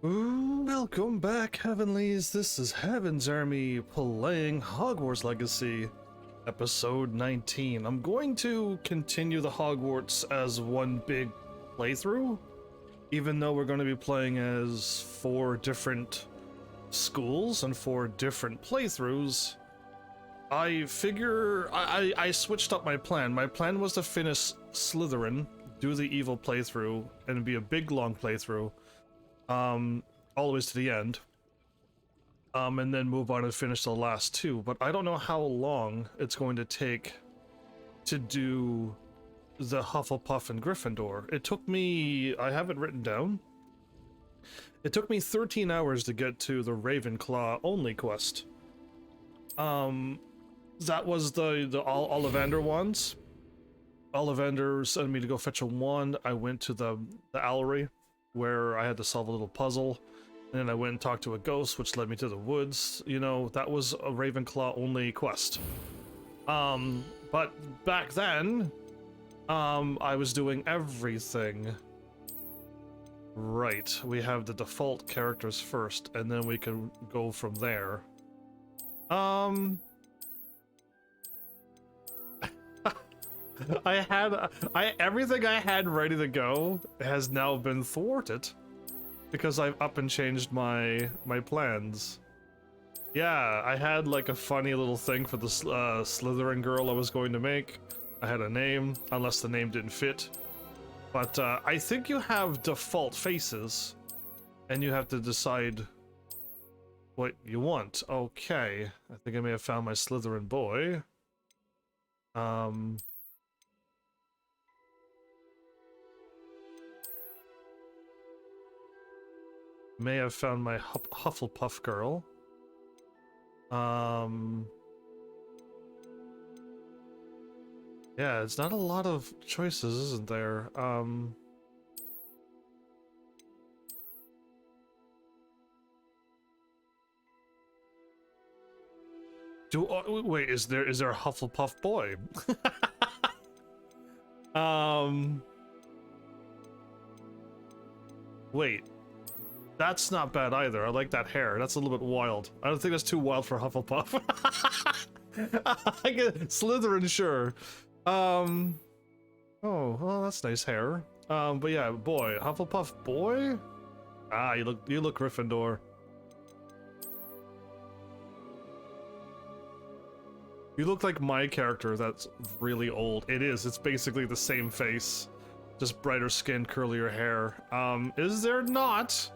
Welcome back, Heavenlies. This is Heaven's Army playing Hogwarts Legacy, episode 19. I'm going to continue the Hogwarts as one big playthrough, even though we're going to be playing as 4 different schools and 4 different playthroughs. I figure I switched up my plan. My plan was to finish Slytherin, do the evil playthrough, and be a big long playthrough. All the way to the end, and then move on and finish the last 2, but I don't know how long it's going to take to do the Hufflepuff and Gryffindor. It took me, I have it written down, it took me 13 hours to get to the Ravenclaw only quest. That was the Ollivander ones. Ollivander sent me to go fetch a wand. I went to the Owlery, where I had to solve a little puzzle, and then I went and talked to a ghost, which led me to the woods. You know, that was a Ravenclaw only quest. But back then, I was doing everything. Right, we have the default characters first, and then we can go from there. Everything I had ready to go has now been thwarted because I've up and changed my plans. Yeah, I had like a funny little thing for the Slytherin girl I was going to make. I had a name, unless the name didn't fit. But I think you have default faces, and you have to decide what you want. Okay, I think I may have found my Slytherin boy. May have found my Hufflepuff girl. Yeah, it's not a lot of choices, isn't there? Wait, is there a Hufflepuff boy? Wait. That's not bad either. I like that hair. That's a little bit wild. I don't think that's too wild for Hufflepuff. I get Slytherin, sure. Oh, well, that's nice hair. But yeah, boy, Hufflepuff boy. Ah, you look Gryffindor. You look like my character. That's really old. It is. It's basically the same face, just brighter skin, curlier hair. Is there not?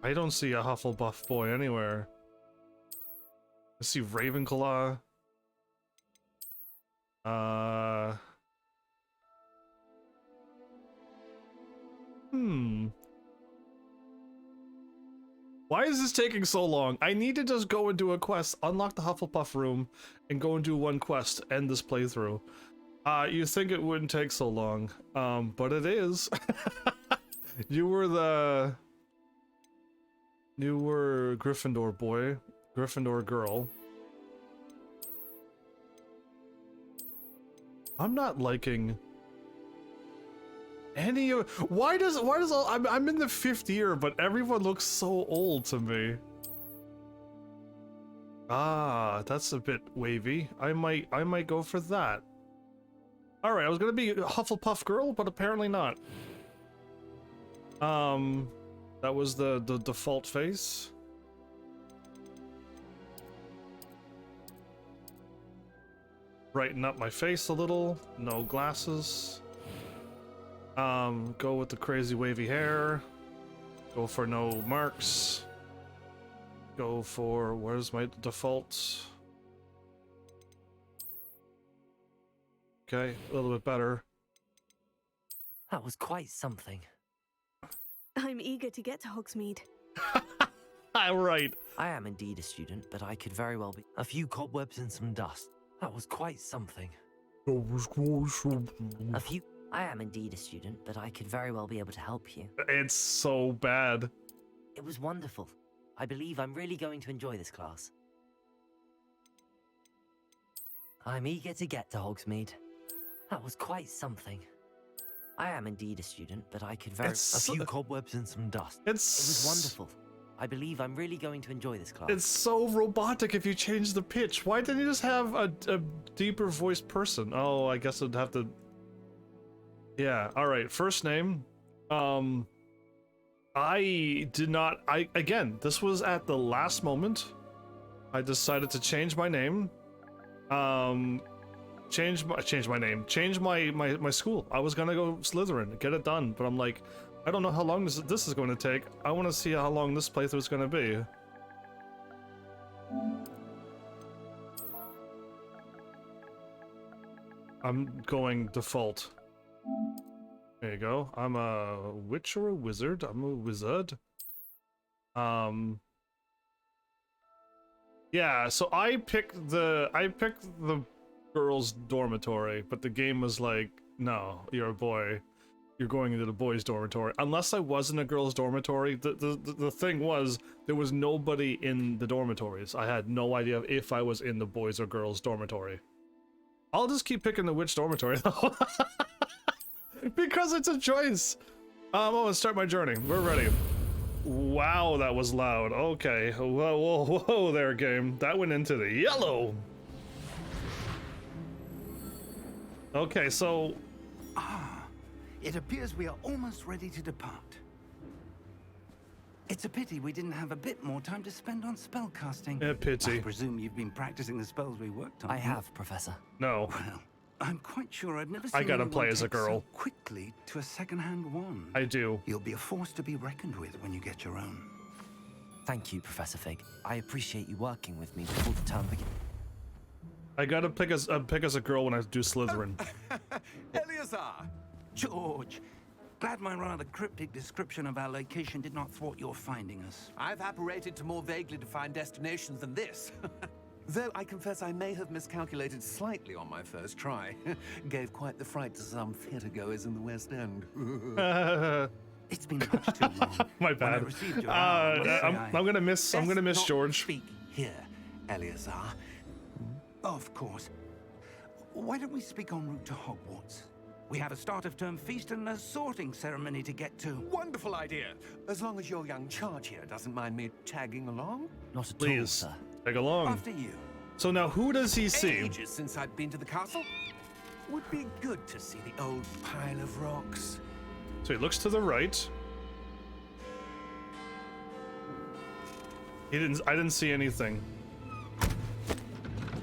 I don't see a Hufflepuff boy anywhere. I see Ravenclaw. Why is this taking so long? I need to just go and do a quest, unlock the Hufflepuff room, and go and do one quest, end this playthrough. You think it wouldn't take so long, but it is. You were Gryffindor boy, Gryffindor girl. I'm not liking any of. Why does all? I'm in the 5th year, but everyone looks so old to me. Ah, that's a bit wavy. I might go for that. All right, I was gonna be a Hufflepuff girl, but apparently not. That was the default face. Brighten up my face a little. No glasses. Go with the crazy wavy hair. Go for no marks. Go for, where's my default? Okay, a little bit better. That was quite something. I'm eager to get to Hogsmeade. Right. I am indeed a student, but I could very well be. A few cobwebs and some dust. That was quite something. I am indeed a student, but I could very well be able to help you. It's so bad. It was wonderful. I believe I'm really going to enjoy this class. I'm eager to get to Hogsmeade. That was quite something. I am indeed a student, but I could very... It's A few cobwebs and some dust. It It's was wonderful. I believe I'm really going to enjoy this class. It's so robotic if you change the pitch. Why didn't you just have a deeper voiced person? Oh, I guess I'd have to... Yeah, alright, first name. I did not... Again, this was at the last moment. I decided to change my name. Change my name. Change my school. I was gonna go Slytherin, get it done, but I'm like, I don't know how long this is going to take. I want to see how long this playthrough is going to be. I'm going default. There you go. I'm a witch or a wizard. I'm a wizard. Yeah, so I picked the girls' dormitory, but the game was like, no, you're a boy. You're going into the boys' dormitory. Unless I was in a girls' dormitory, the thing was, there was nobody in the dormitories. I had no idea if I was in the boys' or girls' dormitory. I'll just keep picking the witch dormitory, though. Because it's a choice. I'm gonna start my journey. We're ready. Wow, that was loud. Okay. Whoa there, game. That went into the yellow. Okay, so... It appears we are almost ready to depart. It's a pity we didn't have a bit more time to spend on spellcasting. A pity. I presume you've been practicing the spells we worked on. I have, Professor. No. Well, I'm quite sure I've never seen I gotta anyone play as a take girl. so quickly to a second-hand wand. I do. You'll be a force to be reckoned with when you get your own. Thank you, Professor Fig. I appreciate you working with me before the term begins. I gotta pick as a girl when I do Slytherin. Eleazar! George, glad my rather cryptic description of our location did not thwart your finding us. I've apparated to more vaguely defined destinations than this. Though I confess I may have miscalculated slightly on my first try. Gave quite the fright to some theatergoers in the West End. It's been much too long. My When I bad. received your I'm gonna miss Best George. Speak here, Eleazar. Of course. Why don't we speak en route to Hogwarts? We have a start of term feast and a sorting ceremony to get to. Wonderful idea. As long as your young charge here doesn't mind me tagging along. Not at all, Please, sir. tag along. After you. So now who does he see? Ages since I've been to the castle. Would be good to see the old pile of rocks. So he looks to the right. I didn't see anything.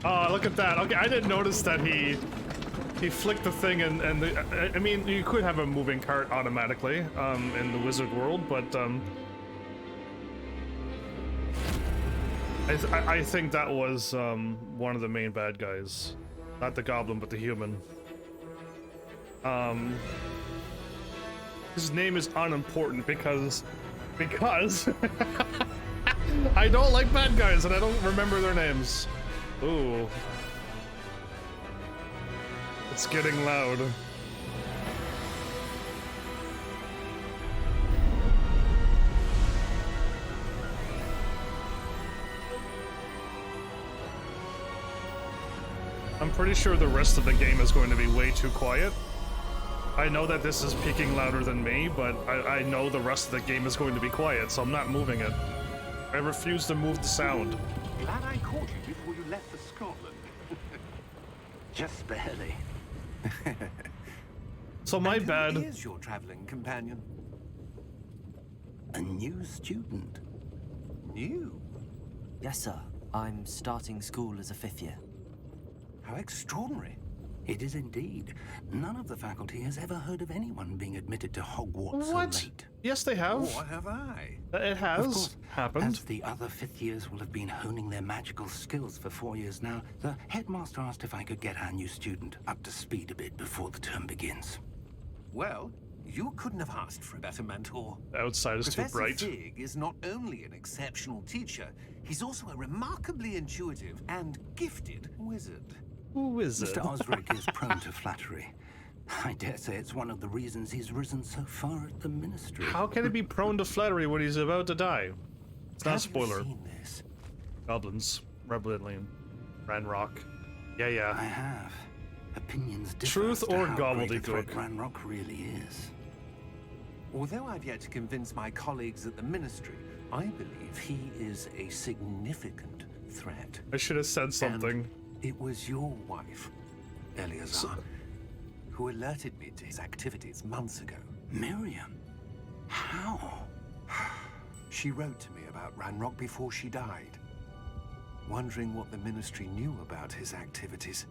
Oh, look at that. Okay, I didn't notice that he flicked the thing and I mean, you could have a moving cart automatically in the wizard world, but I think that was one of the main bad guys. Not the goblin, but the human. His name is unimportant because I don't like bad guys and I don't remember their names. Ooh. It's getting loud. I'm pretty sure the rest of the game is going to be way too quiet. I know that this is peaking louder than me, but I know the rest of the game is going to be quiet, so I'm not moving it. I refuse to move the sound. Glad I caught you before you left for Scotland. Just barely. So my And bad. Who is your traveling companion? A new student. New? Yes, sir. I'm starting school as a 5th year. How extraordinary. It is indeed. None of the faculty has ever heard of anyone being admitted to Hogwarts What? so late. Yes, they have. Or have I? It Of has course, happened. as the other 5th years will have been honing their magical skills for 4 years now, the headmaster asked if I could get our new student up to speed a bit before the term begins. Well, you couldn't have asked for a better mentor. The outside is too Professor bright. Fig is not only an exceptional teacher, he's also a remarkably intuitive and gifted wizard. Who is it? Mr. Osric is prone to flattery. I dare say it's one of the reasons he's risen so far at the ministry. How can he be prone to flattery when he's about to die? It's not a Have spoiler. you seen this? Goblins, Rebellion, Ranrock. Yeah. I have. Opinions differ Truth as to or how great a threat gobbledygook? Ranrock really is. Although I've yet to convince my colleagues at the Ministry, I believe he is a significant threat. I should have said something. And it was your wife, Eleazar, who alerted me to his activities months ago. Miriam? How? She wrote to me about Ranrock before she died, wondering what the Ministry knew about his activities.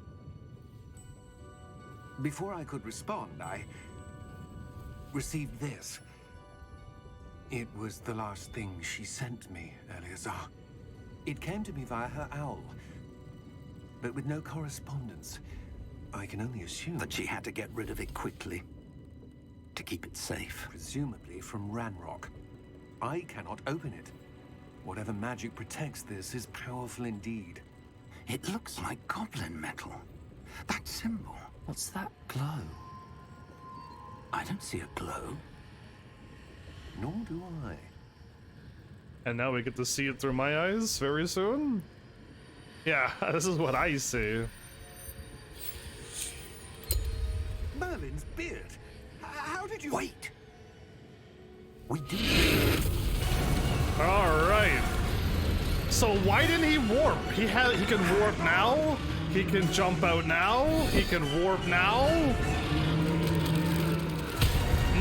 Before I could respond, I received this. It was the last thing she sent me, Eleazar. It came to me via her owl, but with no correspondence. I can only assume That she had to get rid of it quickly to keep it safe. presumably from Ranrock. I cannot open it. Whatever magic protects this is powerful indeed. It looks like goblin metal. That symbol. What's that glow? I don't see a glow. Nor do I. And now we get to see it through my eyes very soon? Yeah, this is what I see. Merlin's beard. How did you... Wait! We do. Alright. So why didn't he warp? He can warp now? He can jump out now? He can warp now?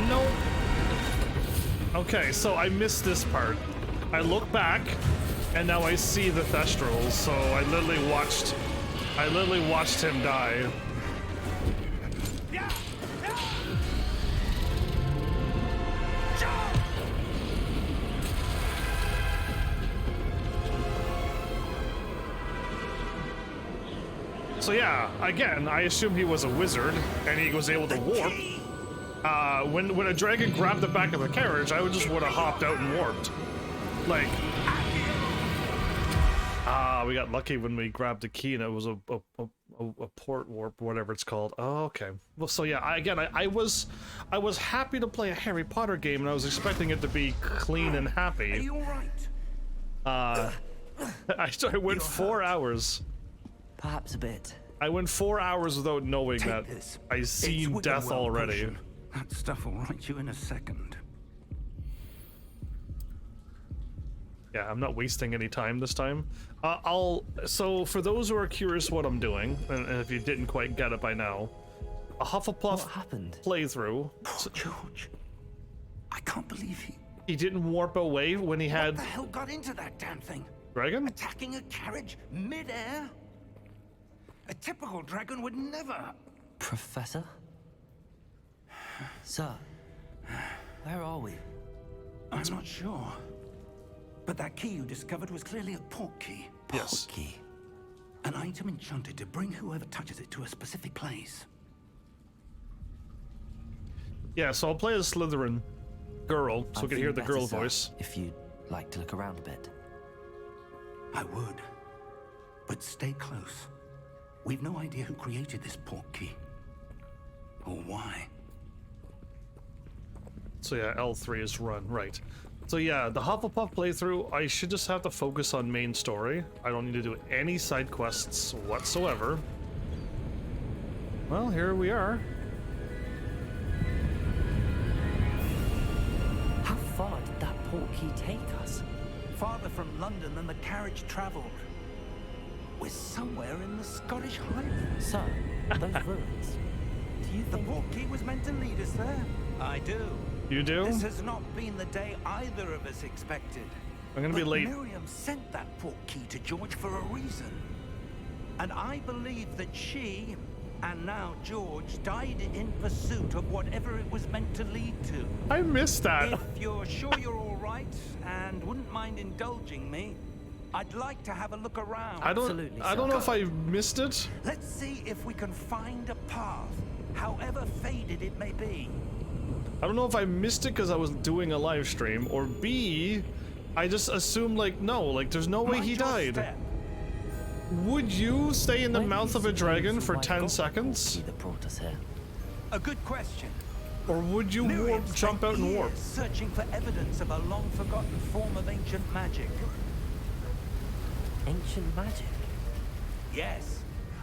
Nope. Okay, so I missed this part. I look back, and now I see the Thestrals, so I literally watched him die. So yeah, again, I assume he was a wizard, and he was able to warp. When a dragon grabbed the back of the carriage, I would just would have hopped out and warped. Like, we got lucky when we grabbed the key and it was a port warp, whatever it's called. Oh, okay. Well, so yeah, I was happy to play a Harry Potter game, and I was expecting it to be clean and happy. Are you alright? I went 4 hours. Perhaps a bit. I went 4 hours without knowing Take that this. I It's seen death Wickenwell already. potion. That stuff will right you in a second. Yeah, I'm not wasting any time this time. So for those who are curious what I'm doing, and if you didn't quite get it by now, a Hufflepuff What happened? playthrough. Poor George. I can't believe He didn't warp away when he What had the hell got into that damn thing? dragon? Attacking a carriage mid-air? A typical dragon would never. Professor? Sir, where are we? I'm not sure. But that key you discovered was clearly a port key. Yes. Key. An item enchanted to bring whoever touches it to a specific place. Yeah, so I'll play as Slytherin girl, so we I'm can hear feeling the better, girl sir, voice. If you'd like to look around a bit. I would. But stay close. We've no idea who created this port key. Or why. So yeah, L3 is run, right. So yeah, the Hufflepuff playthrough, I should just have to focus on main story. I don't need to do any side quests whatsoever. Well, here we are. How far did that port key take us? Farther from London than the carriage traveled. We're somewhere in the Scottish Highlands. Sir, those ruins. Do you The think... port key was meant to lead us there. I do. You do? This has not been the day either of us expected. I'm gonna be But late. Miriam sent that port key to George for a reason. And I believe that she, and now George, died in pursuit of whatever it was meant to lead to. I missed that. If you're sure you're all right and wouldn't mind indulging me, I'd like to have a look around. I don't Absolutely, know if I missed it. Let's see if we can find a path, however faded it may be. I don't know if I missed it because I was doing a live stream, or B, I just assumed like, no, like there's no way Mind he your died. step. Would you stay in the Where do mouth you of a suppose dragon we for might 10 got the seconds? port key that brought us here? A good question. Or would you Miriam warp, jump spent out and warp? years searching for evidence of a long-forgotten form of ancient magic. Ancient magic? Yes,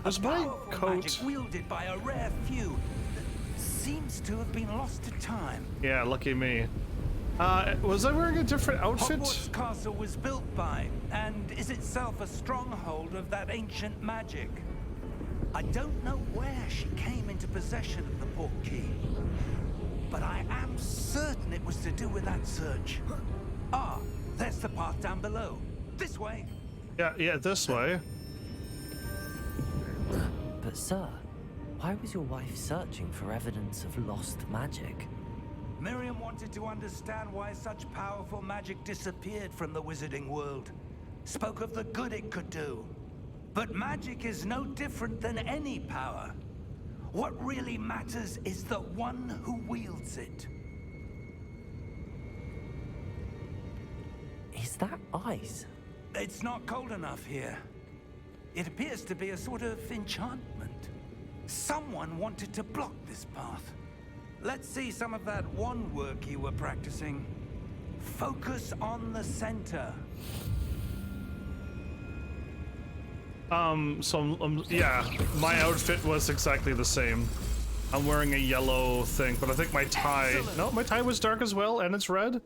Was my powerful coat? magic wielded by a rare few that seems to have been lost to time. Yeah, lucky me. Was I wearing a different outfit? Hogwarts Castle was built by, and is itself a stronghold of that ancient magic. I don't know where she came into possession of the portkey, but I am certain it was to do with that search. Ah, there's the path down below. This way. Yeah, this way. But sir, why was your wife searching for evidence of lost magic? Miriam wanted to understand why such powerful magic disappeared from the wizarding world. Spoke of the good it could do. But magic is no different than any power. What really matters is the one who wields it. Is that ice? It's not cold enough here. It appears to be a sort of enchantment. Someone wanted to block this path. Let's see some of that wand work you were practicing. Focus on the center. Yeah, my outfit was exactly the same. I'm wearing a yellow thing, but I think my tie... No, my tie was dark as well, and it's red.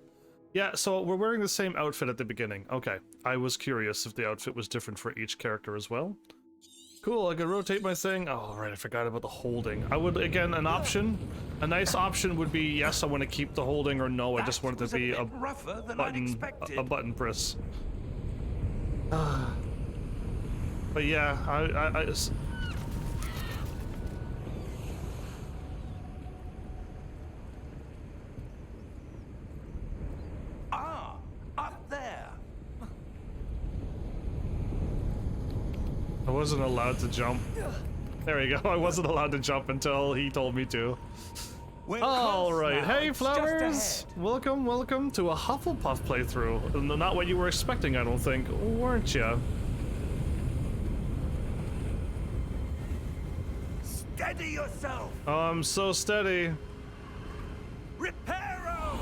Yeah, so we're wearing the same outfit at the beginning. Okay, I was curious if the outfit was different for each character as well. Cool, I could rotate my thing. Oh, right, I forgot about the holding. I would, again, an option. A nice option would be, yes, I want to keep the holding, or no, I just want it to be a button press. But yeah, Up there. I wasn't allowed to jump. There we go. I wasn't allowed to jump until he told me to. All right. Hey, Flowers. Welcome to a Hufflepuff playthrough. Not what you were expecting, I don't think, weren't you? Steady yourself. I'm so steady. Reparo.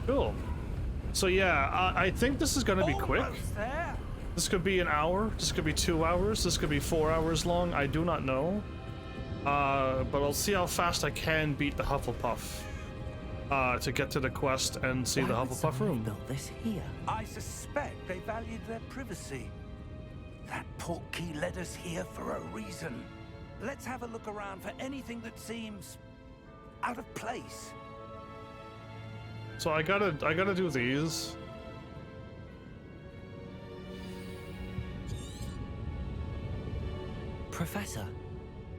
Cool. So yeah, I think this is gonna be quick. Almost there. This could be an hour, this could be 2 hours, this could be 4 hours long, I do not know. But I'll see how fast I can beat the Hufflepuff. To get to the quest and see the Hufflepuff room. Built this here. I suspect they valued their privacy. That portkey led us here for a reason. Let's have a look around for anything that seems out of place. So I gotta do these. Professor,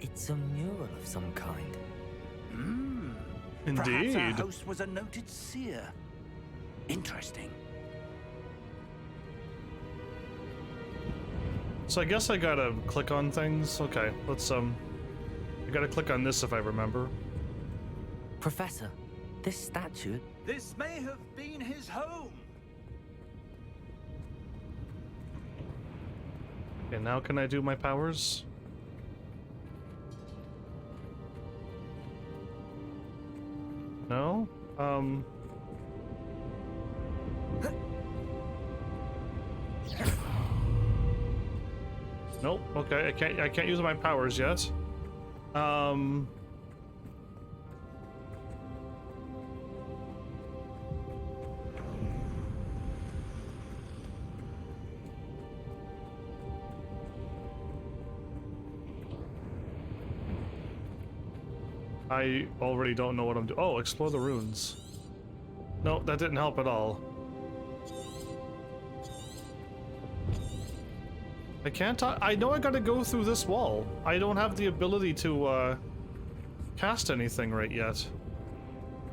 it's a mural of some kind. Perhaps Indeed. our host was a noted seer. Interesting. So I guess I gotta click on things. Okay, let's I gotta click on this if I remember. Professor, this statue... This may have been his home. Okay, now can I do my powers? No? Nope. Okay, I can't use my powers yet. I already don't know what I'm doing. Oh, explore the runes. No, that didn't help at all. I can't. I know I gotta go through this wall. I don't have the ability to cast anything right yet.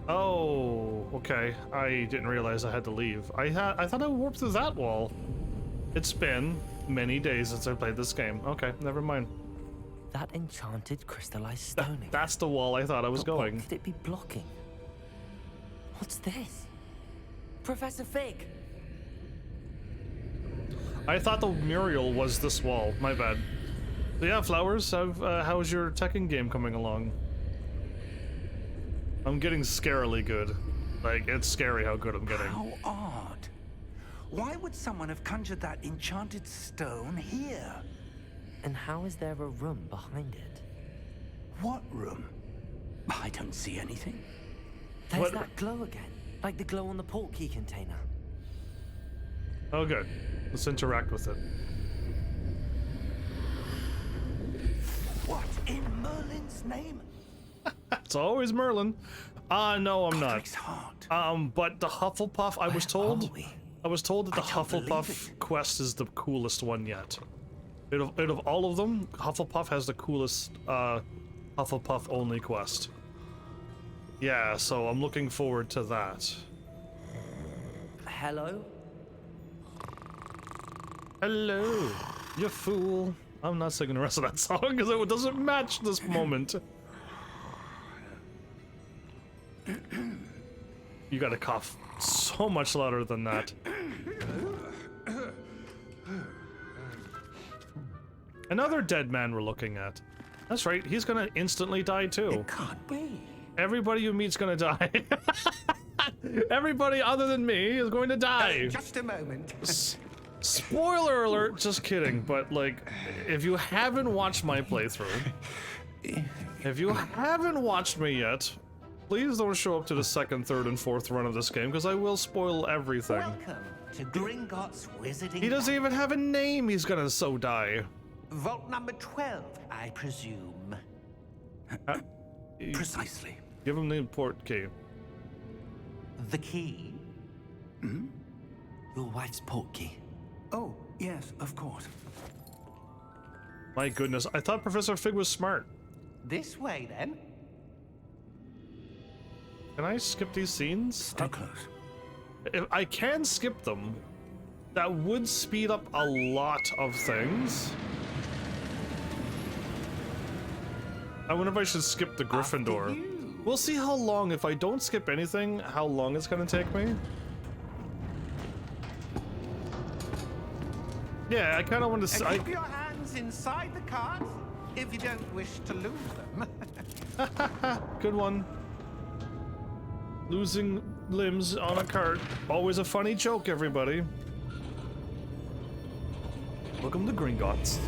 Oh, okay. I didn't realize I had to leave. I thought I warped through that wall. It's been many days since I played this game. Okay, never mind. That enchanted crystallized stone again. That's the wall I thought I was But going. what could it be blocking? What's this? Professor Fig! I thought the Muriel was this wall. My bad. So yeah, Flowers, how's your Tekken game coming along? I'm getting scarily good. Like, it's scary how good I'm getting. How odd. Why would someone have conjured that enchanted stone here? And how is there a room behind it? What room? I don't see anything. There's What- that glow again. Like the glow on the portkey container. Oh, good. Let's interact with it. What in Merlin's name? It's always Merlin. No, I'm not. Godric's heart. But the Hufflepuff, I was Where told. are we? I was told that the I don't believe Hufflepuff it. quest is the coolest one yet. Out of all of them, Hufflepuff has the coolest Hufflepuff only quest. Yeah, so I'm looking forward to that. Hello? Hello, you fool. I'm not singing the rest of that song because it doesn't match this moment. You gotta cough so much louder than that. Another dead man we're looking at. That's right, he's gonna instantly die too. It can't be. Everybody you meet's gonna die. Everybody other than me is going to die. Just a moment. Spoiler alert, just kidding, but like, if you haven't watched my playthrough, if you haven't watched me yet, please don't show up to the second, third, and fourth run of this game, because I will spoil everything. Welcome to Gringotts Wizarding. He doesn't even have a name, he's gonna so die. Vault number 12, I presume. Precisely. Give him the port key. The key? Your wife's portkey. Oh, yes, of course. My goodness, I thought Professor Fig was smart. This way, then. Can I skip these scenes? Stay close. If I can skip them, that would speed up a lot of things. I wonder if I should skip the Gryffindor. We'll see how long, if I don't skip anything, how long it's gonna take me. Yeah, I kind of want to. Keep your hands inside the cart if you don't wish to lose them. Good one. Losing limbs on a cart. Always a funny joke, everybody. Welcome to Gringotts.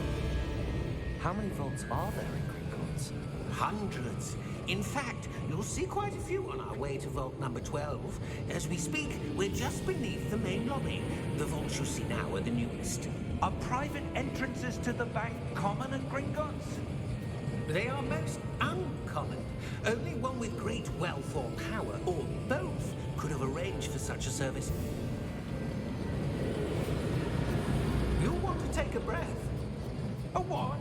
How many vaults are there in Gringotts? Hundreds. In fact, you'll see quite a few on our way to vault number 12. As we speak, we're just beneath the main lobby. The vaults you see now are the newest. Are private entrances to the bank common at Gringotts? They are most uncommon. Only one with great wealth or power, or both, could have arranged for such a service. You'll want to take a breath. A what?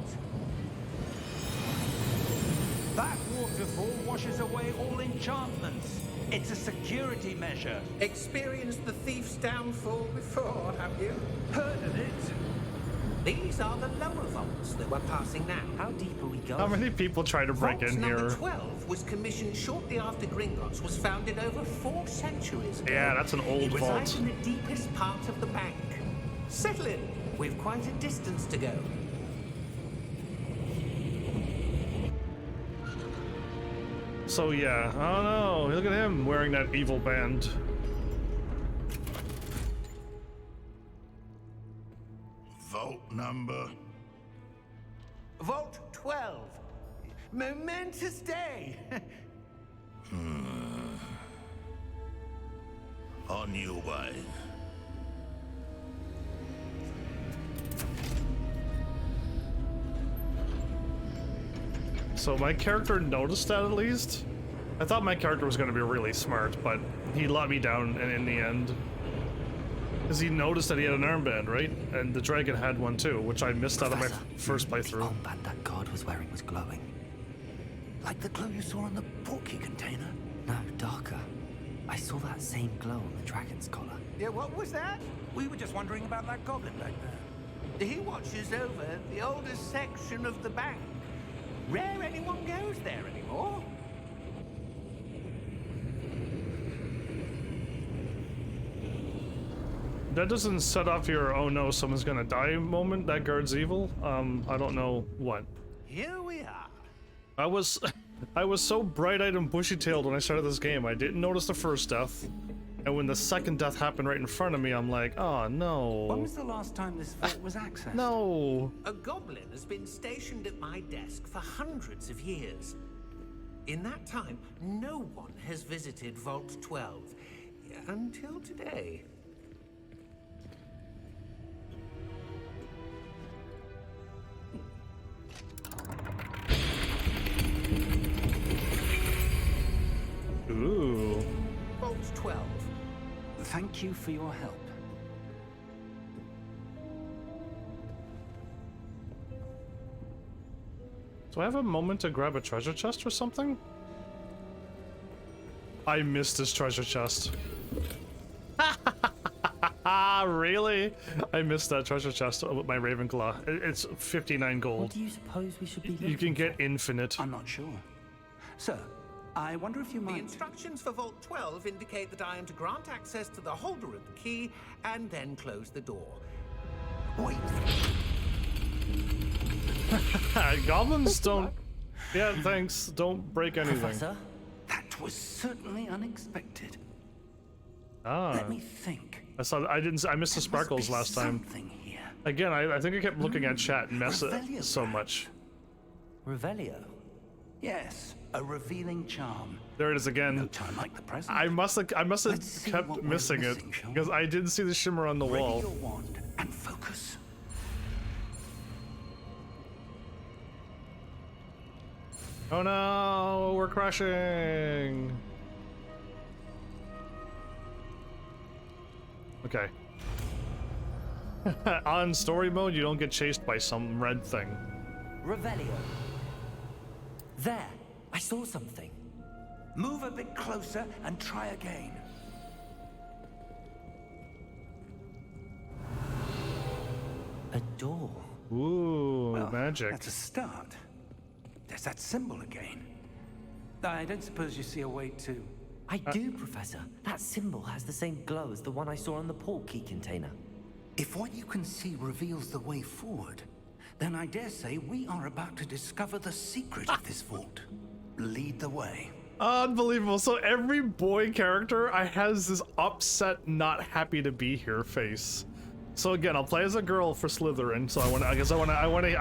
That waterfall washes away all enchantments. It's a security measure. Experienced the thief's downfall before, have you? Heard of it? These are the lower vaults that we're passing now. How deep are we going? How many people try to break Vault in number here? 12 was commissioned shortly after Gringotts was founded over 4 centuries ago. Yeah, that's an old It resides vault. in the deepest part of the bank. Settle in. We've quite a distance to go. So yeah, oh no, look at him wearing that evil band. Vault number. Vault 12. Momentous day. On your way. So my character noticed that at least? I thought my character was gonna be really smart, but he let me down in the end. Because he noticed that he had an armband, right? And the dragon had one too, which I missed out of my Professor, first The playthrough. armband that guard was wearing was glowing. Like the glow you saw on the portkey container? No, darker. I saw that same glow on the dragon's collar. Yeah, what was that? We were just wondering about that goblin back there. He watches over the oldest section of the bank. Rare anyone goes there anymore. that doesn't set off your "oh no, someone's gonna die" moment. That guard's evil. I don't know what. Here we are. I was so bright-eyed and bushy-tailed when I started this game. I didn't notice the first death, and when the second death happened right in front of me, I'm like, oh no. When was the last time this vault was accessed? No. A goblin has been stationed at my desk for hundreds of years. In that time, no one has visited Vault 12 until today. Ooh. Vault 12. Thank you for your help. Do I have a moment to grab a treasure chest or something? I missed this treasure chest. Really? I missed that treasure chest with my Ravenclaw. It's 59 gold. What do you suppose we should be looking You can get for? infinite. I'm not sure. Sir, I wonder if you The might... instructions for Vault 12 indicate that I am to grant access to the holder of the key and then close the door. Wait. Goblins don't... Yeah, thanks. Don't break anything. Professor? That was certainly unexpected. Ah. Let me think. I missed the There must sparkles be last time. something here. Again, I think I kept looking at chat and mess it Revelio, so perhaps. much. Revelio? Yes, a revealing charm. There it is No again. time like the present. I must have Let's see kept what we're missing it missing, shall we? because I didn't see the shimmer on the Ready wall. your wand and focus. Oh no, we're crashing. Okay. On story mode, you don't get chased by some red thing. Revelio. There! I saw something. Move a bit closer and try again. A door. Ooh, Well, magic. That's a start. There's that symbol again. I don't suppose you see a way to... I do, Professor. That symbol has the same glow as the one I saw on the port key container. If what you can see reveals the way forward, then I dare say we are about to discover the secret of this vault. Lead the way. Unbelievable. So every boy character I has this upset, not happy to be here face. So again, I'll play as a girl for Slytherin. So I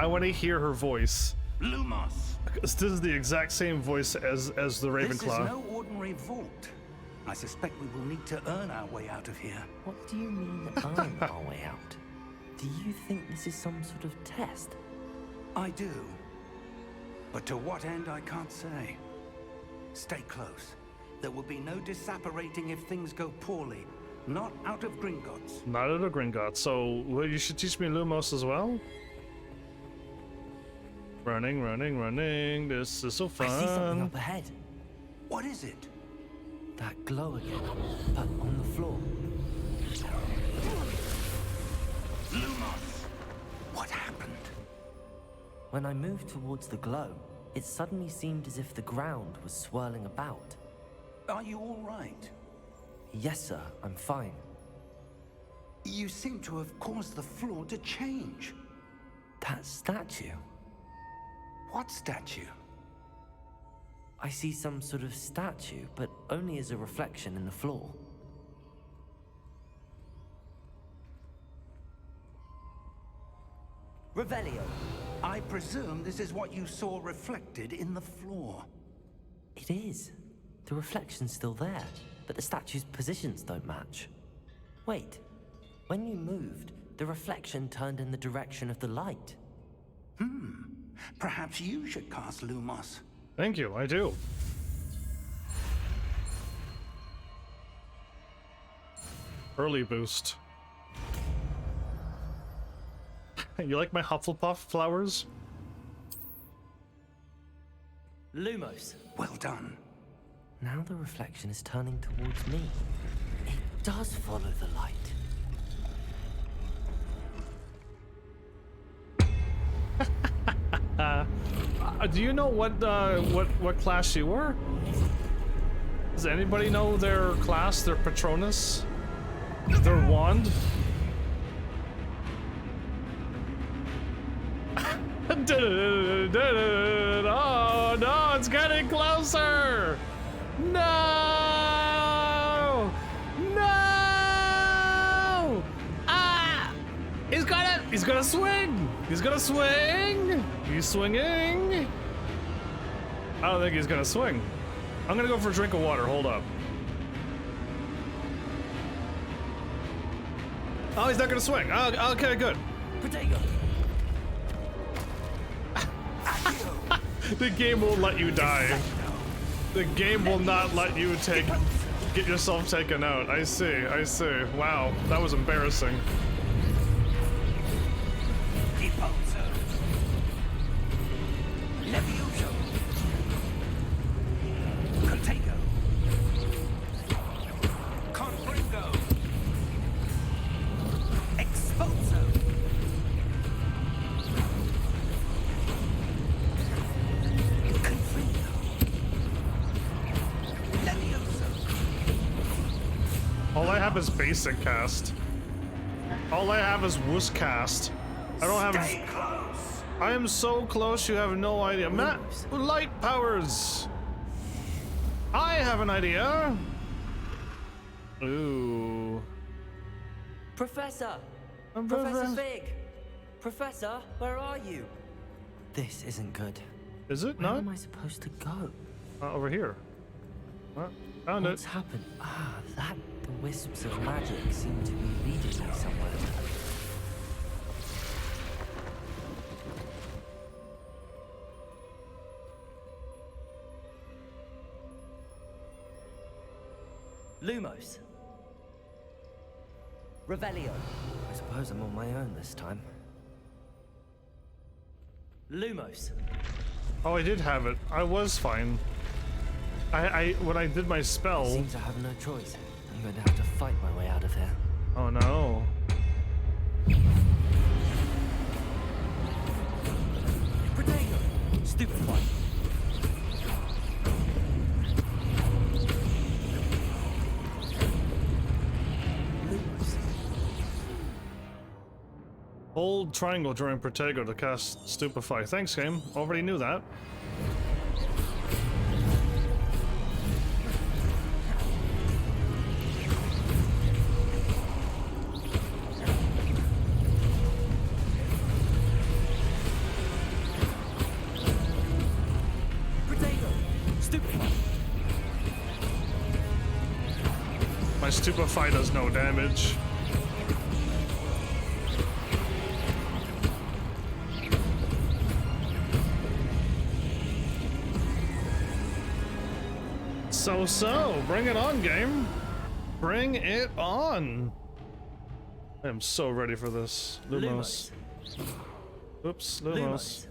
want to hear her voice. Lumos. This is the exact same voice as the Ravenclaw. This is no ordinary vault. I suspect we will need to earn our way out of here. What do you mean, earn our way out? Do you think this is some sort of test? I do. But to what end, I can't say. Stay close. There will be no disapparating if things go poorly. Not out of Gringotts. Not out of Gringotts. So well, you should teach me Lumos as well. Running, running, running. This is so fun. I see something up ahead. What is it? That glow again, but on the floor. Lumos! What happened? When I moved towards the glow, it suddenly seemed as if the ground was swirling about. Are you all right? Yes, sir, I'm fine. You seem to have caused the floor to change. That statue. What statue? I see some sort of statue, but only as a reflection in the floor. Revelio. I presume this is what you saw reflected in the floor. It is. The reflection's still there, but the statue's positions don't match. Wait. When you moved, the reflection turned in the direction of the light. Perhaps you should cast Lumos. Thank you, I do. Early boost. You like my Hufflepuff flowers? Lumos. Well done. Now the reflection is turning towards me. It does follow the light. Do you know what class you were? Does anybody know their class, their Patronus, their wand? Oh no, it's getting closer! No! No! Ah! He's gonna swing! He's gonna swing! He's swinging! I don't think he's gonna swing. I'm gonna go for a drink of water, hold up. Oh, he's not gonna swing. Oh, okay, good. Potato. The game won't let you die. The game will not let you get yourself taken out. I see, I see. Wow, that was embarrassing. All I have is basic cast. All I have is wuss cast. I don't have. Stay close. I am so close, you have no idea. Matt, light powers. I have an idea. Ooh. Professor! Professor Fig! Professor, where are you? This isn't good. Is it Where not? am I supposed to go? Over here. Found What's it. happened? Ah, that the wisps of magic seem to be leading me somewhere. Lumos. Revelio. I suppose I'm on my own this time. Lumos. Oh, I did have it. I was fine. When I did my spell. Seems I have no choice. I'm going to have to fight my way out of here. Oh no. Potato. Stupid one. Hold triangle during Protego to cast Stupefy. Thanks, game. Already knew that. My Stupefy does no damage. So, bring it on, game. Bring it on. I am so ready for this. Lumos. Oops, Lumos.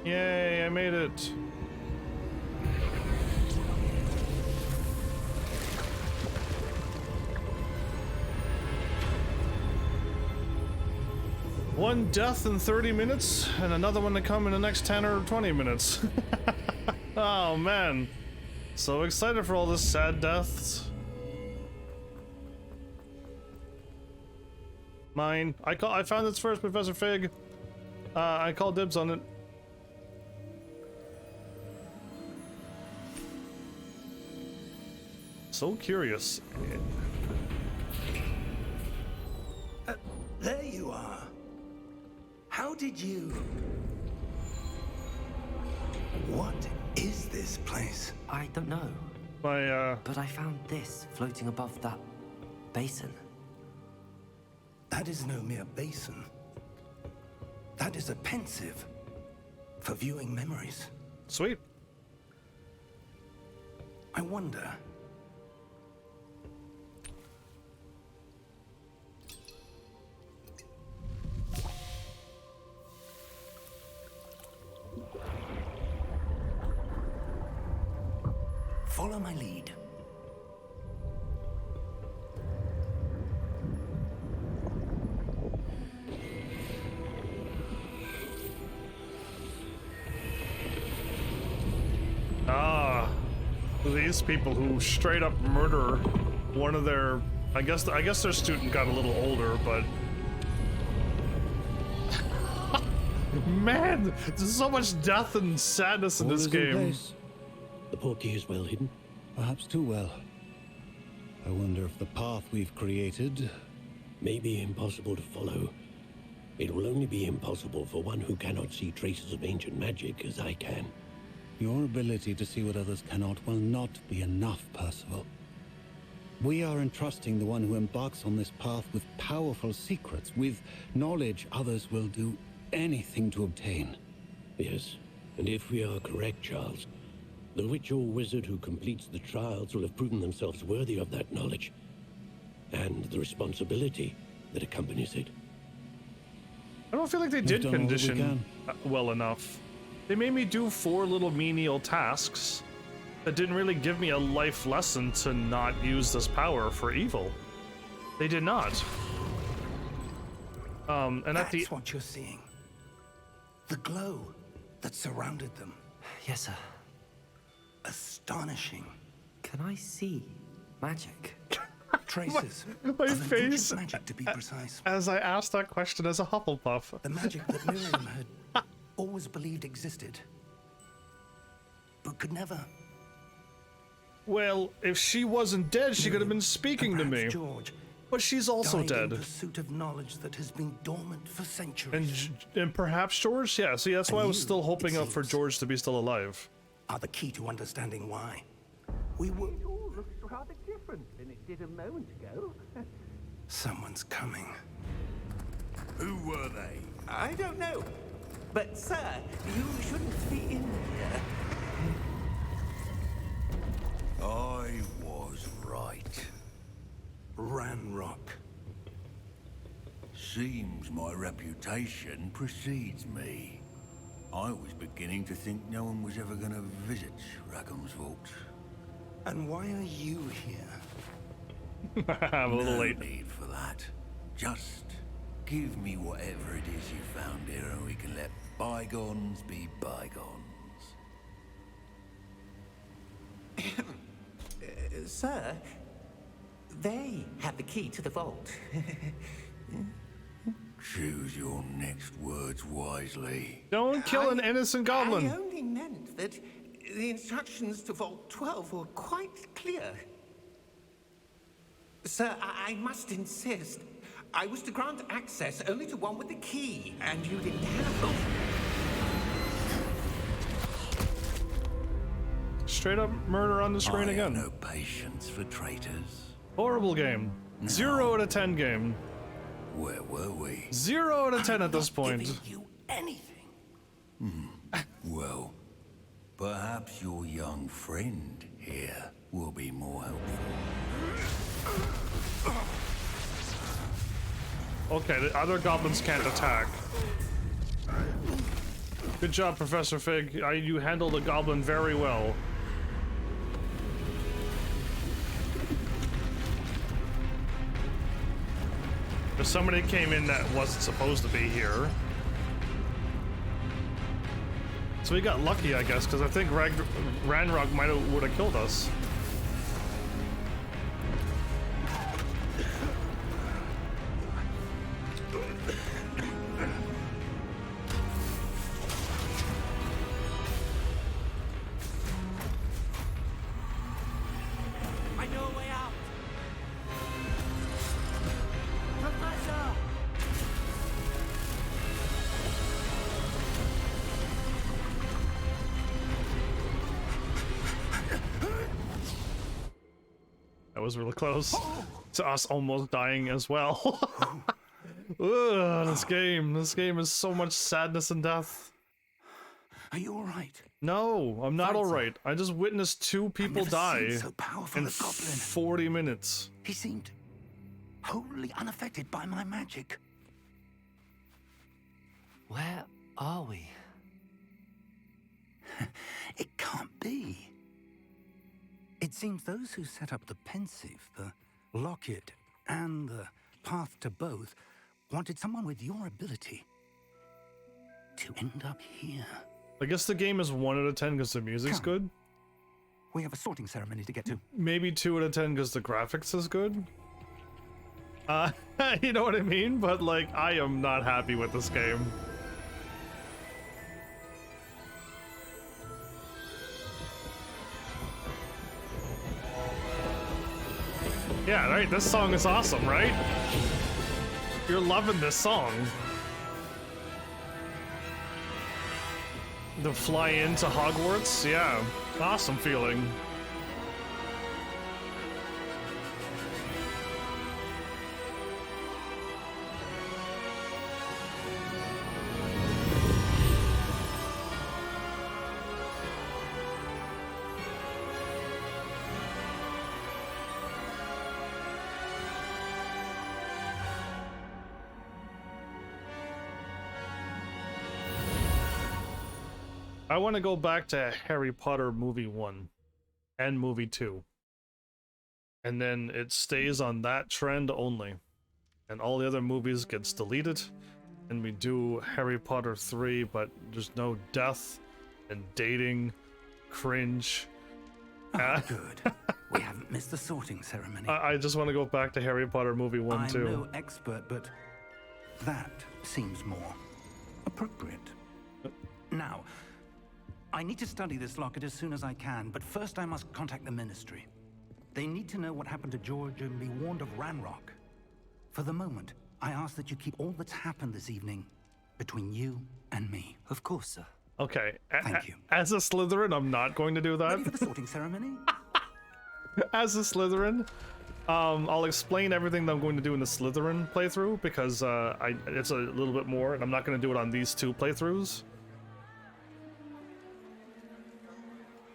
Yay, I made it. One death in 30 minutes, and another one to come in the next 10 or 20 minutes. Oh man. So excited for all this sad deaths. Mine. I found this first, Professor Fig. I called dibs on it. So curious. There you are. How did you... What is this place? I don't know. But I found this floating above that basin. That is no mere basin. That is a pensive for viewing memories. Sweet. I wonder... Follow my lead. Ah, these people who straight up murder one of their I guess their student got a little older, but man, there's so much death and sadness in this game. The portkey is well hidden. Perhaps too well. I wonder if the path we've created may be impossible to follow. It will only be impossible for one who cannot see traces of ancient magic as I can. Your ability to see what others cannot will not be enough, Percival. We are entrusting the one who embarks on this path with powerful secrets, with knowledge others will do anything to obtain. Yes, and if we are correct, Charles, the witch or wizard who completes the trials will have proven themselves worthy of that knowledge, and the responsibility that accompanies it. I don't feel like they did condition well enough. They made me do 4 little menial tasks that didn't really give me a life lesson to not use this power for evil. They did not. And That's what you're seeing. The glow that surrounded them. Yes, sir. Astonishing. Can I see magic? Traces my of face ancient magic, to be precise. as I asked that question as a Hufflepuff. The magic that Miriam had always believed existed, but could never. Well, if she wasn't dead, she could have been speaking to me. George, But she's also died dead. in pursuit of knowledge that has been dormant for centuries. And perhaps George? Yeah, see, that's why I And was you, still hoping it up for seems, George to be still alive. are the key to understanding why. We were. It all looks rather different than it did a moment ago. Someone's coming. Who were they? I don't know. But, sir, you shouldn't be in here. I was right. Ranrock. Seems my reputation precedes me. I was beginning to think no one was ever going to visit Rackham's vault. And why are you here? I'm a little late. No need for that. Just give me whatever it is you found here and we can let bygones be bygones. Sir, they have the key to the vault. Choose your next words wisely. Don't kill an innocent goblin. I only meant that the instructions to Vault 12 were quite clear. Sir, I must insist. I was to grant access only to one with the key, and you didn't have them. Straight up murder on the screen I have again. no patience for traitors. Horrible game. 0 out of 10 game. Where were we? 0 out of 10 at this point. Giving you anything. Well, perhaps your young friend here will be more helpful. Okay, the other goblins can't attack. Good job, Professor Fig. You handled the goblin very well. If somebody came in that wasn't supposed to be here. So we got lucky, I guess, because I think Ranrock would have killed us. I know a way out. Professor! That was really close to us almost dying as well. Ugh, this game is so much sadness and death. Are you all right? No, I'm not all right. I just witnessed 2 people never die seen so powerful in a goblin. 40 minutes. He seemed wholly unaffected by my magic. Where are we? It can't be. It seems those who set up the pensive, the locket, and the path to both wanted someone with your ability to end up here. I guess the game is 1 out of 10 because the music's Come. good. We have a sorting ceremony to get to. Maybe 2 out of 10 because the graphics is good. You know what I mean? But like, I am not happy with this game. Yeah, right, this song is awesome, right? You're loving this song. The fly into Hogwarts, yeah, awesome feeling. I want to go back to Harry Potter movie 1 and movie 2. And then it stays on that trend only. And all the other movies gets deleted. And we do Harry Potter 3, but there's no death and dating, cringe. Oh, good. We haven't missed the sorting ceremony. I just want to go back to Harry Potter movie 1 I'm too. no expert, but that seems more appropriate. Now, I need to study this locket as soon as I can, but first I must contact the Ministry. They need to know what happened to George and be warned of Ranrock. For the moment, I ask that you keep all that's happened this evening between you and me. Of course, sir. Okay. Thank you. As a Slytherin, I'm not going to do that. Ready for the sorting ceremony? As a Slytherin, I'll explain everything that I'm going to do in the Slytherin playthrough because it's a little bit more, and I'm not going to do it on these 2 playthroughs.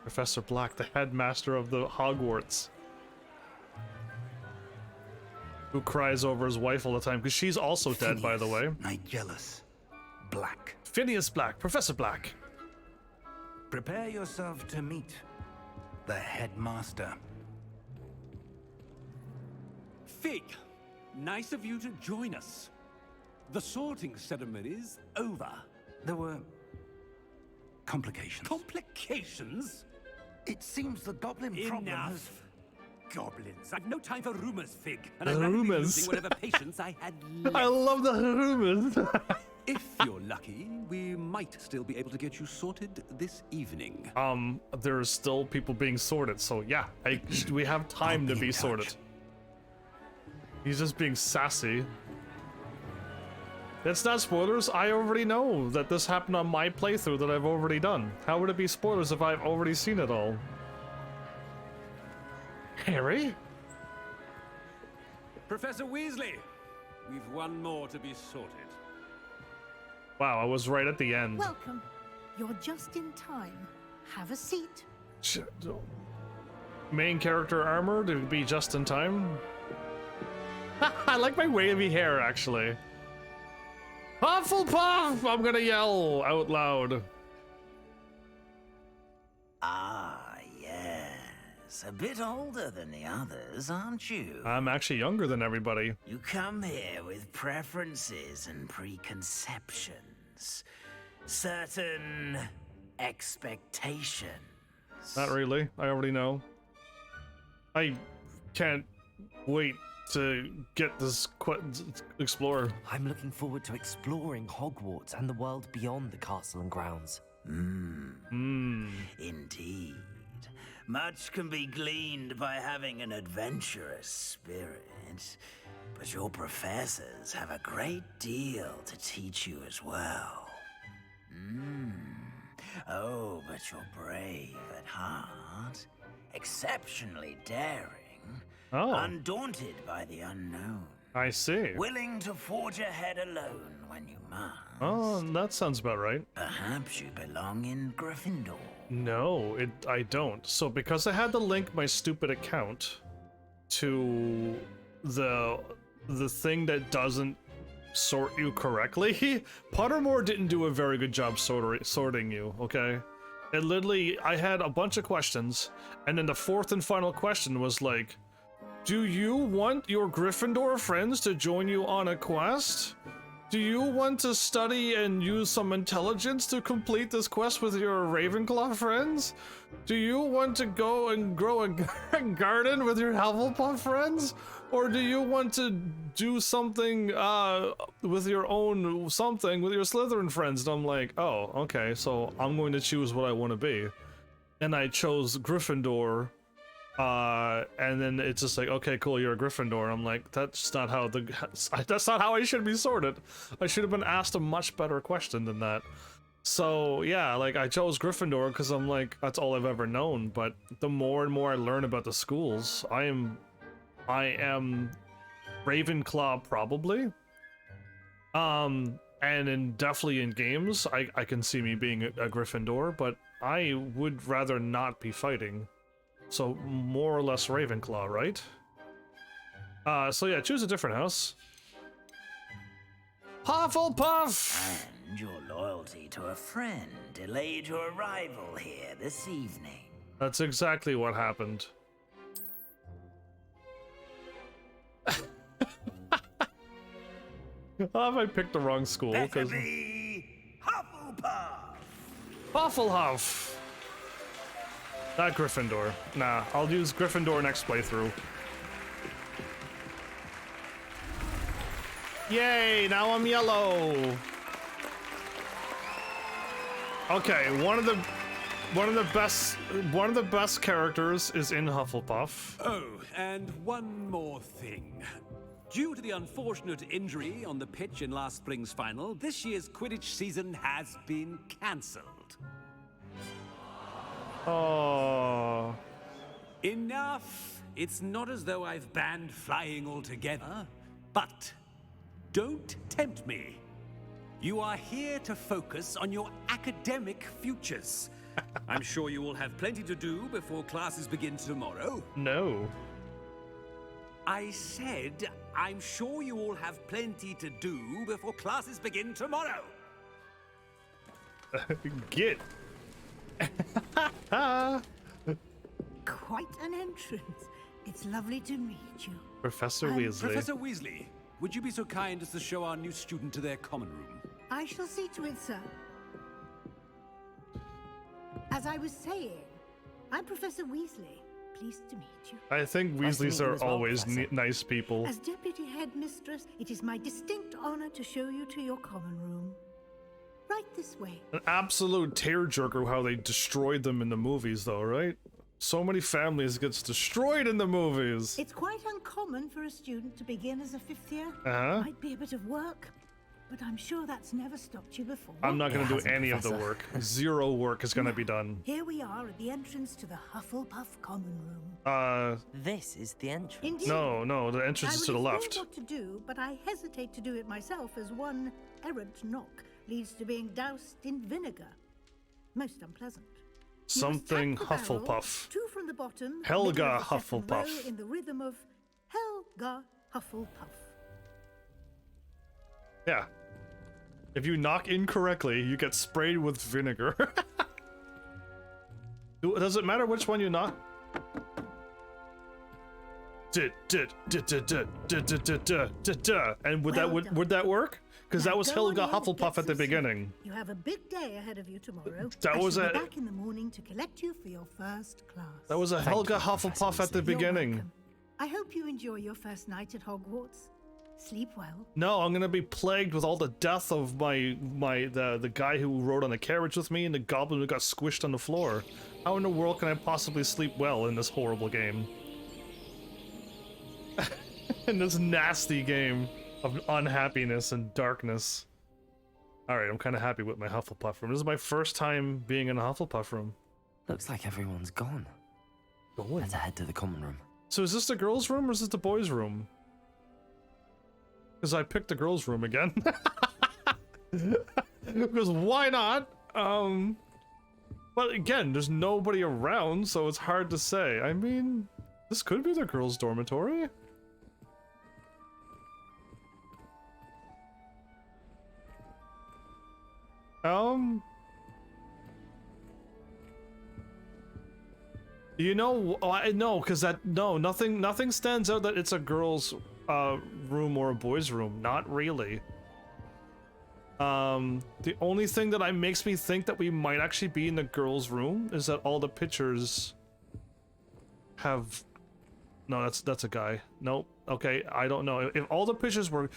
Professor Black, the headmaster of the Hogwarts, who cries over his wife all the time because she's also dead, by the way. Nigellus Black. Phineas Black, Professor Black. Prepare yourself to meet the headmaster. Fig, nice of you to join us. The sorting ceremony's over. There were complications. Complications? It seems the goblin problem has... Enough. Goblins. I've no time for rumors, Fig. And The I'd rather be rumors. losing whatever patience I had left. I love the rumors. If you're lucky, we might still be able to get you sorted this evening. There's still people being sorted, so yeah, we have time to be sorted. He's just being sassy. It's not spoilers. I already know that this happened on my playthrough that I've already done. How would it be spoilers if I've already seen it all? Harry? Professor Weasley, we've one more to be sorted. Wow, I was right at the end. Welcome. You're just in time. Have a seat. Main character armor to be just in time. I like my wavy hair, actually. Hufflepuff! I'm gonna yell out loud. Ah, yes. A bit older than the others, aren't you? I'm actually younger than everybody. You come here with preferences and preconceptions. Certain expectations. Not really. I already know. I can't wait to get this explore. I'm looking forward to exploring Hogwarts and the world beyond the castle and grounds. Indeed. Much can be gleaned by having an adventurous spirit, but your professors have a great deal to teach you as well. Oh, but you're brave at heart, exceptionally daring, undaunted by the unknown. I see. Willing to forge ahead alone when you must. Oh, that sounds about right. Perhaps you belong in Gryffindor. No, I don't. So because I had to link my stupid account to the thing that doesn't sort you correctly, Pottermore didn't do a very good job sorting you, okay? It literally, I had a bunch of questions, and then the 4th and final question was like, do you want your Gryffindor friends to join you on a quest? Do you want to study and use some intelligence to complete this quest with your Ravenclaw friends? Do you want to go and grow a garden with your Hufflepuff friends? Or do you want to do something with your own something with your Slytherin friends? And I'm like, oh, okay, so I'm going to choose what I want to be. And I chose Gryffindor. And then it's just like, okay, cool, you're a Gryffindor. I'm like, that's not how I should be sorted. I should have been asked a much better question than that. So yeah, like I chose Gryffindor because I'm like, that's all I've ever known. But the more and more I learn about the schools, I am Ravenclaw probably. And definitely in games, I can see me being a Gryffindor, but I would rather not be fighting. So more or less Ravenclaw, right? So yeah, choose a different house. Hufflepuff! And your loyalty to a friend delayed your arrival here this evening. That's exactly what happened. I picked the wrong school. Better be Hufflepuff! Hufflepuff! Not Gryffindor. Nah, I'll use Gryffindor next playthrough. Yay, now I'm yellow. Okay, one of the best characters is in Hufflepuff. Oh, and one more thing. Due to the unfortunate injury on the pitch in last spring's final, this year's Quidditch season has been cancelled. Oh. Enough! It's not as though I've banned flying altogether, but don't tempt me. You are here to focus on your academic futures. I'm sure you will have plenty to do before classes begin tomorrow. No. I said, I'm sure you all have plenty to do before classes begin tomorrow. Get. Quite an entrance. It's lovely to meet you. Professor Weasley. Professor Weasley, would you be so kind as to show our new student to their common room? I shall see to it, sir. As I was saying, I'm Professor Weasley. Pleased to meet you. I think Weasleys are always nice people. As Deputy Headmistress, it is my distinct honor to show you to your common room. Right this way. An absolute tearjerker how they destroyed them in the movies, though, right? So many families gets destroyed in the movies. It's quite uncommon for a student to begin as a fifth year. Might be a bit of work, but I'm sure that's never stopped you before. I'm not going to do any of the work. Zero work is going to be done. Here we are at the entrance to the Hufflepuff common room. This is the entrance. Indeed. No, the entrance is to the left. I would explain what to do, but I hesitate to do it myself, as one errant knock leads to being doused in vinegar. Most unpleasant. Something Hufflepuff. Two from the bottom. Helga Hufflepuff. In the rhythm of Helga Hufflepuff. Yeah. If you knock incorrectly, you get sprayed with vinegar. Does it matter which one you knock? And would that work? Because that was Helga Hufflepuff at the beginning. You have a big day ahead of you tomorrow. That was be back in the morning to collect you for your first class. That was a Helga Hufflepuff at the beginning. I hope you enjoy your first night at Hogwarts. Sleep well. No, I'm gonna be plagued with all the death of the guy who rode on the carriage with me and the goblin who got squished on the floor. How in the world can I possibly sleep well in this horrible game? In this nasty game of unhappiness and darkness. Alright, I'm kind of happy with my Hufflepuff room. This is my first time being in a Hufflepuff room. Looks like everyone's gone. Let's head to the common room. So is this the girls' room or is this the boys' room? Because I picked the girls' room again. Because why not? But again, there's nobody around, so it's hard to say. I mean, this could be the girls' dormitory. You know, no, because nothing stands out that it's a girl's room or a boy's room. Not really. The only thing that makes me think that we might actually be in the girls' room is that all the pictures have... No, that's a guy. Nope. Okay, I don't know. If all the pictures were...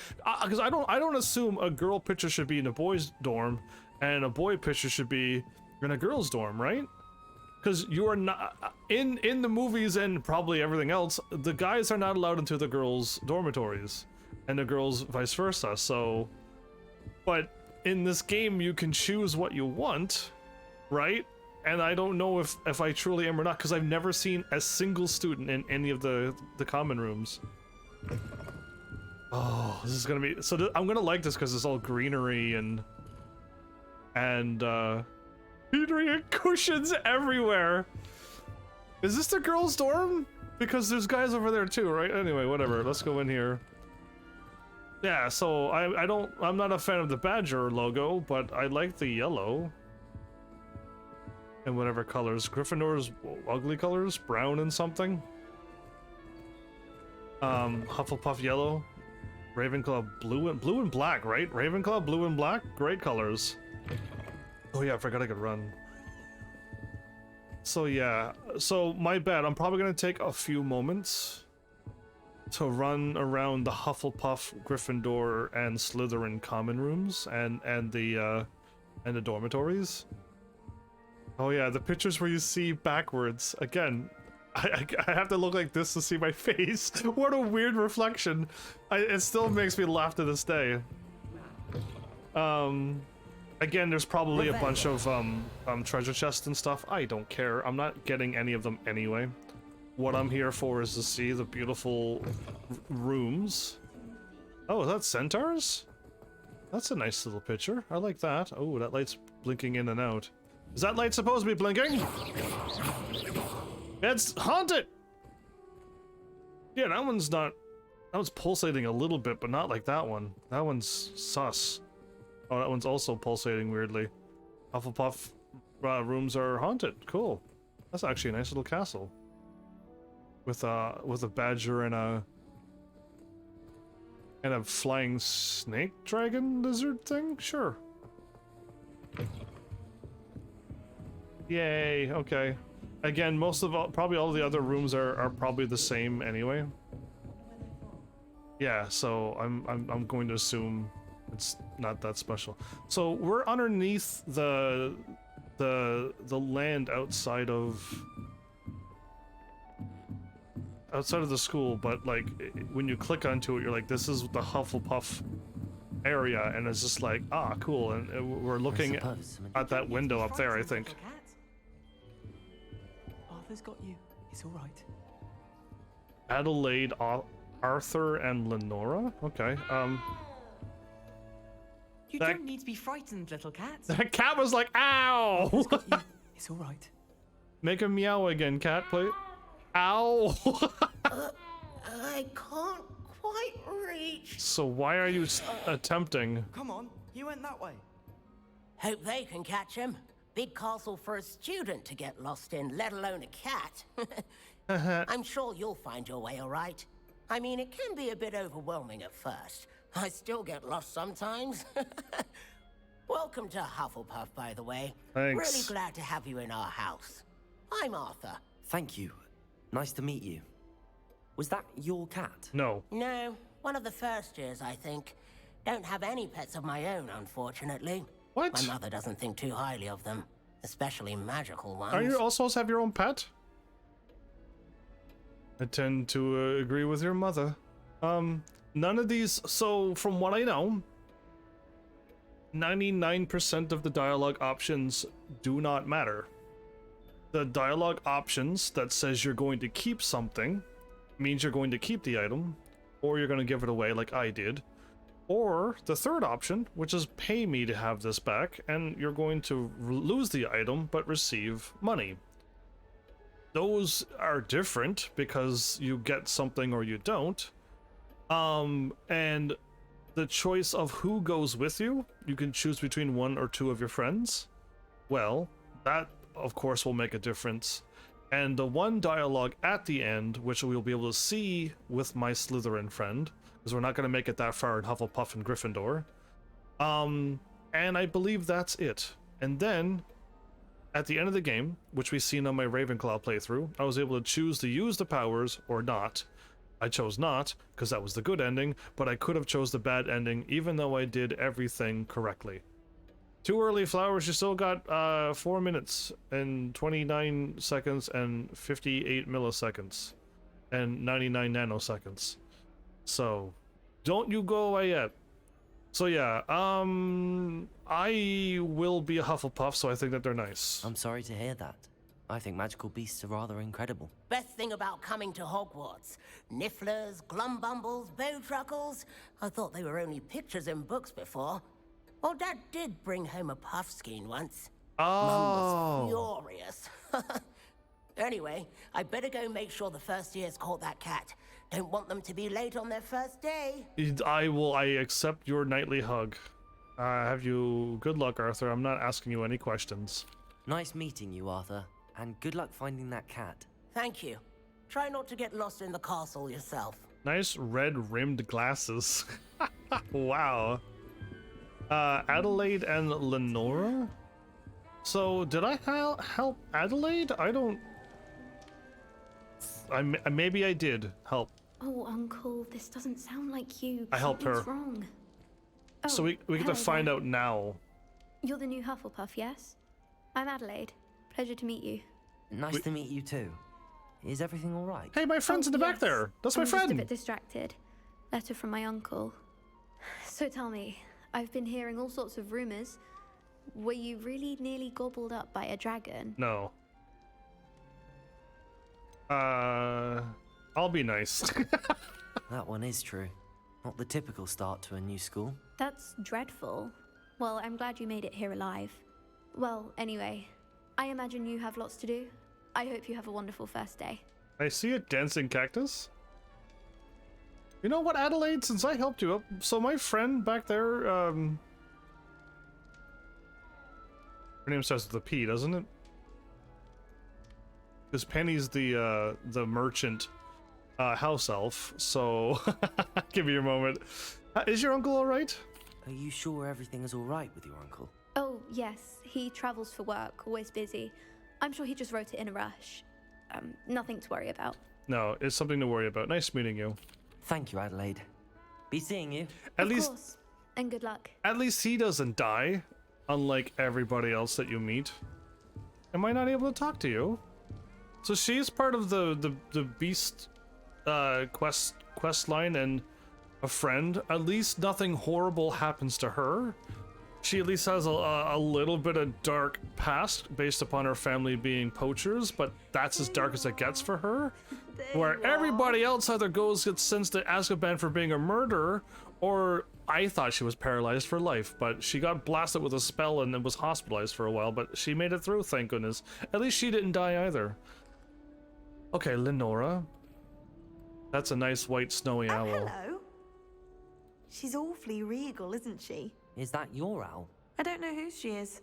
Because I don't assume a girl picture should be in a boys' dorm and a boy picture should be in a girls' dorm, right? Because you are not... In the movies and probably everything else, the guys are not allowed into the girls' dormitories. And the girls vice versa, so... But in this game, you can choose what you want, right? And I don't know if I truly am or not, because I've never seen a single student in any of the common rooms. Oh, this is gonna be... So I'm gonna like this because it's all greenery and greenery and cushions everywhere. Is this the girls' dorm? Because there's guys over there too, right? Anyway, whatever. Let's go in here. Yeah, so I'm not a fan of the Badger logo, but I like the yellow. And whatever colors. Gryffindor's ugly colors, brown and something. Hufflepuff yellow. Ravenclaw blue and black, right? Ravenclaw blue and black, great colors. Oh yeah, I forgot I could run. So yeah, so my bad. I'm probably gonna take a few moments to run around the Hufflepuff, Gryffindor, and Slytherin common rooms and the dormitories. Oh yeah, the pictures where you see backwards. Again, I have to look like this to see my face. What a weird reflection. It still makes me laugh to this day. Again, there's probably a bunch of treasure chests and stuff. I don't care. I'm not getting any of them anyway. What I'm here for is to see the beautiful rooms. Oh, that's centaurs? That's a nice little picture. I like that. Oh, that light's blinking in and out. Is that light supposed to be blinking? It's haunted! Yeah, that one's not... That one's pulsating a little bit, but not like that one. That one's sus. Oh, that one's also pulsating weirdly. Hufflepuff rooms are haunted. Cool. That's actually a nice little castle. With a badger and a flying snake dragon lizard thing? Sure. Yay, okay. Again, probably all the other rooms are probably the same anyway. Yeah, so I'm going to assume it's not that special. So we're underneath the land outside of the school, but like when you click onto it, you're like, this is the Hufflepuff area, and it's just like, ah, cool. And we're looking at that window up there, I think. Arthur's got you. It's all right. Adelaide, Arthur, and Lenora. Okay. You don't need to be frightened, little cat. That cat was like, ow! It's all right. Make a meow again, cat, please. Ow! I can't quite reach. So why are you attempting? Come on, you went that way. Hope they can catch him. Big castle for a student to get lost in, let alone a cat. I'm sure you'll find your way all right. I mean, it can be a bit overwhelming at first. I still get lost sometimes. Welcome to Hufflepuff, by the way. Thanks. Really glad to have you in our house. I'm Arthur. Thank you. Nice to meet you. Was that your cat? No. No, one of the first years, I think. Don't have any pets of my own, unfortunately. What? My mother doesn't think too highly of them, especially magical ones. Are you also supposed to have your own pet? I tend to agree with your mother. None of these, so from what I know, 99% of the dialogue options do not matter. The dialogue options that says you're going to keep something means you're going to keep the item, or you're going to give it away like I did. Or the third option, which is pay me to have this back, and you're going to lose the item but receive money. Those are different because you get something or you don't. And the choice of who goes with you, you can choose between one or two of your friends. Well, that of course will make a difference. And the one dialogue at the end, which we'll be able to see with my Slytherin friend, because we're not going to make it that far in Hufflepuff and Gryffindor, And I believe that's it. And then, at the end of the game, which we've seen on my Ravenclaw playthrough, I was able to choose to use the powers or not. I chose not, because that was the good ending, but I could have chose the bad ending, even though I did everything correctly. Too early, Flowers. You still got 4 minutes and 29 seconds and 58 milliseconds and 99 nanoseconds. So, don't you go away yet. So yeah, I will be a Hufflepuff, so I think that they're nice. I'm sorry to hear that. I think magical beasts are rather incredible. Best thing about coming to Hogwarts. Nifflers, Glumbumbles, Bowtruckles. I thought they were only pictures in books before. Well, Dad did bring home a Puffskein once. Oh. Mum was furious. Anyway, I better go make sure the first years caught that cat. Don't want them to be late on their first day. I accept your nightly hug. Have you good luck, Arthur. I'm not asking you any questions. Nice meeting you, Arthur. And good luck finding that cat. Thank you. Try not to get lost in the castle yourself. Nice red-rimmed glasses. Wow. Adelaide and Lenora? So, did I help Adelaide? Maybe I did help. Oh, Uncle, this doesn't sound like you. I helped her. Something's wrong. So we get to find out now. You're the new Hufflepuff, yes? I'm Adelaide. Pleasure to meet you. Nice to meet you too. Is everything all right? Hey, my friend's in the back there. That's my friend. I'm just a bit distracted. Letter from my uncle. So tell me, I've been hearing all sorts of rumors. Were you really nearly gobbled up by a dragon? No. I'll be nice. That one is true. Not the typical start to a new school. That's dreadful. Well, I'm glad you made it here alive. Well, anyway, I imagine you have lots to do. I hope you have a wonderful first day. I see a dancing cactus. You know what, Adelaide, since I helped you up, so my friend back there, her name starts with a P, doesn't it? Because Penny's the merchant house elf, so give me a moment. Is your uncle alright? Are you sure everything is alright with your uncle? Oh, yes. He travels for work, always busy. I'm sure he just wrote it in a rush. Nothing to worry about. No, it's something to worry about. Nice meeting you. Thank you, Adelaide. Be seeing you. Of course. And good luck. At least he doesn't die, unlike everybody else that you meet. Am I not able to talk to you? So she's part of the beast quest line and a friend. At least nothing horrible happens to her. She at least has a little bit of dark past based upon her family being poachers, but that's as dark as it gets for her. Where everybody else either gets sent to Azkaban for being a murderer, or I thought she was paralyzed for life, but she got blasted with a spell and then was hospitalized for a while, but she made it through, thank goodness. At least she didn't die either. Okay, Lenora. That's a nice white snowy owl. Hello. She's awfully regal, isn't she? Is that your owl? I don't know who she is.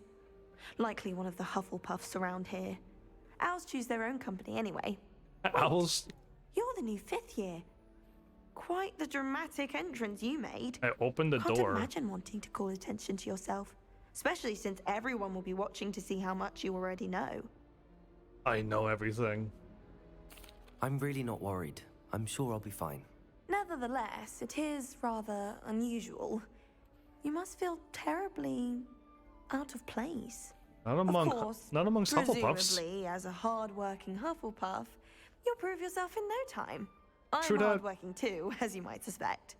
Likely one of the Hufflepuffs around here. Owls choose their own company anyway. Owls? You're the new 5th year. Quite the dramatic entrance you made. I opened the door. Can't imagine wanting to call attention to yourself. Especially since everyone will be watching to see how much you already know. I know everything. I'm really not worried. I'm sure I'll be fine. Nevertheless, it is rather unusual. You must feel terribly out of place. Not amongst Hufflepuffs. Presumably, as a hard-working Hufflepuff, you'll prove yourself in no time. True I'm that. hard-working too, as you might suspect.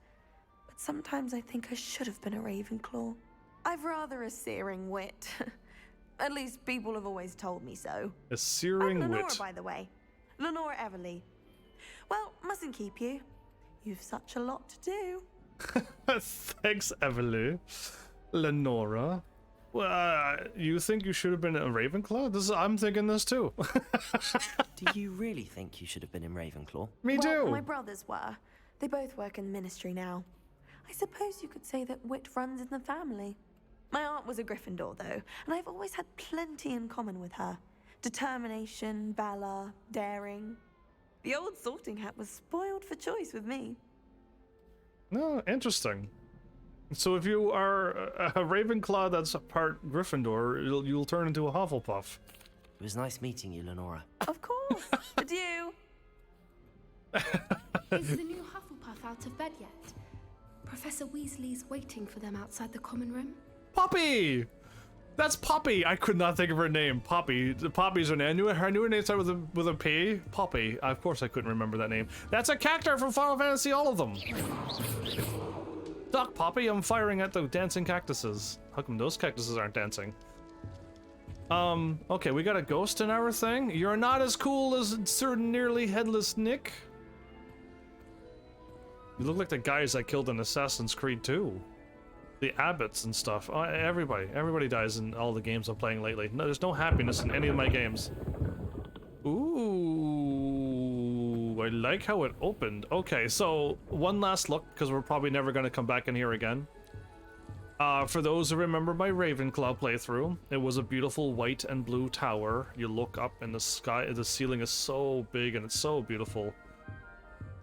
But sometimes I think I should have been a Ravenclaw. I've rather a searing wit. At least people have always told me so. A searing I'm Lenora, wit. by the way. Lenora Everly. Well, mustn't keep you. You've such a lot to do. Thanks, Everly. Lenora. Well, you think you should have been a Ravenclaw? I'm thinking this too. Do you really think you should have been in Ravenclaw? Me too. My brothers were. They both work in the ministry now. I suppose you could say that wit runs in the family. My aunt was a Gryffindor, though, and I've always had plenty in common with her. Determination, valor, daring. The old sorting hat was spoiled for choice with me. No, interesting. So if you are a Ravenclaw that's a part Gryffindor, you'll turn into a Hufflepuff. It was nice meeting you, Lenora. Of course. Adieu. Is the new Hufflepuff out of bed yet? Professor Weasley's waiting for them outside the common room. Poppy! That's Poppy! I could not think of her name. Poppy. Poppy's her name. I knew her name started with a P. Poppy. Of course I couldn't remember that name. That's a character from Final Fantasy, all of them. Doc Poppy, I'm firing at the dancing cactuses. How come those cactuses aren't dancing? Okay, we got a ghost in our thing. You're not as cool as certain nearly headless Nick. You look like the guys I killed in Assassin's Creed 2. The abbots and stuff. Everybody dies in all the games I'm playing lately. No, there's no happiness in any of my games. Ooh, I like how it opened. Okay, so one last look, because we're probably never going to come back in here again. For those who remember my Ravenclaw playthrough, it was a beautiful white and blue tower. You look up and the sky, the ceiling is so big and it's so beautiful.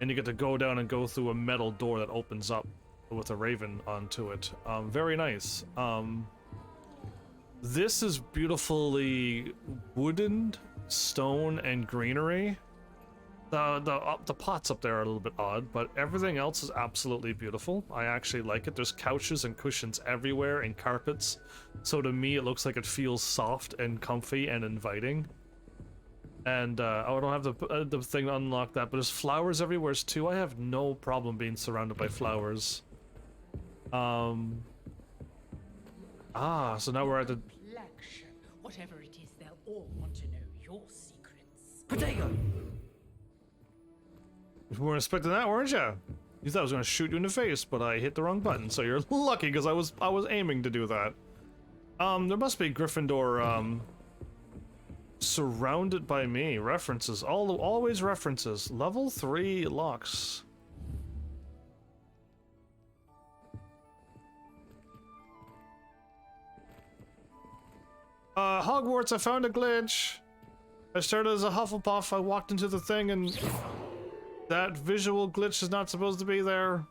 And you get to go down and go through a metal door that opens up with a raven onto it. Very nice. This is beautifully wooden, stone, and greenery. The pots up there are a little bit odd, but everything else is absolutely beautiful. I actually like it. There's couches and cushions everywhere and carpets. So to me, it looks like it feels soft and comfy and inviting. And I don't have the thing to unlock that, but there's flowers everywhere too. I have no problem being surrounded by flowers. So now we're at the... Whatever it is, they'll all want to know your secrets. Potato! You weren't expecting that, weren't you? You thought I was gonna shoot you in the face, but I hit the wrong button, so you're lucky, because I was aiming to do that. There must be Gryffindor, surrounded by me. References. Always references. Level 3 locks. Hogwarts, I found a glitch. I started as a Hufflepuff, I walked into the thing and that visual glitch is not supposed to be there.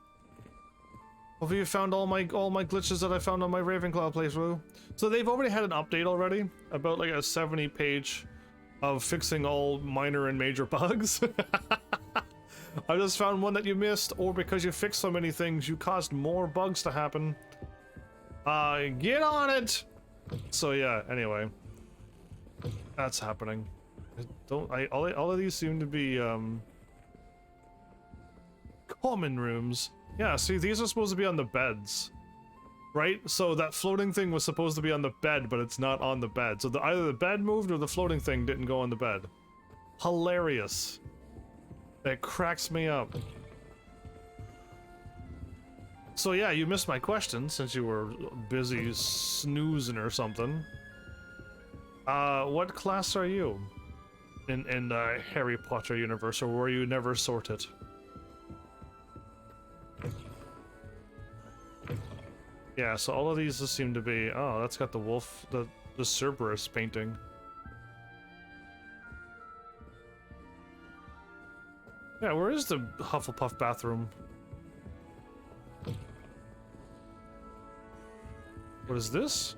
Hopefully you found all my glitches that I found on my Ravenclaw playthrough. So they've already had an update already, about like a 70-page of fixing all minor and major bugs. I just found one that you missed, or because you fixed so many things, you caused more bugs to happen. Get on it! So yeah, anyway. That's happening. All of these seem to be, common rooms. Yeah, see, these are supposed to be on the beds. Right? So that floating thing was supposed to be on the bed, but it's not on the bed. So either the bed moved or the floating thing didn't go on the bed. Hilarious. That cracks me up. So yeah, you missed my question since you were busy snoozing or something. What class are you? In the Harry Potter universe, or were you never sorted? Yeah, so all of these just seem to be... Oh, that's got the wolf, the Cerberus painting. Yeah, where is the Hufflepuff bathroom? What is this?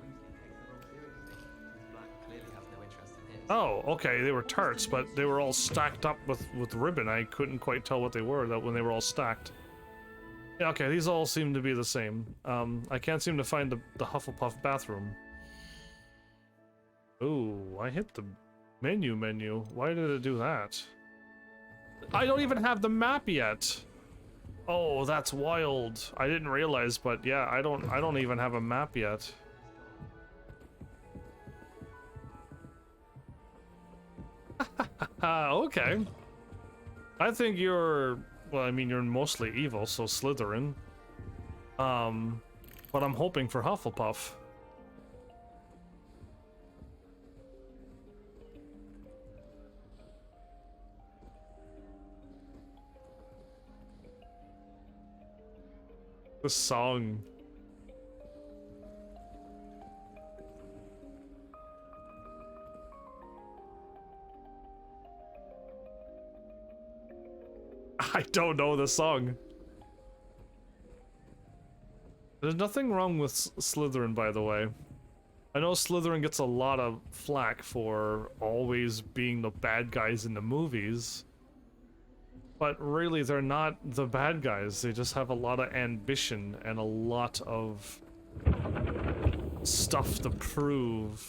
Oh, okay, they were tarts, but they were all stacked up with ribbon. I couldn't quite tell what they were when they were all stacked. Yeah, okay, these all seem to be the same. I can't seem to find the Hufflepuff bathroom. Ooh, I hit the menu. Why did it do that? I don't even have the map yet. Oh, that's wild. I didn't realize, but yeah, I don't even have a map yet. Okay. I think you're... Well, I mean, you're mostly evil, so Slytherin. But I'm hoping for Hufflepuff. The song. I don't know the song. There's nothing wrong with Slytherin, by the way. I know Slytherin gets a lot of flack for always being the bad guys in the movies. But really, they're not the bad guys. They just have a lot of ambition and a lot of stuff to prove.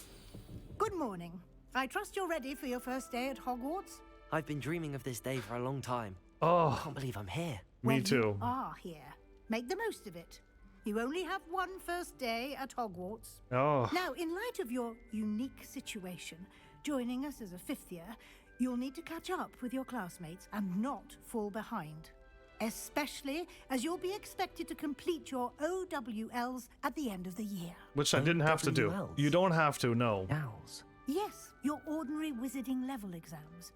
Good morning. I trust you're ready for your first day at Hogwarts? I've been dreaming of this day for a long time. Oh. I can't believe I'm here. Me too. You are here. Make the most of it. You only have one first day at Hogwarts. Oh. Now, in light of your unique situation, joining us as a fifth year, you'll need to catch up with your classmates and not fall behind. Especially as you'll be expected to complete your OWLs at the end of the year. Which I didn't have to do. You don't have to, no. Yes, your ordinary wizarding level exams.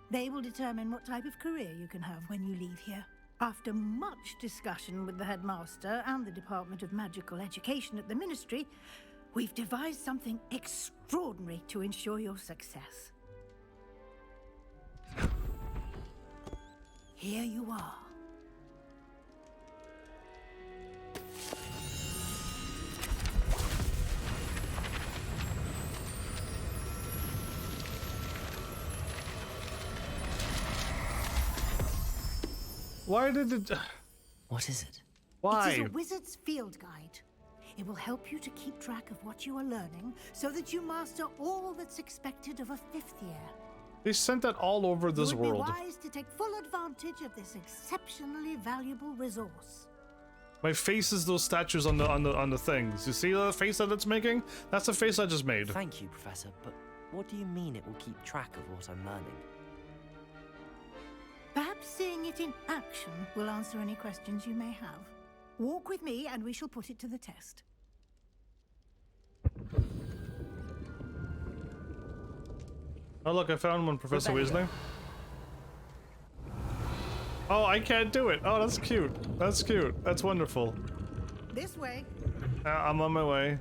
They will determine what type of career you can have when you leave here. After much discussion with the headmaster and the Department of Magical Education at the Ministry, we've devised something extraordinary to ensure your success. Here you are. Why did it... What is it? Why? It is a wizard's field guide. It will help you to keep track of what you are learning so that you master all that's expected of a fifth year. They sent that all over this world. You would be wise to take full advantage of this exceptionally valuable resource. My face is those statues on the things. You see the face that it's making? That's the face I just made. Thank you, Professor, but what do you mean it will keep track of what I'm learning? Perhaps seeing it in action will answer any questions you may have. Walk with me and we shall put it to the test. Oh look, I found one, Professor Weasley. Oh, I can't do it. Oh, that's cute. That's cute. That's wonderful. This way. I'm on my way.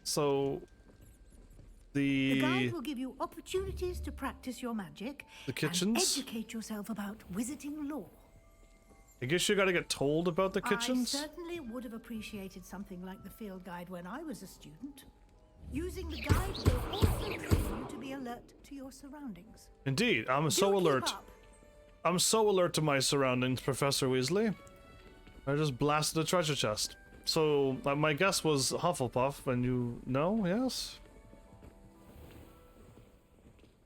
So... The guide will give you opportunities to practice your magic. The kitchens? And educate yourself about wizarding lore. I guess you gotta get told about the kitchens? I certainly would have appreciated something like the field guide when I was a student. Using the guide will also train you to be alert to your surroundings. Indeed, I'm so alert. I'm so alert to my surroundings, Professor Weasley. I just blasted a treasure chest. So, my guess was Hufflepuff, and you know, yes?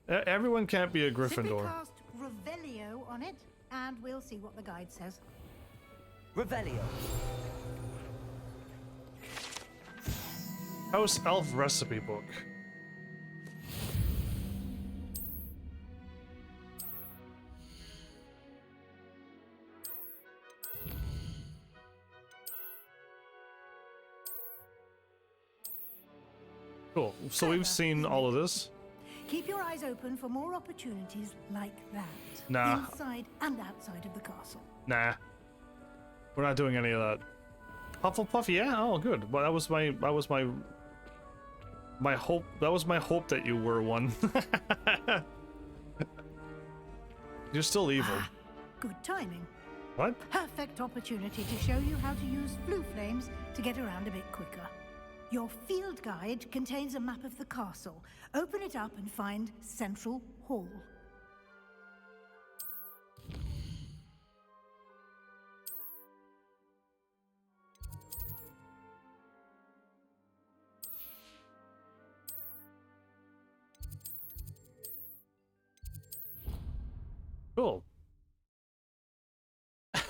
Everyone can't be a Gryffindor. Simply cast Revelio on it, and we'll see what the guide says. Revelio. House Elf Recipe Book. Cool. So we've seen all of this. Keep your eyes open for more opportunities like that. Nah. Inside and outside of the castle. Nah. We're not doing any of that. Hufflepuff, yeah? Oh, good. Well, that was my hope. That was my hope that you were one. You're still evil. Good timing. What? Perfect opportunity to show you how to use blue flames to get around a bit quicker. Your field guide contains a map of the castle. Open it up and find Central Hall. Cool. And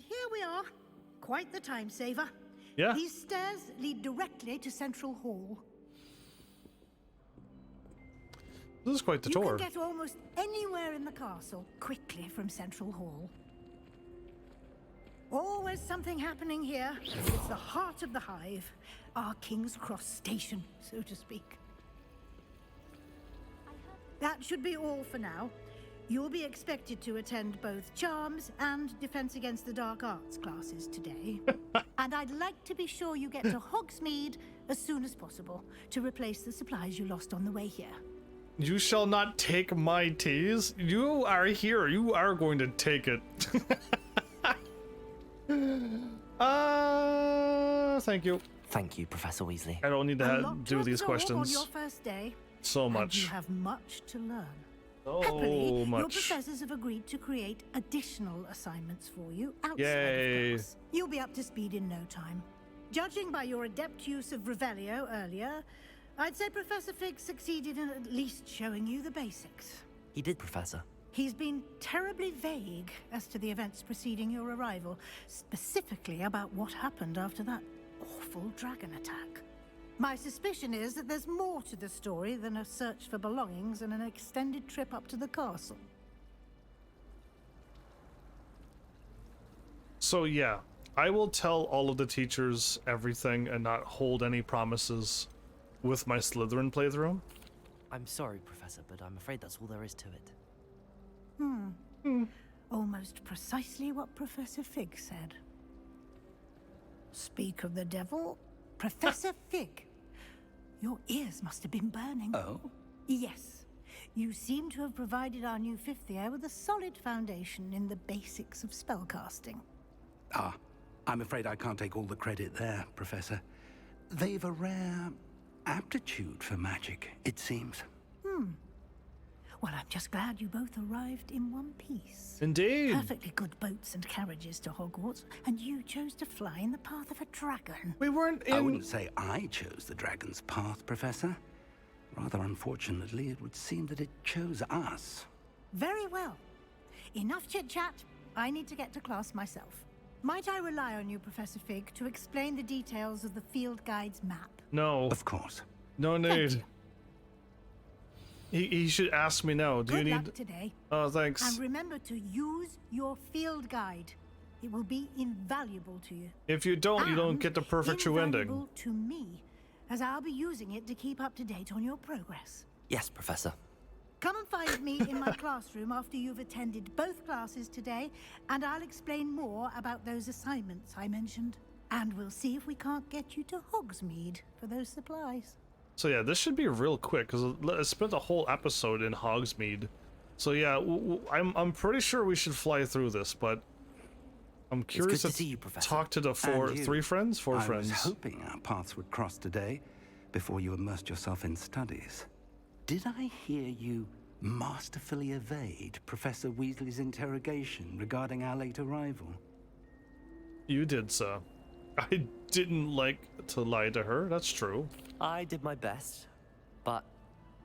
here we are. Quite the time saver. Yeah. These stairs lead directly to Central Hall. This is quite the You tour. can get almost anywhere in the castle quickly from Central Hall. Always something happening here. It's the heart of the hive. Our King's Cross station, so to speak. That should be all for now. You'll be expected to attend both Charms and Defense Against the Dark Arts classes today. And I'd like to be sure you get to Hogsmeade as soon as possible to replace the supplies you lost on the way here. You shall not take my teas. You are here. You are going to take it. Thank you. Thank you, Professor Weasley. I don't need to do these questions. On your first day, so much. And you have much to learn. So Happily, much. your professors have agreed to create additional assignments for you outside Yay. of class. You'll be up to speed in no time. Judging by your adept use of Revelio earlier, I'd say Professor Fig succeeded in at least showing you the basics. He did, Professor. He's been terribly vague as to the events preceding your arrival, specifically about what happened after that awful dragon attack. My suspicion is that there's more to the story than a search for belongings and an extended trip up to the castle. So yeah, I will tell all of the teachers everything and not hold any promises with my Slytherin playthrough. I'm sorry, Professor, but I'm afraid that's all there is to it. Almost precisely what Professor Fig said. Speak of the devil, Professor Fig. Your ears must have been burning. Oh? Yes. You seem to have provided our new fifth year with a solid foundation in the basics of spellcasting. Ah, I'm afraid I can't take all the credit there, Professor. They've a rare aptitude for magic, it seems. Well, I'm just glad you both arrived in one piece. Indeed. Perfectly good boats and carriages to Hogwarts, and you chose to fly in the path of a dragon. We weren't in... I wouldn't say I chose the dragon's path, Professor. Rather unfortunately, it would seem that it chose us. Very well. Enough chit-chat. I need to get to class myself. Might I rely on you, Professor Fig, to explain the details of the field guide's map? No. Of course. No need. He should ask me now. Do Good you luck need... today. Oh, thanks. And remember to use your field guide. It will be invaluable to you. If you don't, you don't And get the perfect true ending. invaluable to me, as I'll be using it to keep up to date on your progress. Yes, Professor. Come and find me in my classroom after you've attended both classes today, and I'll explain more about those assignments I mentioned. And we'll see if we can't get you to Hogsmeade for those supplies. So yeah, this should be real quick because I spent a whole episode in Hogsmeade. So yeah, I'm pretty sure we should fly through this, but I'm curious to see you, Professor. Talk to the four friends. I was hoping our paths would cross today before you immersed yourself in studies. Did I hear you masterfully evade Professor Weasley's interrogation regarding our late arrival? You did, sir. I didn't like to lie to her, that's true. I did my best, but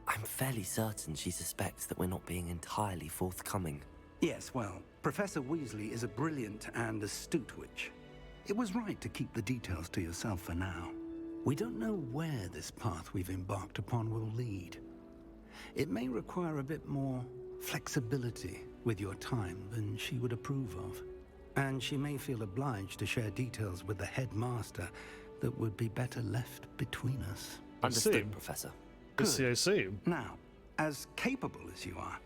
I'm fairly certain she suspects that we're not being entirely forthcoming. Yes, well, Professor Weasley is a brilliant and astute witch. It was right to keep the details to yourself for now. We don't know where this path we've embarked upon will lead. It may require a bit more flexibility with your time than she would approve of. And she may feel obliged to share details with the headmaster that would be better left between us. Understood, Professor. Good. I see. Now, as capable as you are,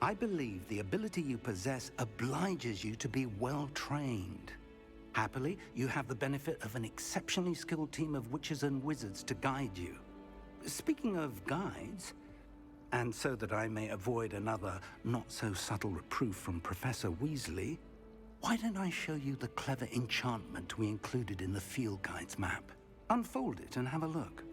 I believe the ability you possess obliges you to be well trained. Happily, you have the benefit of an exceptionally skilled team of witches and wizards to guide you. Speaking of guides, and so that I may avoid another not-so-subtle reproof from Professor Weasley, why don't I show you the clever enchantment we included in the field guide's map? Unfold it and have a look.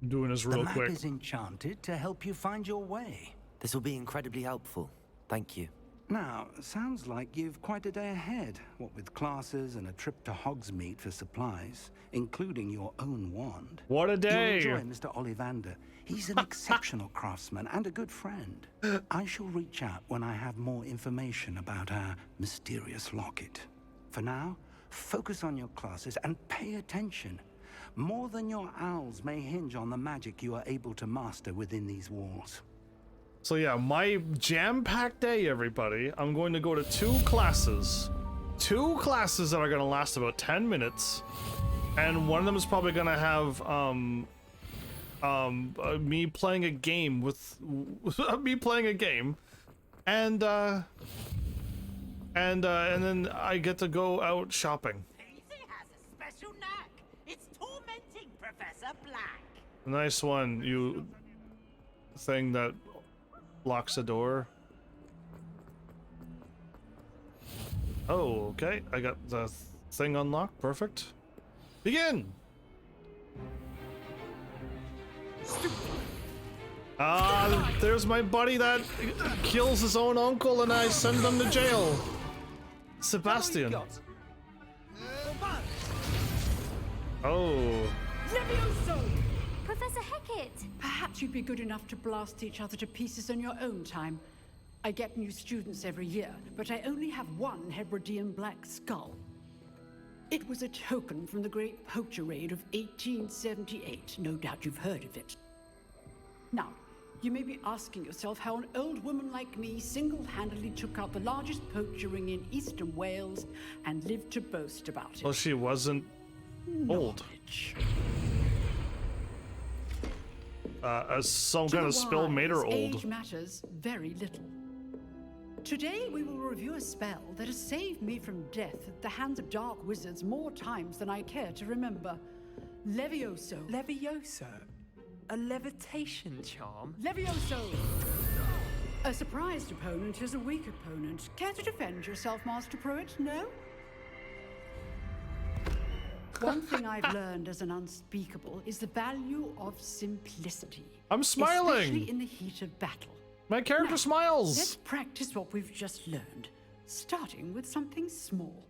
I'm doing this real quick. The map is enchanted to help you find your way. This will be incredibly helpful. Thank you. Now, sounds like you've quite a day ahead, what with classes and a trip to Hogsmeade for supplies, including your own wand. What a day! You'll enjoy Mr. Ollivander. He's an exceptional craftsman and a good friend. I shall reach out when I have more information about our mysterious locket. For now, focus on your classes and pay attention. More than your owls may hinge on the magic you are able to master within these walls. So yeah, my jam-packed day, everybody. I'm going to go to two classes. Two classes that are going to last about 10 minutes. And one of them is probably going to have me playing a game with me playing a game. And then I get to go out shopping. Daisy has a special knack. It's tormenting black. Nice one, you thing that locks a door. Oh, okay. I got the thing unlocked. Perfect. Begin! There's my buddy that kills his own uncle and I send him to jail. Sebastian. Oh. Levioso! Professor Hecat! Perhaps you'd be good enough to blast each other to pieces on your own time. I get new students every year, but I only have one Hebridean black skull. It was a token from the Great Poacher Raid of 1878. No doubt you've heard of it. Now, you may be asking yourself how an old woman like me single-handedly took out the largest poacher ring in eastern Wales and lived to boast about it. Well, she wasn't old. Some kind of spill made her old. Age matters very little. Today we will review a spell that has saved me from death at the hands of dark wizards more times than I care to remember. Levioso. Levioso? A levitation charm? Levioso! A surprised opponent is a weak opponent. Care to defend yourself, Master Pruitt? No? One thing I've learned as an unspeakable is the value of simplicity. I'm smiling! Especially in the heat of battle. My character smiles! Let's practice what we've just learned, starting with something small.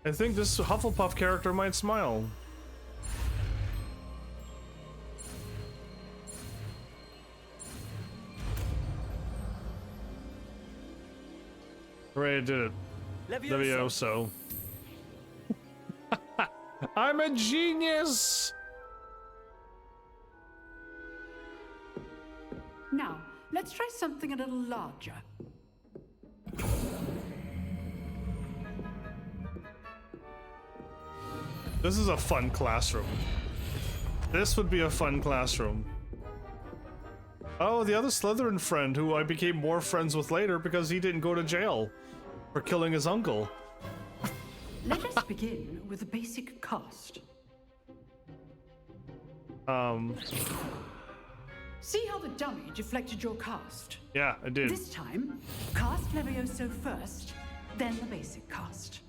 I think this Hufflepuff character might smile. Hooray, I did it. Levioso. I'm a genius! Now, let's try something a little larger. This is a fun classroom. This would be a fun classroom. Oh, the other Slytherin friend who I became more friends with later because he didn't go to jail for killing his uncle. Let us begin with the basic cast. See how the dummy deflected your cast? Yeah, I did. This time, cast Levioso first, then the basic cast.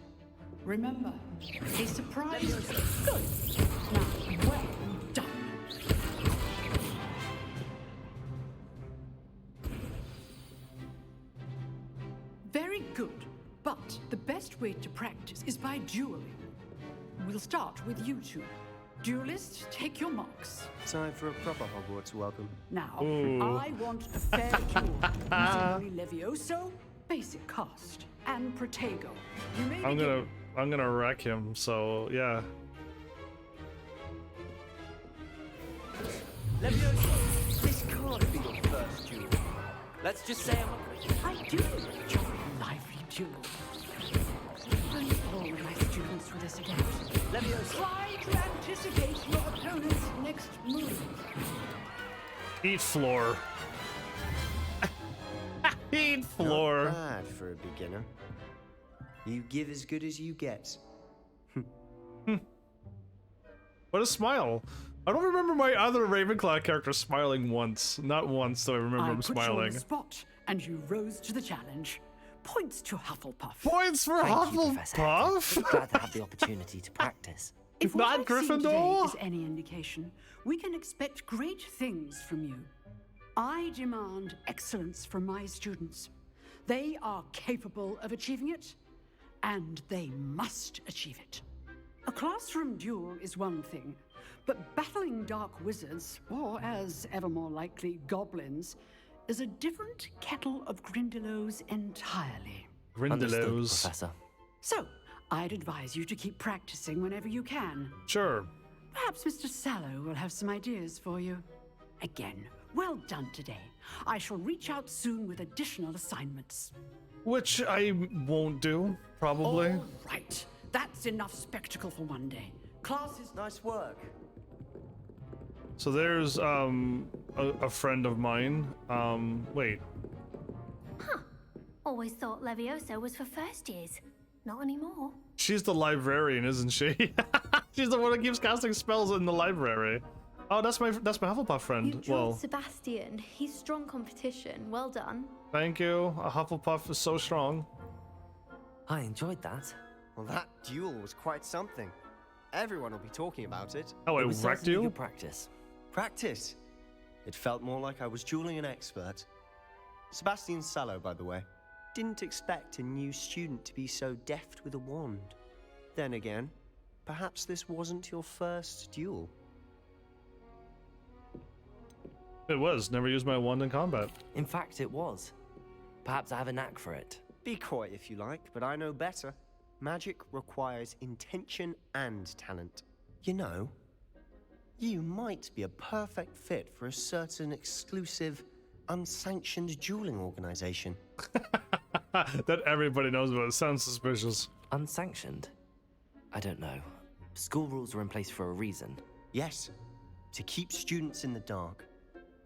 Remember, a surprise. Good. Now, well done. Very good. But the best way to practice is by dueling. We'll start with you two. Duelists, take your marks. Time for a proper Hogwarts welcome. Now, I want a fair duel using only Levioso, basic cast, and Protego. You may I'm gonna wreck him, so yeah. Levioso, this can't be your first duel. Let's just say I do enjoy lively duels. Bring all my students through this again. Levioso, try to anticipate your opponent's next move. Eat floor. Eat floor. Not bad for a beginner. You give as good as you get. What a smile. I don't remember my other Ravenclaw character smiling once. Not once do I remember him put you on smiling. the spot, and you rose to the challenge. Points to Hufflepuff. Points for Hufflepuff? Glad to have the opportunity to practice. If Not what I've seen today Gryffindor? is any indication, we can expect great things from you. I demand excellence from my students. They are capable of achieving it, and they must achieve it. A classroom duel is one thing, but battling dark wizards, or as ever more likely, goblins, is a different kettle of Grindylows entirely. Grindylows. Professor. So, I'd advise you to keep practicing whenever you can. Sure. Perhaps Mr. Sallow will have some ideas for you. Again, well done today. I shall reach out soon with additional assignments. Which I won't do, probably. All right. That's enough spectacle for one day. Classes. Nice work. So there's a friend of mine. Wait. Huh. Always thought Levioso was for first years. Not anymore. She's the librarian, isn't she? She's the one that keeps casting spells in the library. Oh, that's my Hufflepuff friend. You drew Sebastian. He's strong competition. Well done. Thank you. A Hufflepuff is so strong. I enjoyed that. Well, that duel was quite something. Everyone will be talking about it. Oh, it was wrecked certainly you? good practice. Practice? It felt more like I was dueling an expert. Sebastian Sallow, by the way. Didn't expect a new student to be so deft with a wand. Then again, perhaps this wasn't your first duel. It was. Never used my wand in combat. In fact, it was. Perhaps I have a knack for it. Be coy if you like, but I know better. Magic requires intention and talent. You know, you might be a perfect fit for a certain exclusive, unsanctioned dueling organization. That everybody knows about. It sounds suspicious. Unsanctioned? I don't know. School rules are in place for a reason. Yes, to keep students in the dark.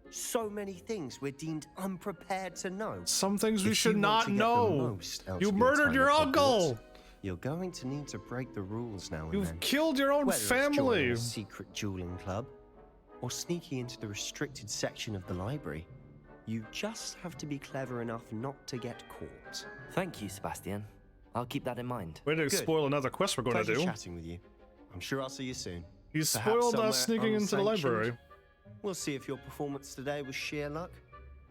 So many things we're deemed unprepared to know. Some things we should not know. You murdered your uncle! You're going to need to break the rules now and then. You've killed your own family! It's joining a secret dueling club, or sneaking into the restricted section of the library. You just have to be clever enough not to get caught. Thank you, Sebastian. I'll keep that in mind. Way to spoil another quest we're going to do. Pleasure chatting with you. I'm sure I'll see you soon. You spoiled us sneaking into the library. We'll see if your performance today was sheer luck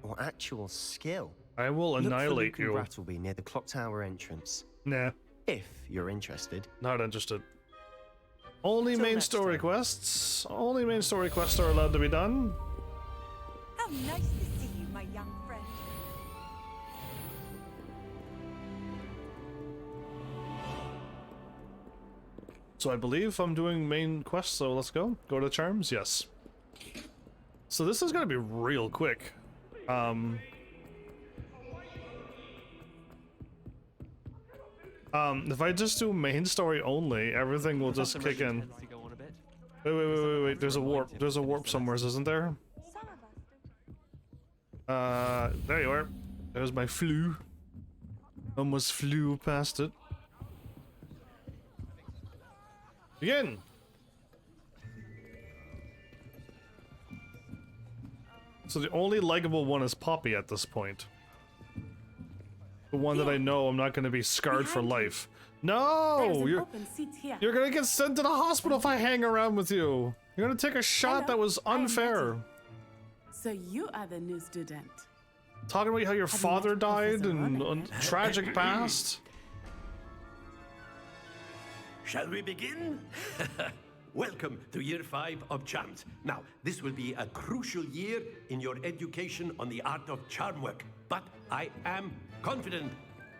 or actual skill. I will annihilate you. Rat will be near the clock tower entrance. Nah. If you're interested. Not interested. Only main story quests. Only main story quests are allowed to be done. How nice to see you, my young friend. So I believe I'm doing main quests, so let's go. Go to charms, yes. So this is gonna be real quick. If I just do main story only, everything will just kick in. Wait. There's a warp. There's a warp somewhere, isn't there? There you are. There's my flu. Almost flew past it. Begin! So the only likable one is Poppy at this point. The one that I know I'm not going to be scarred for life. No! You're going to get sent to the hospital if I hang around with you. You're going to take a shot that was unfair. So you are the new student. Talking about how your father died and tragic past. Shall we begin? Welcome to Year 5 of Charms. Now, this will be a crucial year in your education on the art of charm work. But I am confident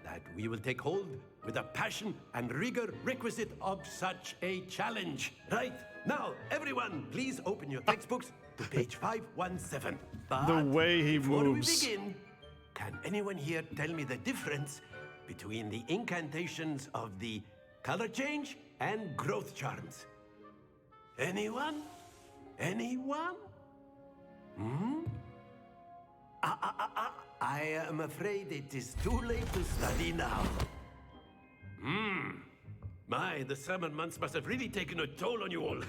that we will take hold with the passion and rigor requisite of such a challenge. Right? Now, everyone, please open your textbooks to page 517. But the way he before moves. we begin, can anyone here tell me the difference between the incantations of the color change and growth charms? Anyone? Anyone? Hmm? I am afraid it is too late to study now. My, the summer months must have really taken a toll on you all.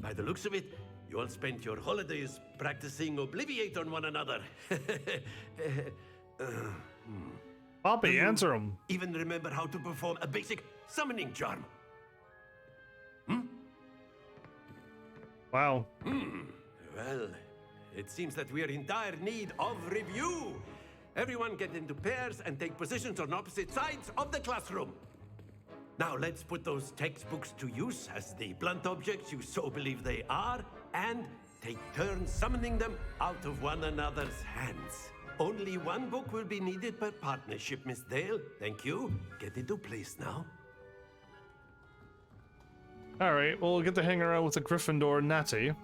By the looks of it, you all spent your holidays practicing Obliviate on one another. Poppy, answer him. Even remember how to perform a basic summoning charm? Wow. Well, it seems that we are in dire need of review. Everyone get into pairs and take positions on opposite sides of the classroom. Now let's put those textbooks to use as the blunt objects you so believe they are, and take turns summoning them out of one another's hands. Only one book will be needed per partnership, Miss Dale. Thank you. Get into place now. Alright, well, we'll get to hang around with the Gryffindor Natty.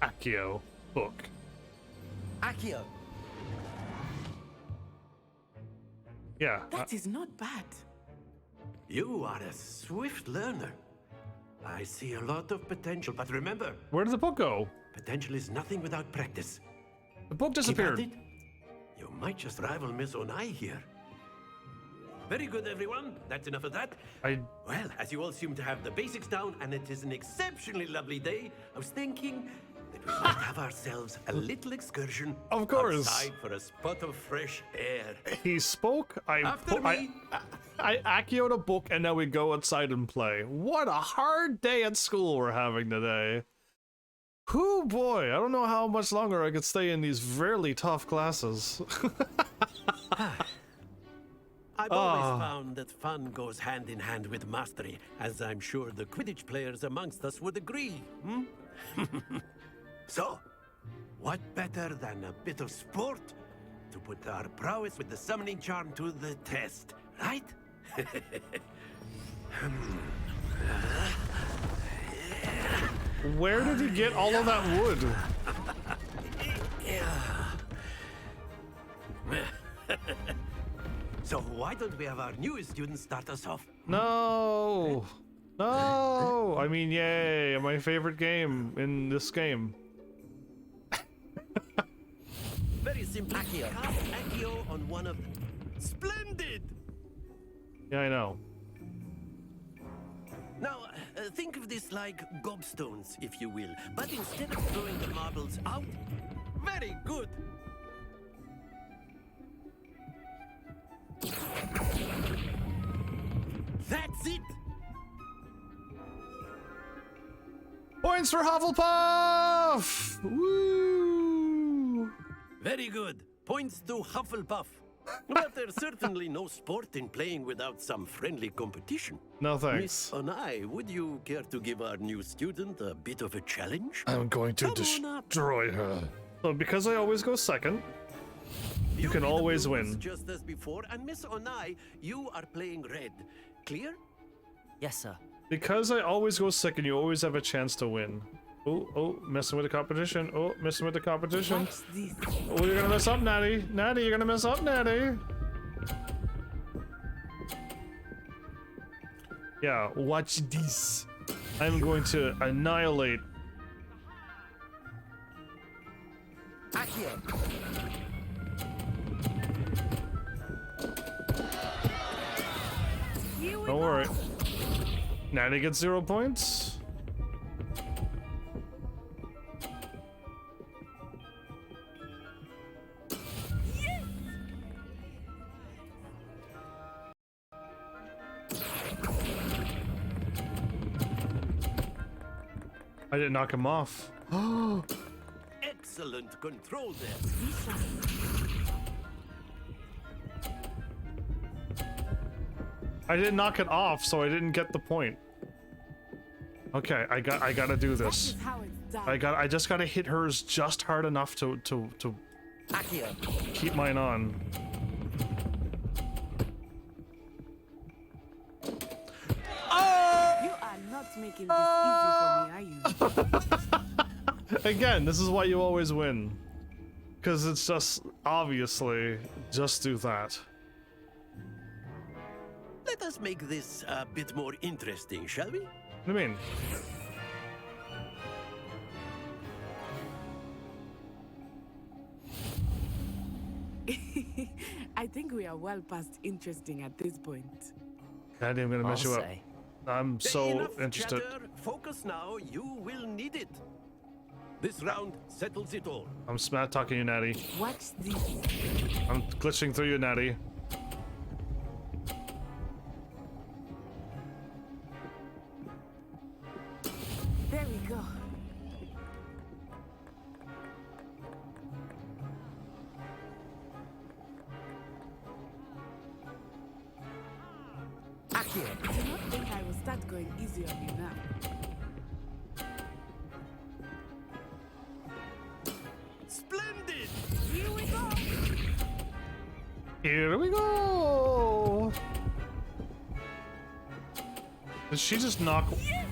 Accio book. Accio! Yeah. That is not bad. You are a swift learner. I see a lot of potential, but remember... Where did the book go? Potential is nothing without practice. The book disappeared. Keep at it. You might just rival Miss Onai here. Very good, everyone. That's enough of that. Well, as you all seem to have the basics down, and it is an exceptionally lovely day, I was thinking that we might have ourselves a little excursion. Of course. Outside for a spot of fresh air. He spoke, I Accio a book, and now we go outside and play. What a hard day at school we're having today. Whoo boy, I don't know how much longer I could stay in these really tough classes. I've always found that fun goes hand in hand with mastery, as I'm sure the Quidditch players amongst us would agree. So, what better than a bit of sport to put our prowess with the summoning charm to the test, right? Where did he get all of that wood? So why don't we have our newest student start us off? No! No! I mean, yay, my favorite game in this game. Very simple. Accio. Cast Accio on one of them. Splendid! Yeah, I know. Now, think of this like gobstones, if you will. But instead of throwing the marbles out, very good! That's it! Points for Hufflepuff! Woo! Very good. Points to Hufflepuff. But there's certainly no sport in playing without some friendly competition. No thanks. Miss Onai, would you care to give our new student a bit of a challenge? I'm going to destroy her. So because I always go second, you can always win. Just as before, and Miss Onai, you are playing red. Clear? Yes, sir. Because I always go second, you always have a chance to win. Oh, messing with the competition. Oh, messing with the competition. Oh, you're gonna mess up, Natty. Natty, you're gonna mess up, Natty. Yeah, watch this. I'm going to annihilate. Don't worry. Natty gets 0 points. I didn't knock him off. Excellent control there. I didn't knock it off, so I didn't get the point. Okay, I gotta do this. I just gotta hit hers just hard enough to keep mine on. You are not making this easy for me, are you? Again, this is why you always win. Because it's just, obviously, just do that. Let us make this a bit more interesting, shall we? What do you mean? I think we are well past interesting at this point. Daddy, I'm gonna mess you up. I'm so Enough interested. chatter. Focus now. You will need it. This round settles it all. I'm smack talking you, Natty. What's this? I'm glitching through you, Natty. There we go. I do not think I will start going easy on you now. Splendid! Here we go! Here we go! Did she just knock? Yes!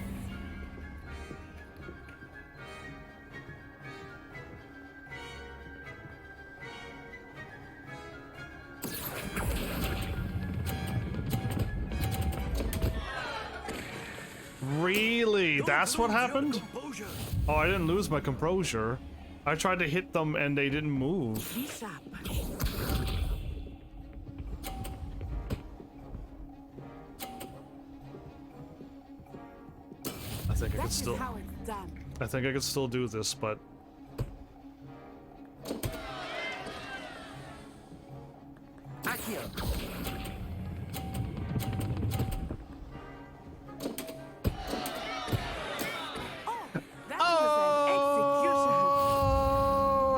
Really? That's what happened? Oh, I didn't lose my composure. I tried to hit them and they didn't move. Be sharp. think I could That is still. how it's done. I think I could still do this, but. Accio! Oh,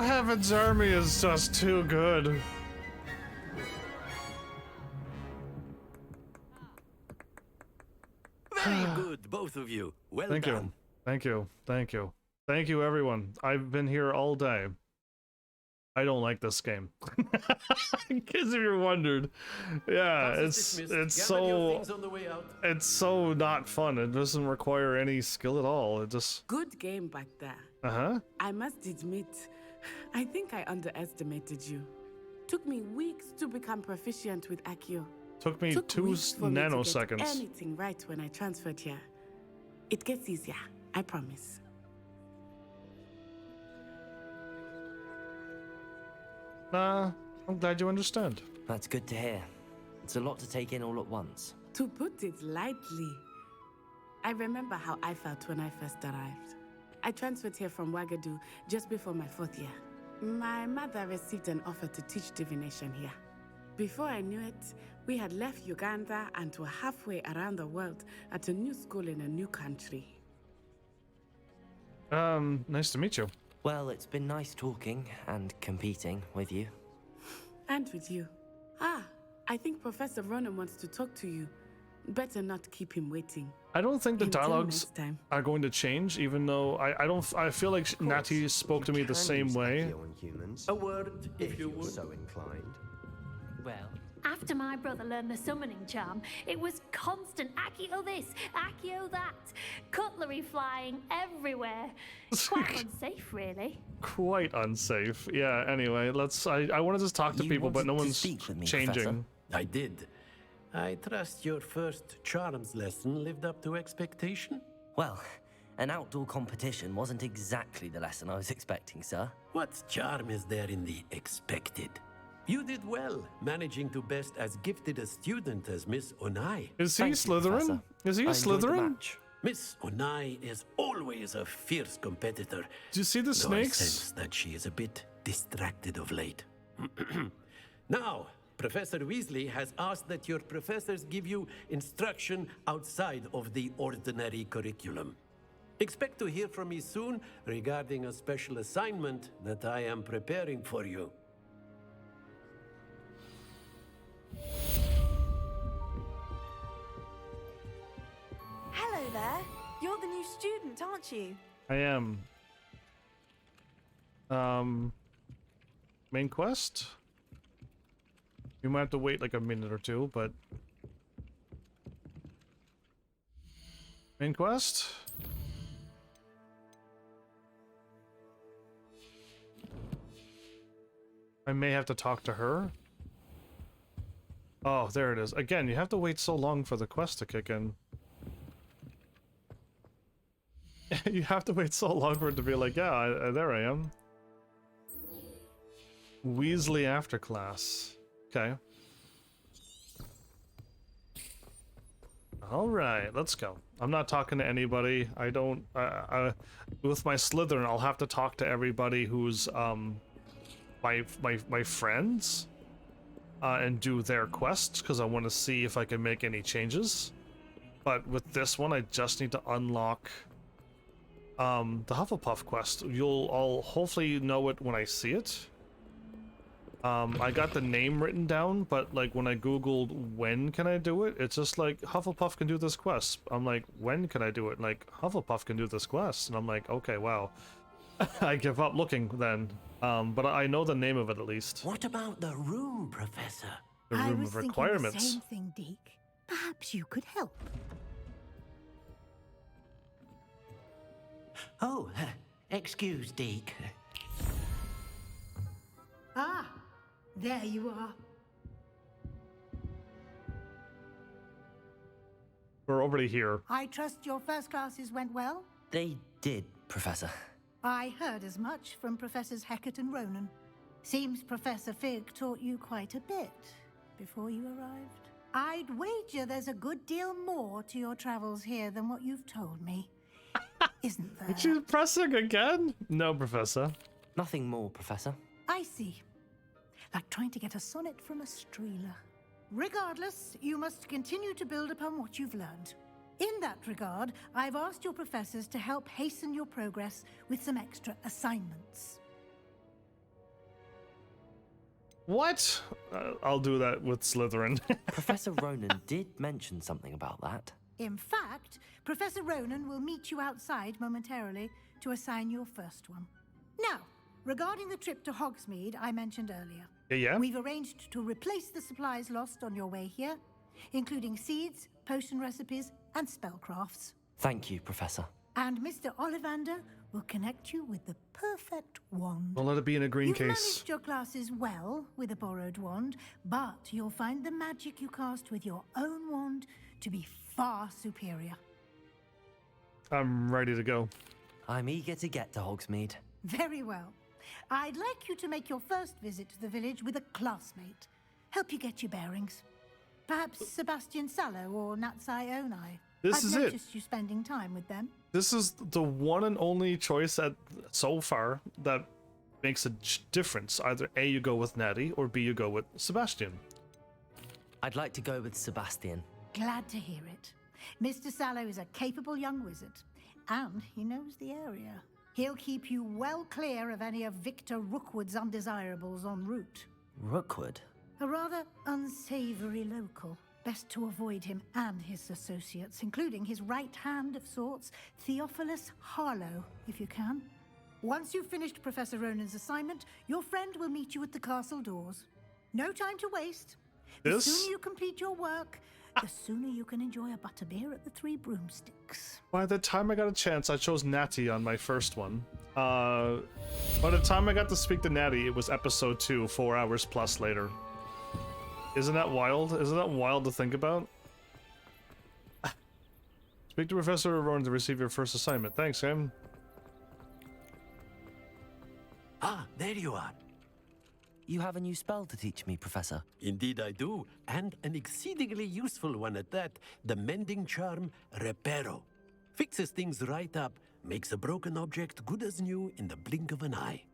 Heaven's Army is just too good. Very good, both of you. Well Thank done. you. Thank you. Thank you. Thank you, everyone. I've been here all day. I don't like this game. In case if you're wondered. Yeah, it's so not fun. It doesn't require any skill at all. It just Good game back there. Uh-huh. I must admit, I think I underestimated you. Took me weeks to become proficient with Accio. Took me Took 2 weeks for me to get nanoseconds. anything right when I transferred here. It gets easier, I promise. I'm glad you understand. That's good to hear. It's a lot to take in all at once. To put it lightly, I remember how I felt when I first arrived. I transferred here from Wagadu just before my 4th year. My mother received an offer to teach divination here. Before I knew it, we had left Uganda and were halfway around the world at a new school in a new country. Nice to meet you. Well, it's been nice talking and competing with you. And with you. I think Professor Ronan wants to talk to you. Better not keep him waiting. I don't think the Until dialogues next time. are going to change, even though I feel like Natty spoke to me the same way. A word, if you would. So inclined. Well, After my brother learned the summoning charm, it was constant Accio this, Accio that, cutlery flying everywhere. Quite unsafe, really. Quite unsafe. Yeah, anyway, I wanted to talk to people, but no one's changing. Professor? I did. I trust your first charms lesson lived up to expectation? Well, an outdoor competition wasn't exactly the lesson I was expecting, sir. What charm is there in the expected? You did well, managing to best as gifted a student as Miss Onai. Is he Slytherin? Is he a Slytherin? Miss Onai is always a fierce competitor. Do you see the though snakes? I sense that she is a bit distracted of late. Now, Professor Weasley has asked that your professors give you instruction outside of the ordinary curriculum. Expect to hear from me soon regarding a special assignment that I am preparing for you. Hello there. You're the new student, aren't you? I am. Main quest? You might have to wait like a minute or two, but... Main quest? I may have to talk to her. Oh, there it is. Again, you have to wait so long for the quest to kick in. You have to wait so long for it to be like, yeah, there I am. Weasley after class. Okay. Alright, let's go. I'm not talking to anybody. I don't... with my Slytherin, I'll have to talk to everybody who's, my friends. And do their quests, because I want to see if I can make any changes. But with this one, I just need to unlock... the Hufflepuff quest. You'll all hopefully know it when I see it. I got the name written down, but like when I googled when can I do it, it's just like Hufflepuff can do this quest. I'm like, when can I do it? Like Hufflepuff can do this quest, and I'm like, okay, wow. I give up looking then. But I know the name of it at least. What about the room, Professor? The room of requirements. I was thinking the same thing, Deke. Perhaps you could help. Oh, excuse, Deke. Ah, there you are. We're already here. I trust your first classes went well? They did, Professor. I heard as much from Professors Hecat and Ronan. Seems Professor Fig taught you quite a bit before you arrived. I'd wager there's a good deal more to your travels here than what you've told me. isn't there? Are you pressing again? No, Professor. Nothing more, Professor. I see. Like trying to get a sonnet from a streeler. Regardless, you must continue to build upon what you've learned. In that regard, I've asked your professors to help hasten your progress with some extra assignments. What? I'll do that with Slytherin. Professor Ronan did mention something about that. In fact, Professor Ronan will meet you outside momentarily to assign your first one. Now, regarding the trip to Hogsmeade I mentioned earlier. Yeah? We've arranged to replace the supplies lost on your way here, including seeds, potion recipes, and spellcrafts. Thank you, Professor. And Mr. Ollivander will connect you with the perfect wand. Don't let it be in a green You've case. managed your classes well with a borrowed wand, but you'll find the magic you cast with your own wand to be far superior. I'm ready to go. I'm eager to get to Hogsmeade. Very well. I'd like you to make your first visit to the village with a classmate. Help you get your bearings. Perhaps Sebastian Sallow or Natsai Onai. This is I've it. noticed you spending time with them. This is the one and only choice so far that makes a difference. Either A, you go with Natty, or B, you go with Sebastian. I'd like to go with Sebastian. Glad to hear it. Mr. Sallow is a capable young wizard, and he knows the area. He'll keep you well clear of any of Victor Rookwood's undesirables en route. Rookwood? A rather unsavory local. Best to avoid him and his associates, including his right hand of sorts, Theophilus Harlow, if you can. Once you've finished Professor Ronan's assignment, your friend will meet you at the castle doors. No time to waste. The sooner you complete your work, the sooner you can enjoy a butterbeer at the Three Broomsticks. By the time I got a chance, I chose Natty on my first one. By the time I got to speak to Natty, it was episode 2, 4 hours plus later. Isn't that wild? Isn't that wild to think about? Speak to Professor Ronan to receive your first assignment. Thanks, Sam. Ah, there you are. You have a new spell to teach me, Professor. Indeed I do, and an exceedingly useful one at that. The mending charm, Reparo. Fixes things right up, makes a broken object good as new in the blink of an eye.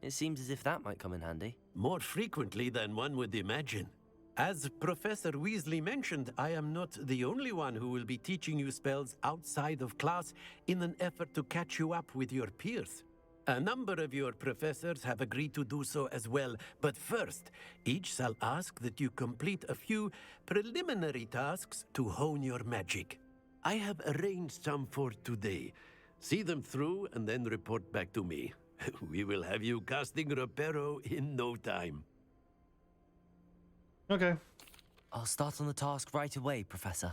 It seems as if that might come in handy. More frequently than one would imagine. As Professor Weasley mentioned, I am not the only one who will be teaching you spells outside of class in an effort to catch you up with your peers. A number of your professors have agreed to do so as well, but first, each shall ask that you complete a few preliminary tasks to hone your magic. I have arranged some for today. See them through and then report back to me. We will have you casting Reparo in no time. Okay. I'll start on the task right away, Professor.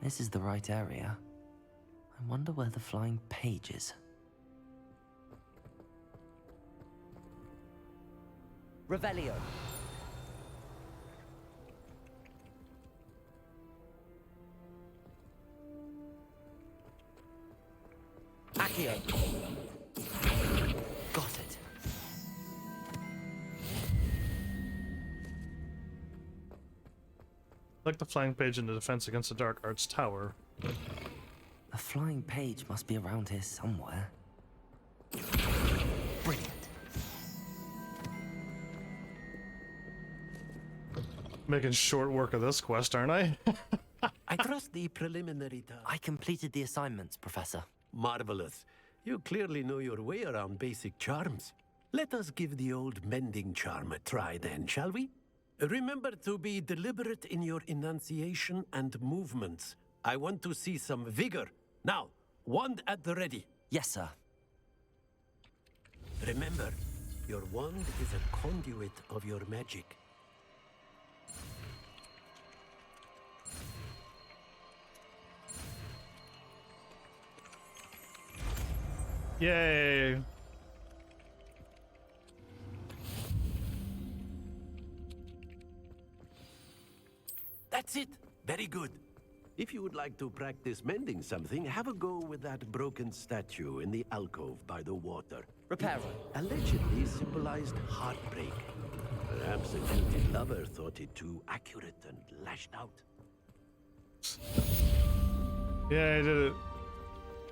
This is the right area. I wonder where the flying page is. Revelio. Accio. Got it. Like the flying page in the defense against the Dark Arts Tower. The flying page must be around here somewhere. Brilliant. Making short work of this quest, aren't I? I trust the preliminary task. I completed the assignments, Professor. Marvelous. You clearly know your way around basic charms. Let us give the old mending charm a try then, shall we? Remember to be deliberate in your enunciation and movements. I want to see some vigor. Now, wand at the ready. Yes, sir. Remember, your wand is a conduit of your magic. Yay! That's it. Very good. If you would like to practice mending something, have a go with that broken statue in the alcove by the water. Reparo. Allegedly symbolized heartbreak. Perhaps the gifted lover thought it too accurate and lashed out. Yeah, I did it.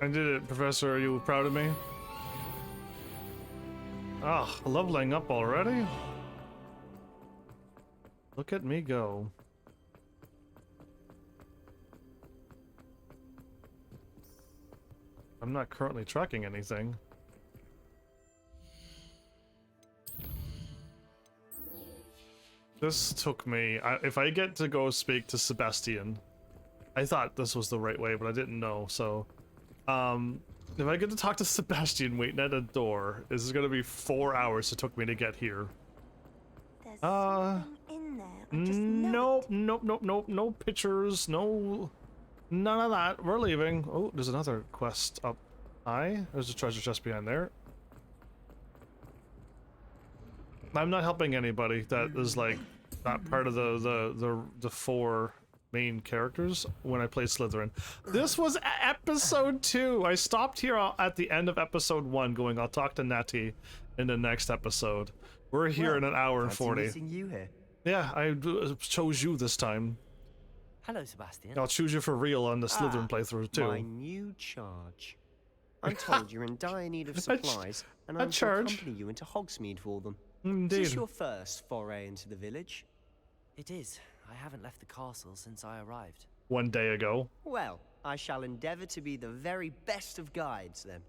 I did it, Professor. Are you proud of me? Ah, leveling up already? Look at me go. I'm not currently tracking anything. This took me... if I get to go speak to Sebastian... I thought this was the right way, but I didn't know, so... if I get to talk to Sebastian waiting at a door, this is gonna be 4 hours it took me to get here. Nope, no pictures, no... None of that. We're leaving. Oh, there's another quest up high. There's a treasure chest behind there. I'm not helping anybody that is like not part of the 4 main characters when I play Slytherin. This was episode 2. I stopped here at the end of episode 1 going, I'll talk to Natty in the next episode. We're here in an hour and 40. Missing you here. Yeah, I chose you this time. Hello, Sebastian. I'll choose you for real on the Slytherin playthrough too. My new charge. I'm told you're in dire need of supplies, and I'm to accompany you into Hogsmeade for them. Indeed. Is this your first foray into the village? It is. I haven't left the castle since I arrived. 1 day ago. Well, I shall endeavour to be the very best of guides, then.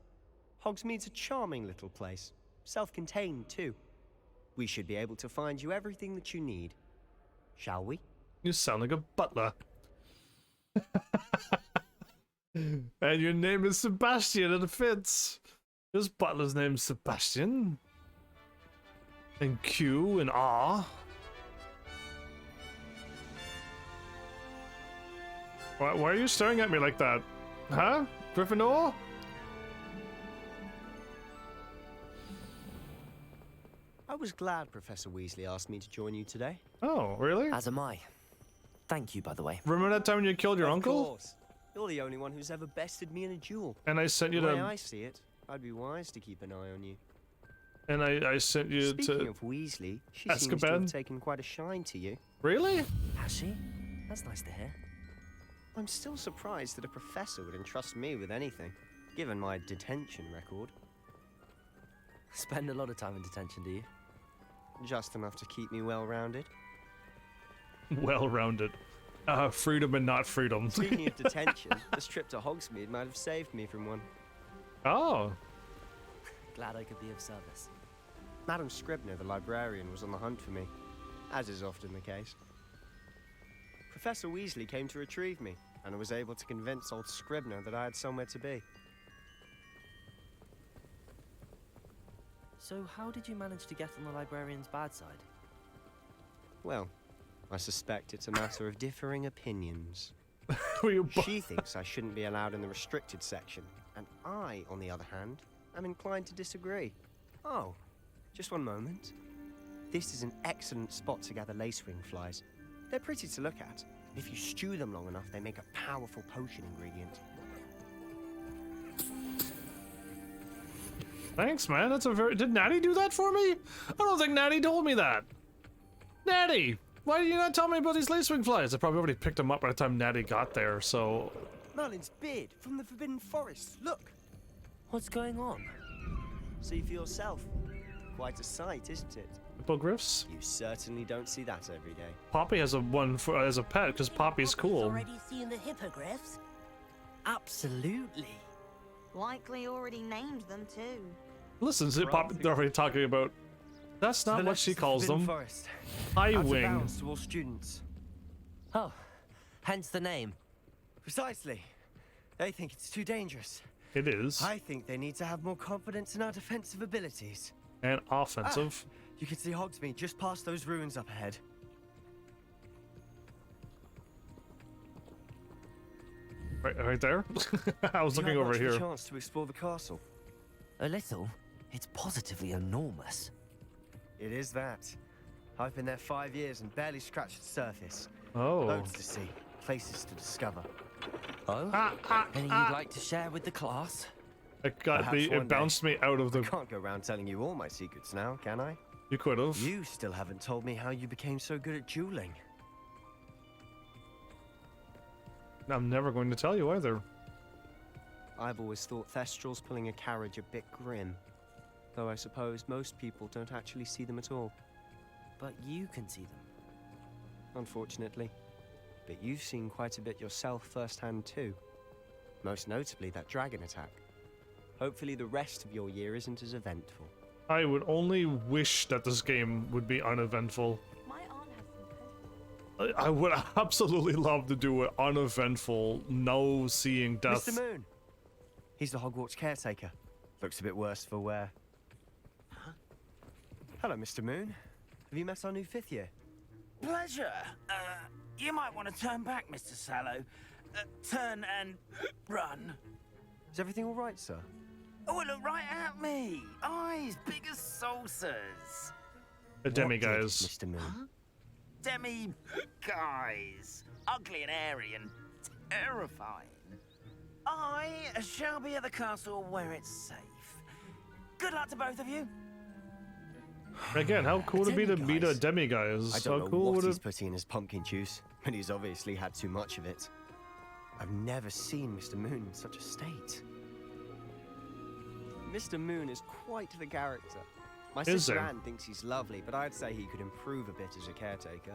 Hogsmeade's a charming little place. Self-contained, too. We should be able to find you everything that you need. Shall we? You sound like a butler. And your name is Sebastian, and it fits. This butler's name's Sebastian. And Q and R. Why are you staring at me like that? Huh? Gryffindor? I was glad Professor Weasley asked me to join you today. Oh, really? As am I. Thank you, by the way. Remember that time when you killed your uncle? Of course. You're the only one who's ever bested me in a duel. And I sent you the to... way I see it, I'd be wise to keep an eye on you. And I sent you Speaking to... of Weasley, she azkaban? seems to have taken quite a shine to you. Really? Has she? That's nice to hear. I'm still surprised that a professor would entrust me with anything, given my detention record. Spend a lot of time in detention, do you? Just enough to keep me well-rounded. Well-rounded. Freedom and not freedom. Speaking of detention, this trip to Hogsmeade might have saved me from one. Oh. Glad I could be of service. Madam Scribner, the librarian, was on the hunt for me, as is often the case. Professor Weasley came to retrieve me, and I was able to convince old Scribner that I had somewhere to be. So how did you manage to get on the librarian's bad side? Well, I suspect it's a matter of differing opinions. She thinks I shouldn't be allowed in the restricted section, and I, on the other hand, am inclined to disagree. Oh, just one moment. This is an excellent spot to gather lacewing flies. They're pretty to look at. If you stew them long enough, they make a powerful potion ingredient. Thanks, man. That's a very... Did Natty do that for me? I don't think Natty told me that. Natty, why did you not tell me about these lacewing flies? I probably already picked them up by the time Natty got there, so... Merlin's beard from the Forbidden Forest. Look. What's going on? See for yourself. Quite a sight, isn't it? Hippogriffs? You certainly don't see that every day. Poppy has as a pet because Poppy's cool. Already seen the hippogriffs? Absolutely. Likely already named them too. Listen, they're already talking about... That's not what she calls them. High wing. To all students. Oh, hence the name. Precisely. They think it's too dangerous. It is. I think they need to have more confidence in our defensive abilities. And offensive. You can see Hogsmeade just past those ruins up ahead. Right there? I was looking over here. A chance to explore the castle. A little. It's positively enormous. It is that. I've been there 5 years and barely scratched the surface. Oh. Loads to see, places to discover. Oh? Anything you'd like to share with the class? It bounced me out of the... I can't go around telling you all my secrets now, can I? You could have. You still haven't told me how you became so good at dueling. I'm never going to tell you either. I've always thought Thestrals pulling a carriage a bit grim. Though I suppose most people don't actually see them at all. But you can see them. Unfortunately. But you've seen quite a bit yourself firsthand too. Most notably that dragon attack. Hopefully the rest of your year isn't as eventful. I would only wish that this game would be uneventful. I would absolutely love to do it uneventful, no seeing death. Mr. Moon! He's the Hogwarts caretaker. Looks a bit worse for wear. Huh? Hello, Mr. Moon. Have you met our new 5th year? Pleasure. You might want to turn back, Mr. Sallow. Turn and run. Is everything all right, sir? Oh, look right at me. Eyes big as saucers. The demi-guys. Mr. Moon. Huh? Demi-guys. Ugly and airy and terrifying. I shall be at the castle where it's safe. Good luck to both of you. Again, how cool would it be to meet a demi-guys? I don't How know cool what would he's it... putting in his pumpkin juice, but he's obviously had too much of it. I've never seen Mr. Moon in such a state. Mr. Moon is quite the character. My sister Anne thinks he's lovely, but I'd say he could improve a bit as a caretaker.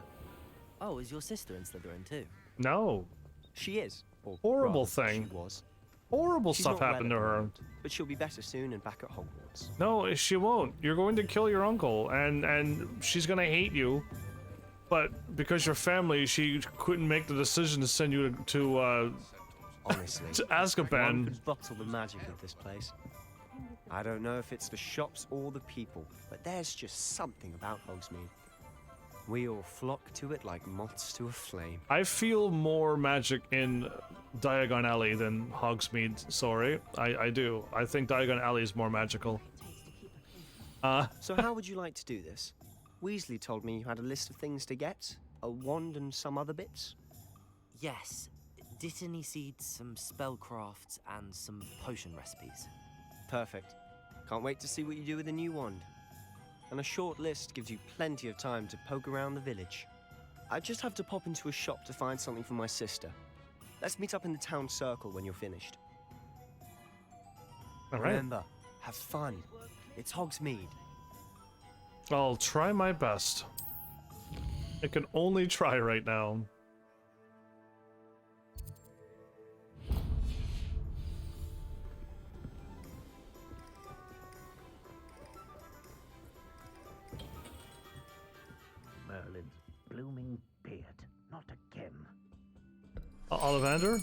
Oh, is your sister in Slytherin too? No. She is. Or horrible rather, thing. She was. Horrible She's stuff not happened to well at the her. moment, but she'll be better soon and back at Hogwarts. No, she won't. You're going to kill your uncle, and she's gonna hate you. But because you're family, she couldn't make the decision to send you to honestly, to Azkaban. One could bottle the magic of this place. I don't know if it's the shops or the people, but there's just something about Hogsmeade. We all flock to it like moths to a flame. I feel more magic in Diagon Alley than Hogsmeade, sorry. I do. I think Diagon Alley is more magical. So how would you like to do this? Weasley told me you had a list of things to get, a wand and some other bits. Yes. Dittany seeds, some spellcrafts, and some potion recipes. Perfect. Can't wait to see what you do with the new wand. And a short list gives you plenty of time to poke around the village. I just have to pop into a shop to find something for my sister. Let's meet up in the town circle when you're finished. All right. Remember, have fun. It's Hogsmeade. I'll try my best. I can only try right now. Merlin's blooming beard. Not again. Ollivander?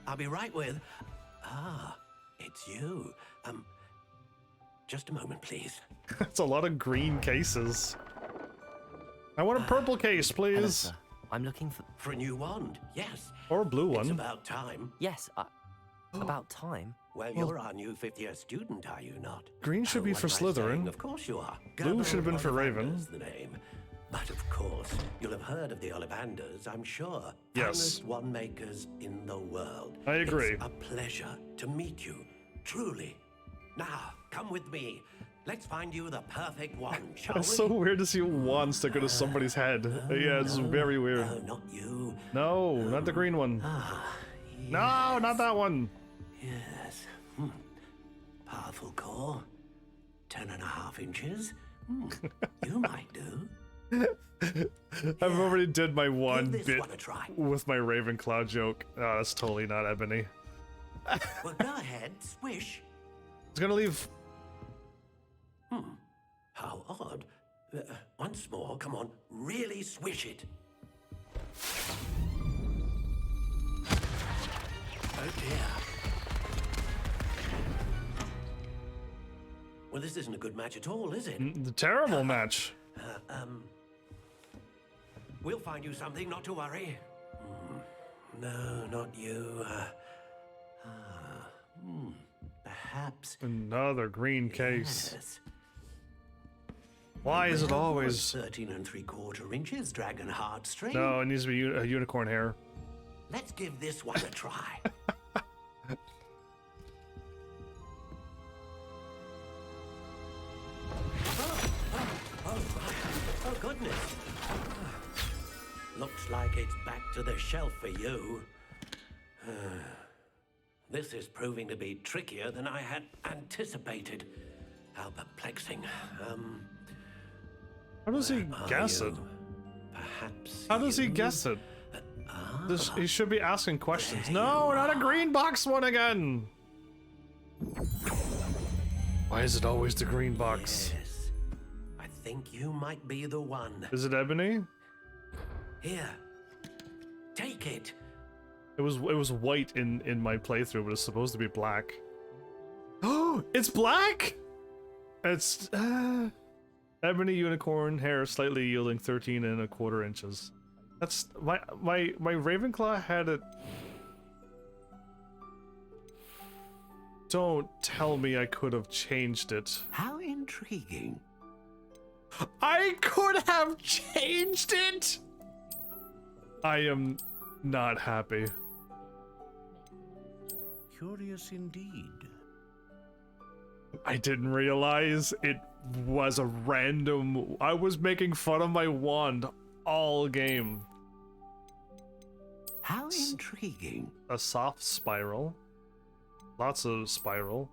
I'll be right with... Ah, it's you. Just a moment, please. That's a lot of green cases. I want a purple case, please. Hello, I'm looking for a new wand, yes. Or a blue one. It's about time. Yes, about time? Well, you're our new 5th year student, are you not? Green should be for Slytherin. Of course you are. Blue should have been for Raven. Ollivander's the name. But of course, you'll have heard of the Ollivanders, I'm sure. Yes. Finest wand makers in the world. I agree. It's a pleasure to meet you, truly. Now, come with me. Let's find you the perfect wand, shall we? It's so weird to see a wand stick into somebody's head. Yeah, it's very weird. No, not you. No, not the green one. Yes. No, not that one. Yes. Powerful core. 10.5 inches. You might do. I've already did my one this bit one a try. with my Ravenclaw joke. Oh, that's totally not Ebony. Well, go ahead, swish. It's gonna leave. How odd. Once more, come on, really swish it. Oh dear. Well, this isn't a good match at all, is it? The terrible match. We'll find you something, not to worry. No, not you. Perhaps. Another green case. Yes. Why is it always 13 3/4 inches dragon heartstring? No, it needs to be a unicorn hair. Let's give this one a try. Oh, goodness. Looks like it's back to the shelf for you. This is proving to be trickier than I had anticipated. How perplexing. How does he guess it? Perhaps How does he guess it? He should be asking questions. No, not a green box one again! Why is it always the green box? Yes. I think you might be the one. Is it ebony? Here. Take it. It was white in my playthrough, but it's supposed to be black. Oh, it's black! It's ebony unicorn hair, slightly yielding 13 1/4 inches. That's my Ravenclaw had it. Don't tell me I could have changed it. How intriguing. I could have changed it. I am not happy. Curious indeed. I didn't realize it was a random. I was making fun of my wand all game. How intriguing. A soft spiral. Lots of spiral.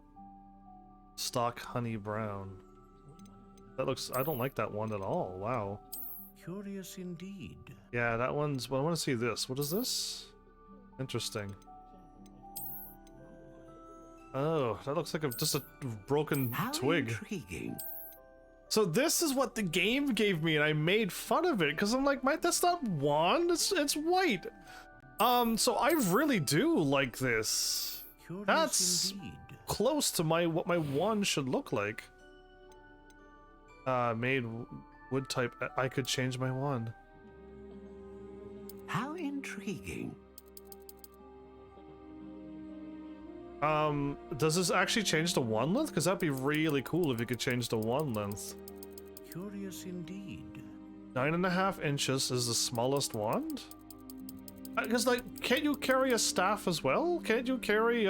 Stock honey brown. That looks. I don't like that one at all. Wow. Curious indeed. Yeah, that one's. Well, I want to see this. What is this? Interesting. Oh, that looks like just a broken twig. Intriguing. So this is what the game gave me, and I made fun of it because I'm like, that's not wand. It's white. So I really do like this. Curious That's indeed. close to what my wand should look like. Made wood type. I could change my wand. How intriguing. Does this actually change the wand length? Because that'd be really cool if you could change the wand length. Curious indeed. 9.5 inches is the smallest wand? Because, like, can't you carry a staff as well? Can't you carry,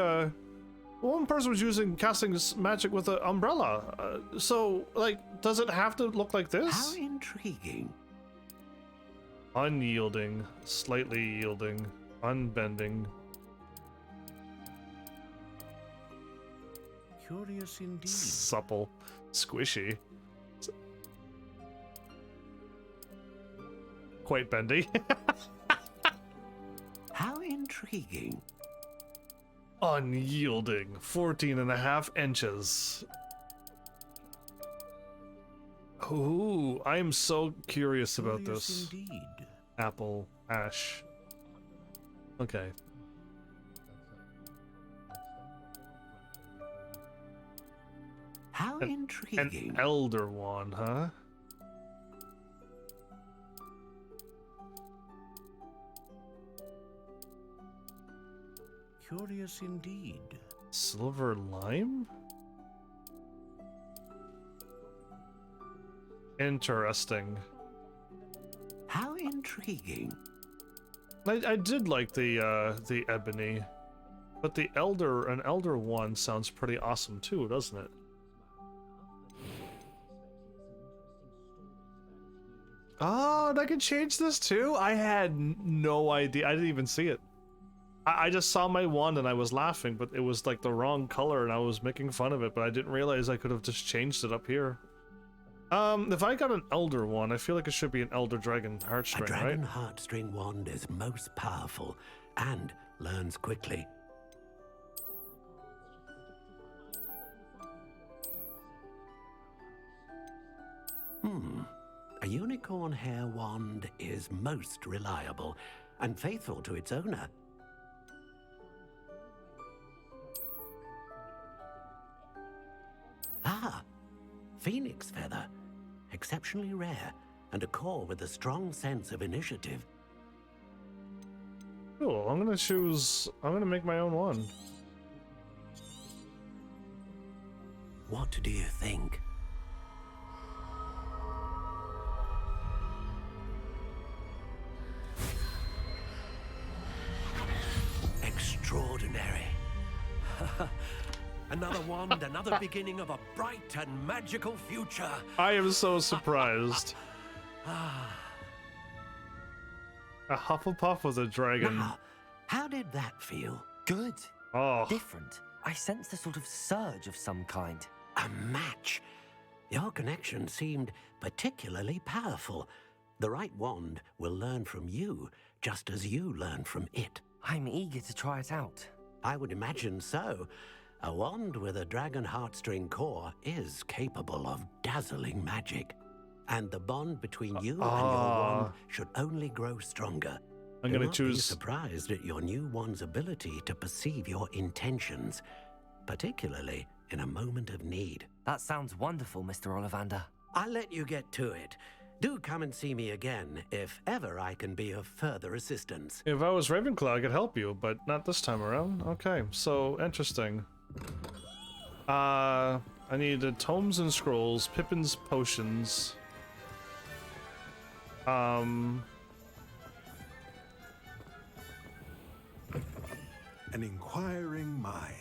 one person was casting magic with an umbrella. So, like, does it have to look like this? How intriguing. Unyielding, slightly yielding, unbending. Curious indeed. Supple, squishy. Quite bendy. How intriguing. Unyielding, 14.5 inches. Ooh, I am so curious about this. Indeed. Apple, ash. Okay. How intriguing. An elder wand, huh? Curious indeed. Silver lime? Interesting. How intriguing. I did like the ebony, but an elder one sounds pretty awesome too, doesn't it? Oh, and I can change this too? I had no idea. I didn't even see it. I just saw my wand and I was laughing, but it was like the wrong color and I was making fun of it, but I didn't realize I could have just changed it up here. If I got an elder one, I feel like it should be an elder dragon heartstring, A dragon right? heartstring wand is most powerful and learns quickly. A unicorn hair wand is most reliable and faithful to its owner. Ah, phoenix feather. Exceptionally rare, and a core with a strong sense of initiative. Cool, I'm gonna make my own one. What do you think? Extraordinary. Another wand, another beginning of a bright and magical future. I am so surprised. A Hufflepuff with a dragon. Now, how did that feel? Good. Oh. Different. I sensed a sort of surge of some kind. A match. Your connection seemed particularly powerful. The right wand will learn from you, just as you learn from it. I'm eager to try it out. I would imagine so. A wand with a dragon heartstring core is capable of dazzling magic. And the bond between you and your wand should only grow stronger. I'm Do gonna not choose. be surprised at your new wand's ability to perceive your intentions, particularly in a moment of need. That sounds wonderful, Mr. Ollivander. I'll let you get to it. Do come and see me again if ever I can be of further assistance. If I was Ravenclaw, I could help you, but not this time around. Okay, so interesting. I needed tomes and scrolls, Pippin's potions. An inquiring mind.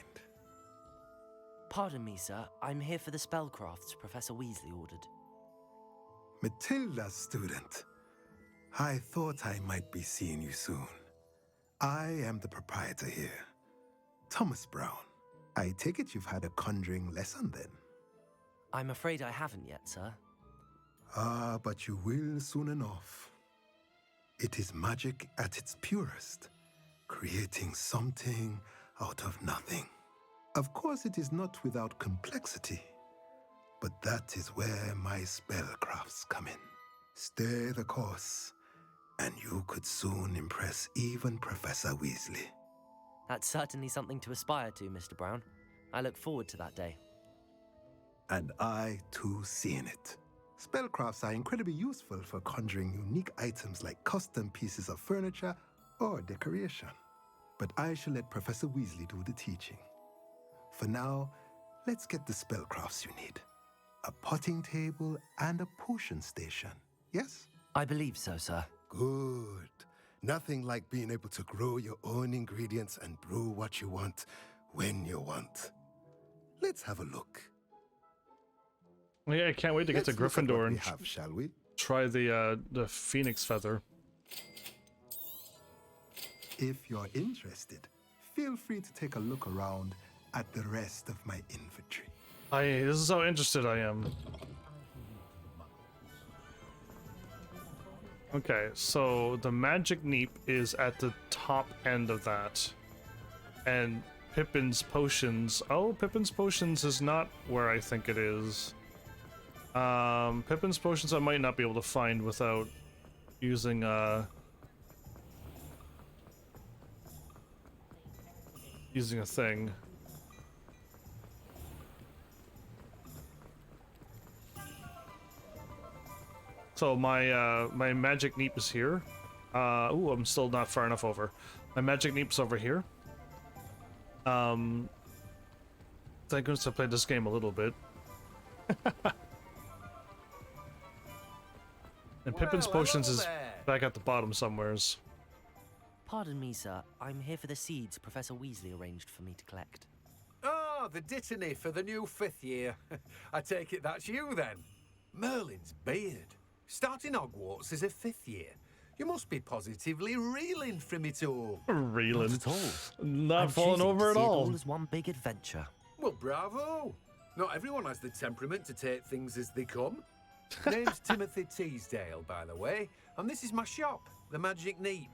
Pardon me, sir. I'm here for the spellcrafts Professor Weasley ordered. Matilda's student. I thought I might be seeing you soon. I am the proprietor here, Thomas Brown. I take it you've had a conjuring lesson then? I'm afraid I haven't yet, sir. Ah, but you will soon enough. It is magic at its purest, creating something out of nothing. Of course, it is not without complexity, but that is where my spellcrafts come in. Stay the course, and you could soon impress even Professor Weasley. That's certainly something to aspire to, Mr. Brown. I look forward to that day. And I, too, seeing it. Spellcrafts are incredibly useful for conjuring unique items like custom pieces of furniture or decoration. But I shall let Professor Weasley do the teaching. For now, let's get the spellcrafts you need. A potting table and a potion station, yes? I believe so, sir. Good. Nothing like being able to grow your own ingredients and brew what you want when you want. Let's have a look. Yeah, I can't wait to get to Gryffindor and shall we? try the phoenix feather. If you're interested, feel free to take a look around at the rest of my inventory. This is how interested I am. Okay, so the magic neep is at the top end of that. And Pippin's potions. Oh, Pippin's potions is not where I think it is. Pippin's potions I might not be able to find without using using a thing. So my my magic neep is here. Ooh, I'm still not far enough over. My magic neep's over here. Thank goodness I played this game a little bit. And Pippin's potions is back at the bottom somewheres. Pardon me, sir. I'm here for the seeds Professor Weasley arranged for me to collect. Oh, the dittany for the new 5th year. I take it that's you then. Merlin's beard. Starting Hogwarts as a 5th year. You must be positively reeling from it all. Reeling. Not at all. Not I'm falling choosing over to at see it all. as one big adventure. Well, bravo. Not everyone has the temperament to take things as they come. Name's Timothy Teasdale, by the way, and this is my shop, the Magic Neep.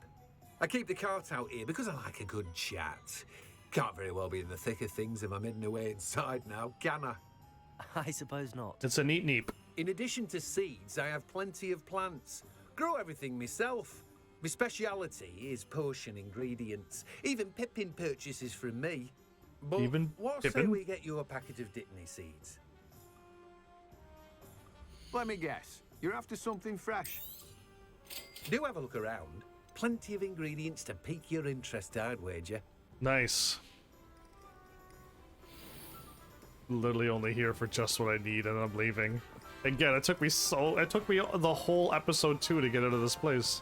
I keep the cart out here because I like a good chat. Can't very well be in the thick of things if I'm hidden away inside now, can I? I suppose not. It's a neat neep. In addition to seeds, I have plenty of plants. Grow everything myself. My speciality is potion ingredients. Even Pippin purchases from me. But Even what say Pippin? we get you a packet of Dittany seeds? Let me guess. You're after something fresh. Do have a look around. Plenty of ingredients to pique your interest, I'd wager. Nice. Literally only here for just what I need and I'm leaving. Again, it took me the whole episode 2 to get out of this place.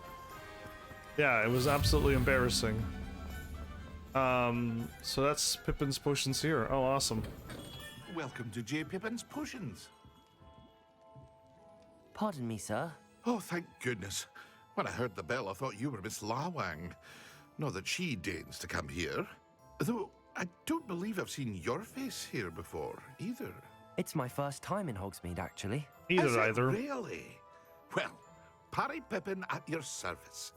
Yeah, it was absolutely embarrassing. So that's Pippin's potions here. Oh, awesome. Welcome to J. Pippin's Potions. Pardon me, sir. Oh, thank goodness. When I heard the bell, I thought you were Miss Lawang. Not that she deigns to come here. Though, I don't believe I've seen your face here before, either. It's my first time in Hogsmeade, actually. Is it really? Well, Parry Pippin at your service.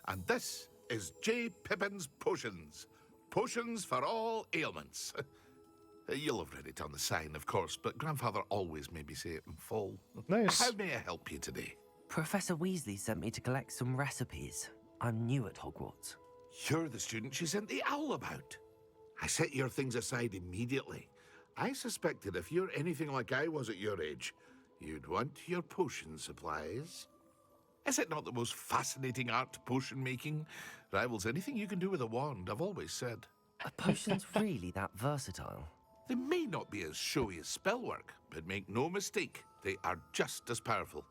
And this is J. Pippin's Potions. Potions for all ailments. You'll have read it on the sign, of course, but Grandfather always made me say it in full. Nice. How may I help you today? Professor Weasley sent me to collect some recipes. I'm new at Hogwarts. You're the student she sent the owl about. I set your things aside immediately. I suspected if you're anything like I was at your age, you'd want your potion supplies. Is it not the most fascinating art, potion making? Rivals anything you can do with a wand, I've always said. Are potions really that versatile? They may not be as showy as spellwork, but make no mistake, they are just as powerful.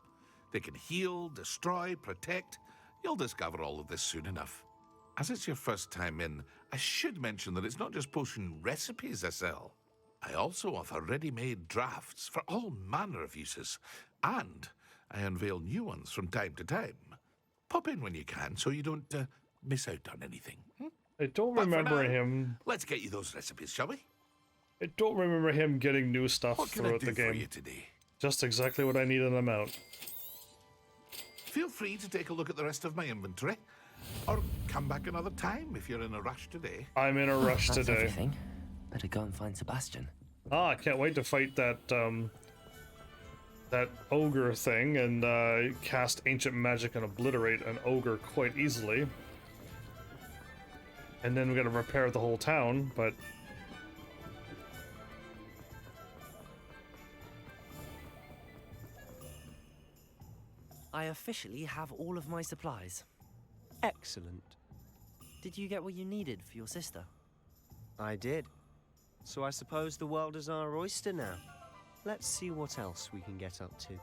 They can heal, destroy, protect. You'll discover all of this soon enough. As it's your first time in, I should mention that it's not just potion recipes I sell. I also offer ready-made drafts for all manner of uses, and I unveil new ones from time to time. Pop in when you can so you don't miss out on anything. I don't remember him. Let's get you those recipes, shall we? I don't remember him getting new stuff What can I throughout do the for game. you today? Just exactly what I need in them out. Feel free to take a look at the rest of my inventory, or come back another time if you're in a rush today. I'm in a rush That's today. everything. Better go and find Sebastian. Ah, I can't wait to fight that that ogre thing and cast ancient magic and obliterate an ogre quite easily. And then we gotta repair the whole town, but I officially have all of my supplies. Excellent. Did you get what you needed for your sister? I did. So I suppose the world is our oyster now. Let's see what else we can get up to.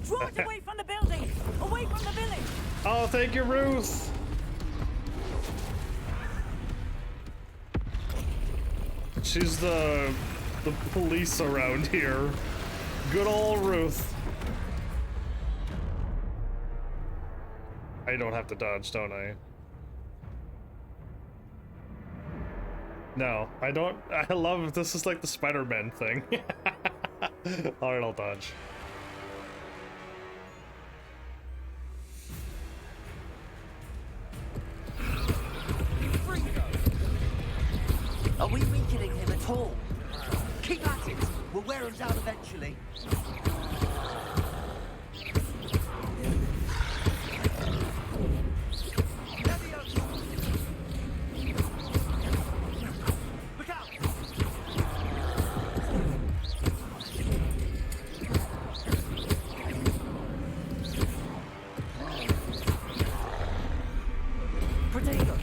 Draw it away from the building! Away from the village! oh, thank you, Ruth. She's the police around here. Good old Ruth. I don't have to dodge, don't I? No, I don't. I love this is like the Spider-Man thing. Alright, I'll dodge. Are we weakening him at all? Keep at it. We'll wear him down eventually. Look out! Protego!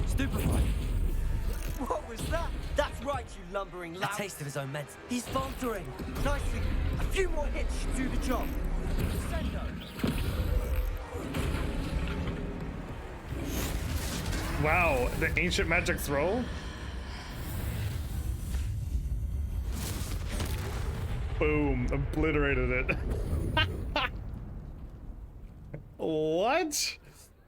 Stupefied! What was that? That's right, you lumbering A lout. taste of his own medicine. He's faltering. Nicely. A few more hits should do the job. Sendo. Wow, the ancient magic throw? Boom, obliterated it. What?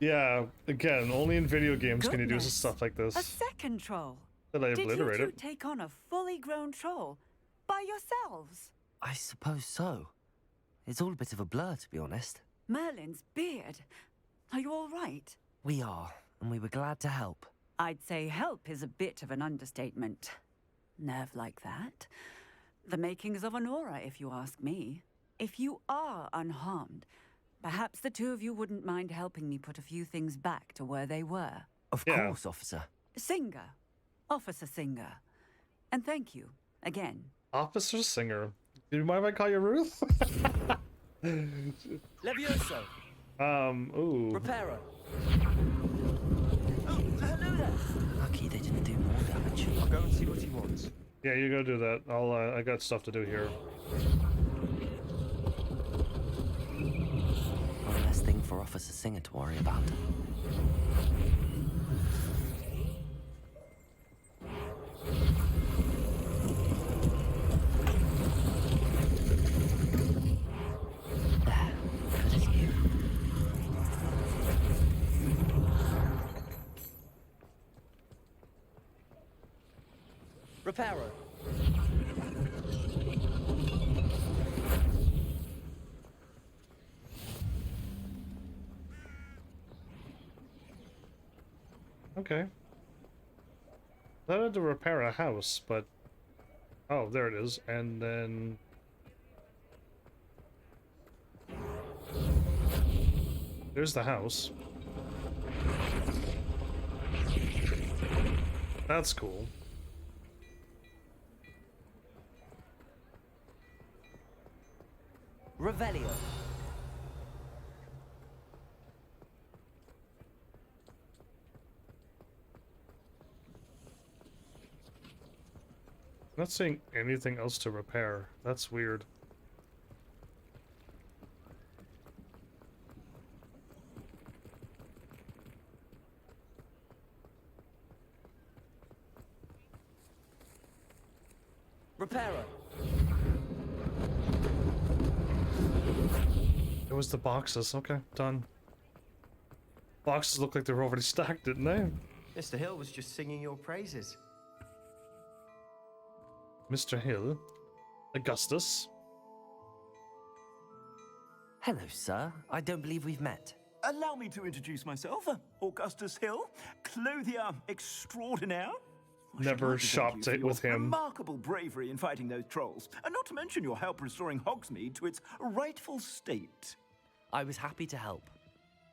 Yeah, again, only in video games can you do Goodness. stuff like this. A second troll. Did I obliterate Did you two it? take on a fully grown troll by yourselves? I suppose so. It's all a bit of a blur, to be honest. Merlin's beard. Are you all right? We are, and we were glad to help. I'd say help is a bit of an understatement. Nerve like that. The makings of an aura, if you ask me. If you are unharmed, perhaps the two of you wouldn't mind helping me put a few things back to where they were. Of course, officer. Singer. Officer Singer. And thank you, again. Officer Singer. Do you mind if I call you Ruth? Levioso. Ooh. Reparo. Lucky they didn't do more damage. I'll go and see what he wants. Yeah, you go do that. I got stuff to do here. One less thing for Officer Singer to worry about. Reparo. Okay. I had to repair a house, but... Oh, there it is. And then... There's the house. That's cool. Revelio. Not seeing anything else to repair. That's weird. Reparo. It was the boxes. Okay, done. Boxes look like they were already stacked, didn't they? Mr. Hill was just singing your praises. Mr. Hill. Augustus. Hello, sir. I don't believe we've met. Allow me to introduce myself, Augustus Hill, clothier extraordinaire. I should Never like to thank shopped you for it your with him. Remarkable bravery in fighting those trolls, and not to mention your help restoring Hogsmeade to its rightful state. I was happy to help.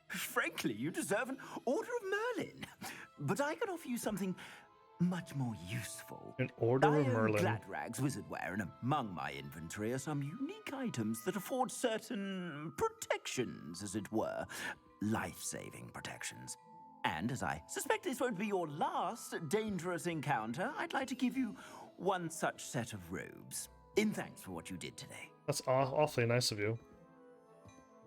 Frankly, you deserve an Order of Merlin. But I can offer you something much more useful. An Order of Merlin. Gladrag's wizardware, and among my inventory are some unique items that afford certain protections, as it were. Life-saving protections. And as I suspect this won't be your last dangerous encounter, I'd like to give you one such set of robes. In thanks for what you did today. That's awfully nice of you.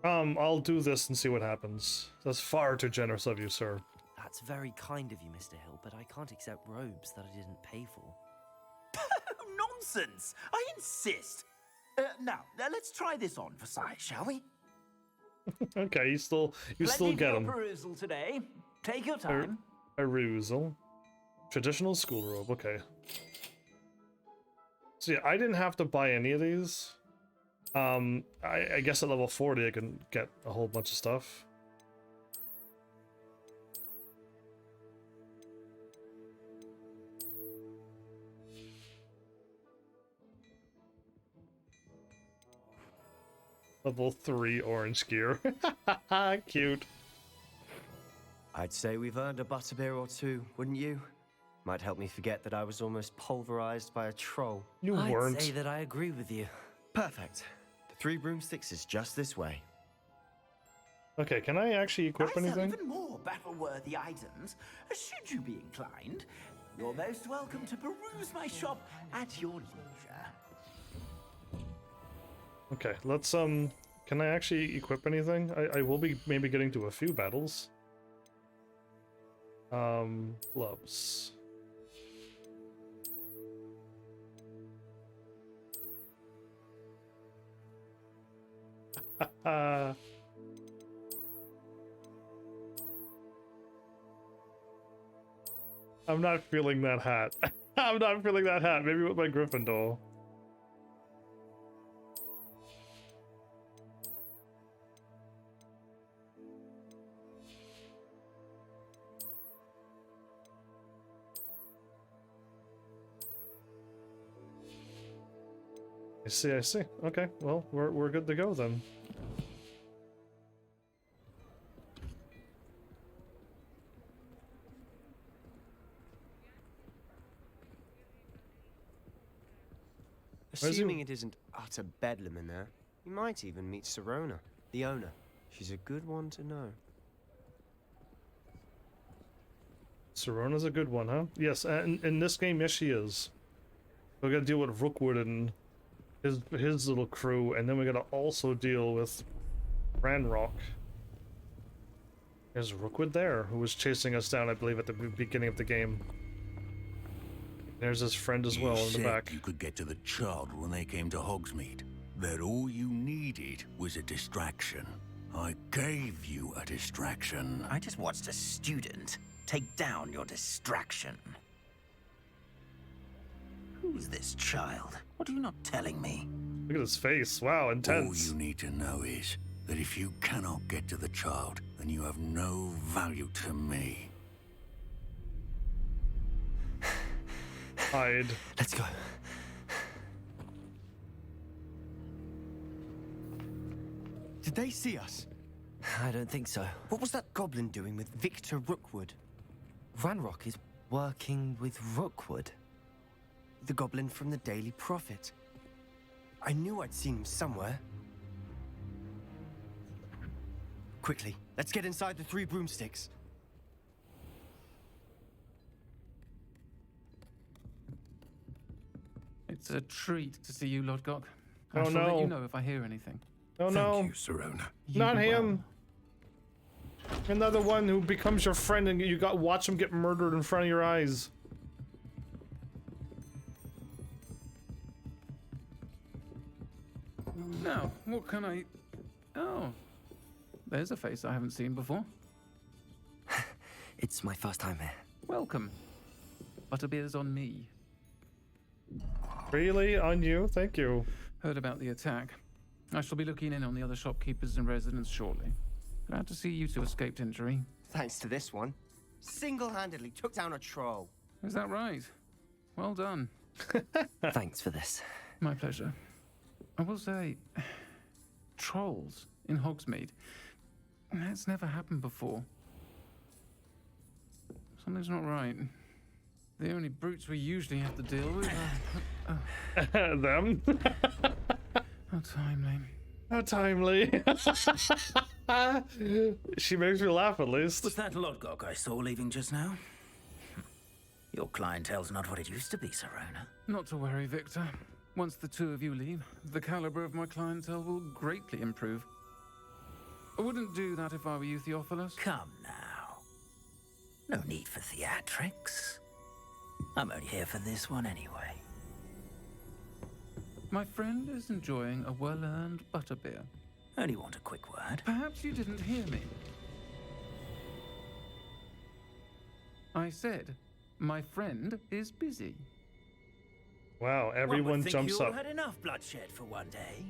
I'll do this and see what happens. That's far too generous of you, sir. That's very kind of you, Mr. Hill, but I can't accept robes that I didn't pay for. Nonsense! I insist. Now, let's try this on for size, shall we? Okay, you still Plenty get for them. your perusal today. Take your time. Perusal. Traditional school robe, okay. So yeah, I didn't have to buy any of these. I guess at level 40 I can get a whole bunch of stuff. Level 3 orange gear. Cute. I'd say we've earned a butterbeer or two, wouldn't you? Might help me forget that I was almost pulverized by a troll. I'd say that I agree with you. Perfect. The 3 broomsticks is just this way. Okay, can I actually equip I sell anything? even more battle-worthy items. Should you be inclined, you're most welcome to peruse my shop at your leisure. Okay, let's can I actually equip anything? I will be maybe getting to a few battles. Gloves. I'm not feeling that hat. I'm not feeling that hat. Maybe with my Gryffindor. I see. Okay, well, we're good to go then. Assuming it isn't utter bedlam in there, you might even meet Serona, the owner. She's a good one to know. Sirona's a good one, huh? Yes, and in this game, yes, she is. We gotta deal with Rookwood and his little crew, and then we gotta also deal with Ranrock. There's Rookwood there, who was chasing us down, I believe, at the beginning of the game. There's his friend as well in the back. You could get to the child when they came to Hogsmeade. That all you needed was a distraction. I gave you a distraction. I just watched a student take down your distraction. Who's this child? What are you not telling me? Look at his face. Wow, intense. All you need to know is that if you cannot get to the child, then you have no value to me. Hide. Let's go. Did they see us? I don't think so. What was that goblin doing with Victor Rookwood? Ranrock is working with Rookwood. The goblin from the Daily Prophet. I knew I'd seen him somewhere. Quickly, let's get inside the 3 broomsticks. It's a treat to see you, Lodgok. Oh, I shall no. let you know if I hear anything. Oh no. Thank you, Sirona. Not him. Another one who becomes your friend and you got watch him get murdered in front of your eyes. Now, what can I... Oh, there's a face I haven't seen before. It's my first time here. Welcome. Butterbeer's on me. Really? On you? Thank you. Heard about the attack. I shall be looking in on the other shopkeepers and residents shortly. Glad to see you two escaped injury. Thanks to this one. Single-handedly took down a troll. Is that right? Well done. Thanks for this. My pleasure. I will say, trolls in Hogsmeade. That's never happened before. Something's not right. The only brutes we usually have to deal with are... Them? How timely. How timely. She makes me laugh at least. Was that Lodgok I saw leaving just now? Your clientele's not what it used to be, Sirona. Not to worry, Victor. Once the two of you leave, the caliber of my clientele will greatly improve. I wouldn't do that if I were you, Theophilus. Come now. No need for theatrics. I'm only here for this one anyway. My friend is enjoying a well-earned butterbeer. Only want a quick word. Perhaps you didn't hear me. I said, my friend is busy. Wow, everyone think jumps you all up. had enough bloodshed for one day.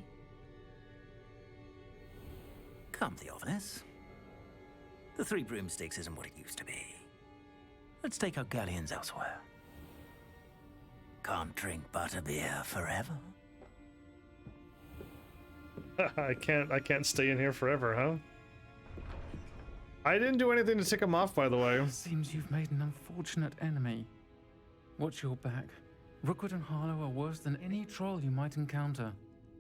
Come, Theophilus. The 3 broomsticks isn't what it used to be. Let's take our galleons elsewhere. Can't drink butterbeer forever. I can't stay in here forever, huh? I didn't do anything to tick him off, by the way. Seems you've made an unfortunate enemy. Watch your back. Rookwood and Harlow are worse than any troll you might encounter.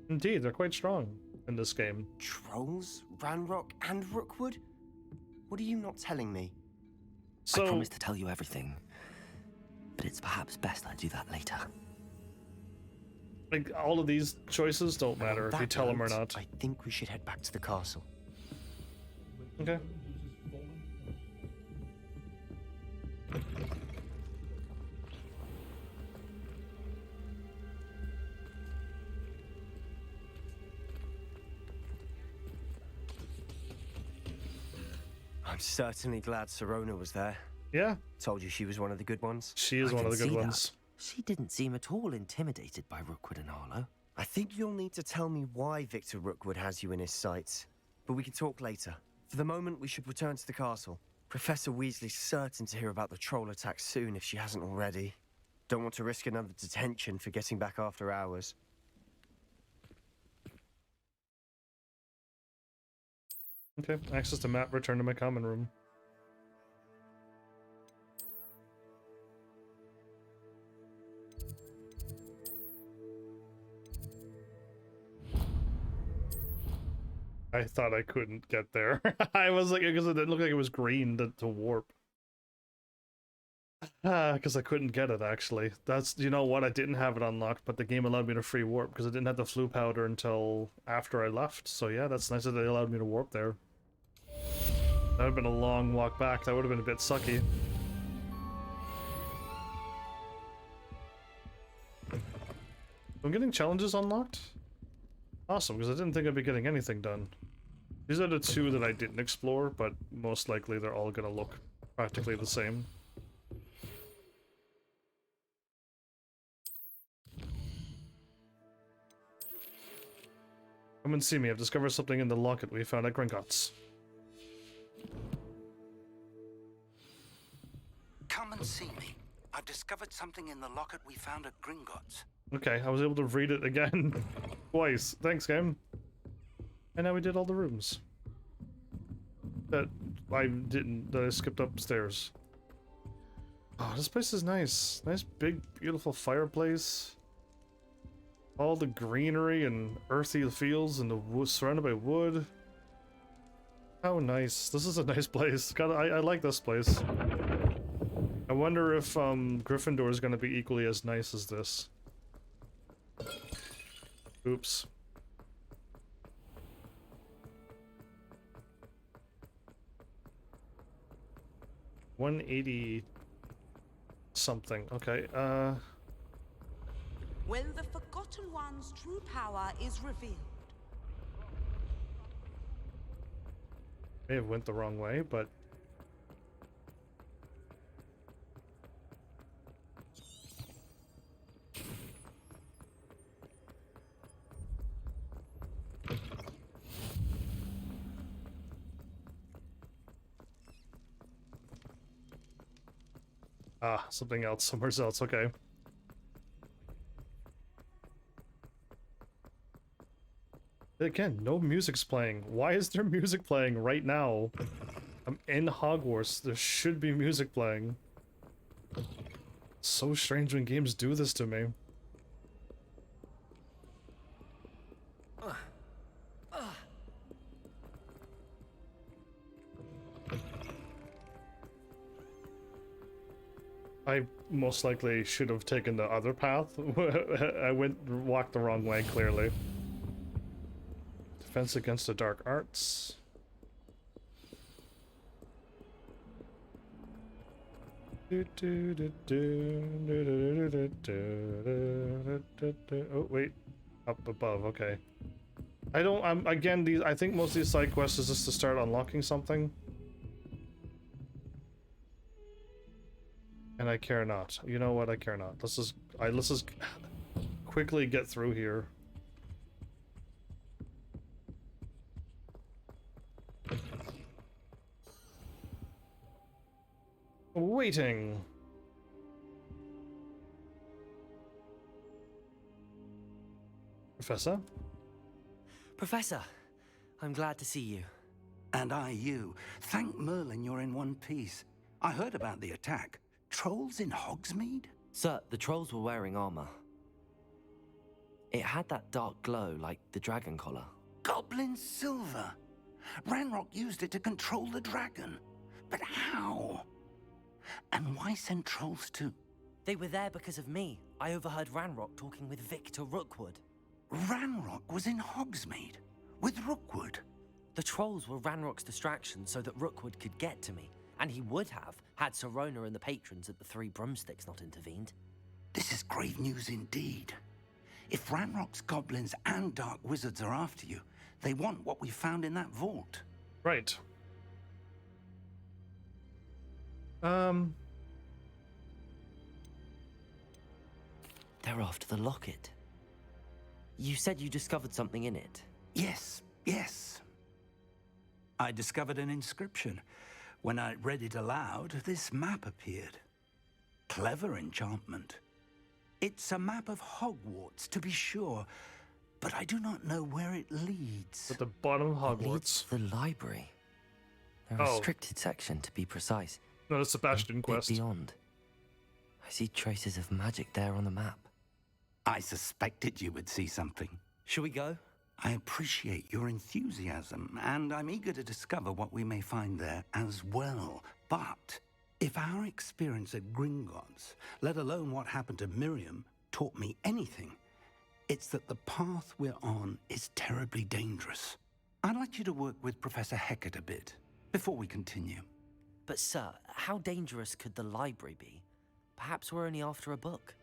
Indeed, they're quite strong in this game. Trolls? Ranrock and Rookwood? What are you not telling me? I promise to tell you everything, but it's perhaps best I do that later. Like, all of these choices don't matter if you tell them or not. I think we should head back to the castle. Okay. I'm certainly glad Sirona was there. Yeah. Told you she was one of the good ones. She is I one of can the good see that. ones. She didn't seem at all intimidated by Rookwood and Harlow. I think you'll need to tell me why Victor Rookwood has you in his sights. But we can talk later. For the moment, we should return to the castle. Professor Weasley's certain to hear about the troll attack soon if she hasn't already. Don't want to risk another detention for getting back after hours. Okay, access to map, return to my common room. I thought I couldn't get there. I was like, because it didn't look like it was green to warp. Because I couldn't get it, actually. That's, you know what, I didn't have it unlocked, but the game allowed me to free warp, because I didn't have the flu powder until after I left. So yeah, that's nice that they allowed me to warp there. That would have been a long walk back, that would have been a bit sucky. I'm getting challenges unlocked? Awesome, because I didn't think I'd be getting anything done. These are the two that I didn't explore, but most likely they're all gonna look practically the same. Come and see me, I've discovered something in the locket we found at Gringotts. Come and see me. I've discovered something in the locket we found at Gringotts. Okay, I was able to read it again twice. Thanks, game. And now we did all the rooms. That I skipped upstairs. Oh, this place is nice. Nice, big, beautiful fireplace. All the greenery and earthy fields and the wood surrounded by wood. How nice. This is a nice place. I like this place. I wonder if Gryffindor is going to be equally as nice as this. Oops. $180 something. Okay, When the Forgotten One's true power is revealed. may have went the wrong way, but something else, somewhere else, okay. Again, no music's playing. Why is there music playing right now? I'm in Hogwarts. There should be music playing. It's so strange when games do this to me. I most likely should have taken the other path. I walked the wrong way, clearly. Defense against the dark arts. Oh, wait. Up above, okay. I think most of these side quests is just to start unlocking something. And I care not. You know what? I care not. Let's just quickly get through here. Waiting. Professor? Professor, I'm glad to see you. And I you. Thank Merlin you're in one piece. I heard about the attack. Trolls in Hogsmeade? Sir, the trolls were wearing armor. It had that dark glow like the dragon collar. Goblin silver. Ranrock used it to control the dragon. But how? And why send trolls too? They were there because of me. I overheard Ranrock talking with Victor Rookwood. Ranrock was in Hogsmeade? With Rookwood? The trolls were Ranrock's distraction so that Rookwood could get to me. And he would have, had Sirona and the patrons at the Three Broomsticks not intervened. This is grave news indeed. If Ranrock's goblins and dark wizards are after you, they want what we found in that vault. Right. They're after the locket. You said you discovered something in it. Yes, yes. I discovered an inscription. When I read it aloud, this map appeared. Clever enchantment. It's a map of Hogwarts, to be sure, but I do not know where it leads. At the bottom of Hogwarts. It leads to the library. A restricted section, to be precise. No, the Sebastian quest. Beyond. I see traces of magic there on the map. I suspected you would see something. Shall we go? I appreciate your enthusiasm, and I'm eager to discover what we may find there as well. But If our experience at Gringotts, let alone what happened to Miriam, taught me anything, it's that the path we're on is terribly dangerous. I'd like you to work with Professor Hecat a bit before we continue. But sir, how dangerous could the library be? Perhaps we're only after a book.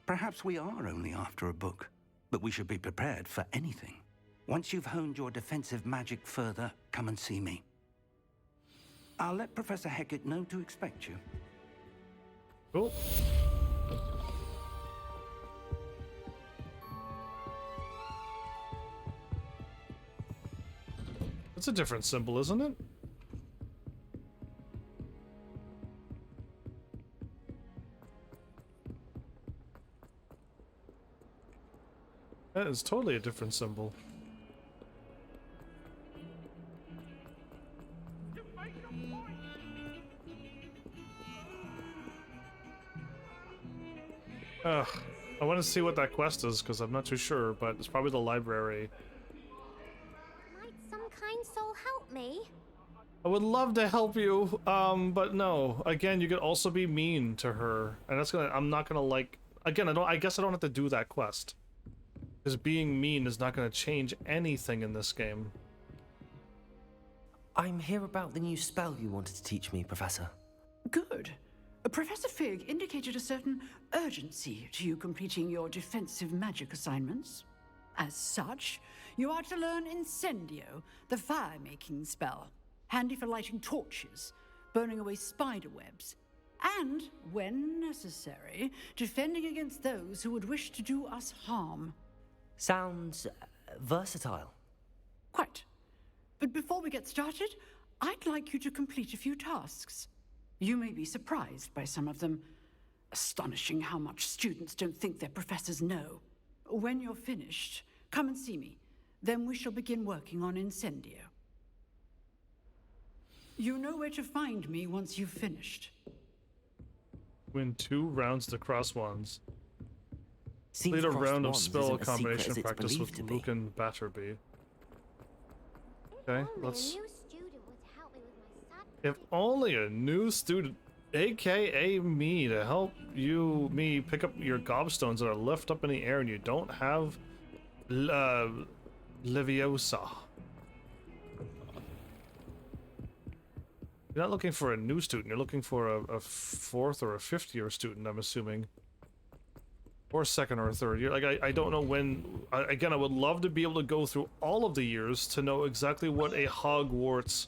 Perhaps we are only after a book, but we should be prepared for anything. Once you've honed your defensive magic further, come and see me. I'll let Professor Hecat know to expect you. Cool. That's a different symbol, isn't it? That is totally a different symbol. Ugh. I want to see what that quest is, because I'm not too sure, but it's probably the library. Might some kind soul help me? I would love to help you, but no. Again, you could also be mean to her, and that's gonna. I'm not gonna like. Again, I guess I don't have to do that quest, because being mean is not gonna change anything in this game. I'm here about the new spell you wanted to teach me, Professor. Good. Professor Fig indicated a certain urgency to you completing your defensive magic assignments. As such, you are to learn Incendio, the fire-making spell, handy for lighting torches, burning away spider webs, and, when necessary, defending against those who would wish to do us harm. Sounds versatile. Quite. But before we get started, I'd like you to complete a few tasks. You may be surprised by some of them. Astonishing how much students don't think their professors know. When you're finished, come and see me. Then we shall begin working on Incendio. You know where to find me once you've finished. Win 2 rounds to cross wands. Seems Lead a crossed round of wands spell isn't as secret combination as it's practice with believed to be. Lucan Batterby. Okay, let's... If only a new student, aka me, to help me pick up your gobstones that are left up in the air and you don't have Leviosa. You're not looking for a new student, you're looking for a 4th or a 5th year student, I'm assuming. Or 2nd or 3rd year. Like, I don't know when... Again, I would love to be able to go through all of the years to know exactly what a Hogwarts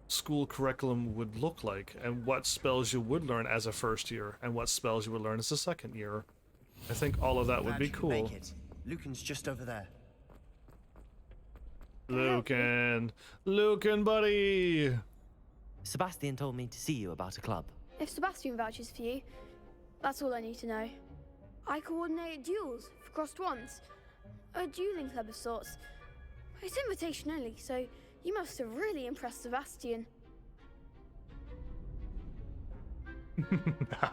school curriculum would look like, and what spells you would learn as a 1st year, and what spells you would learn as a 2nd year. I think all of that would be cool. Lucan's just over there. Lucan, buddy! Sebastian told me to see you about a club. If Sebastian vouches for you, that's all I need to know. I coordinate duels for crossed wands. A dueling club of sorts. It's invitation only, so you must have really impressed Sebastian.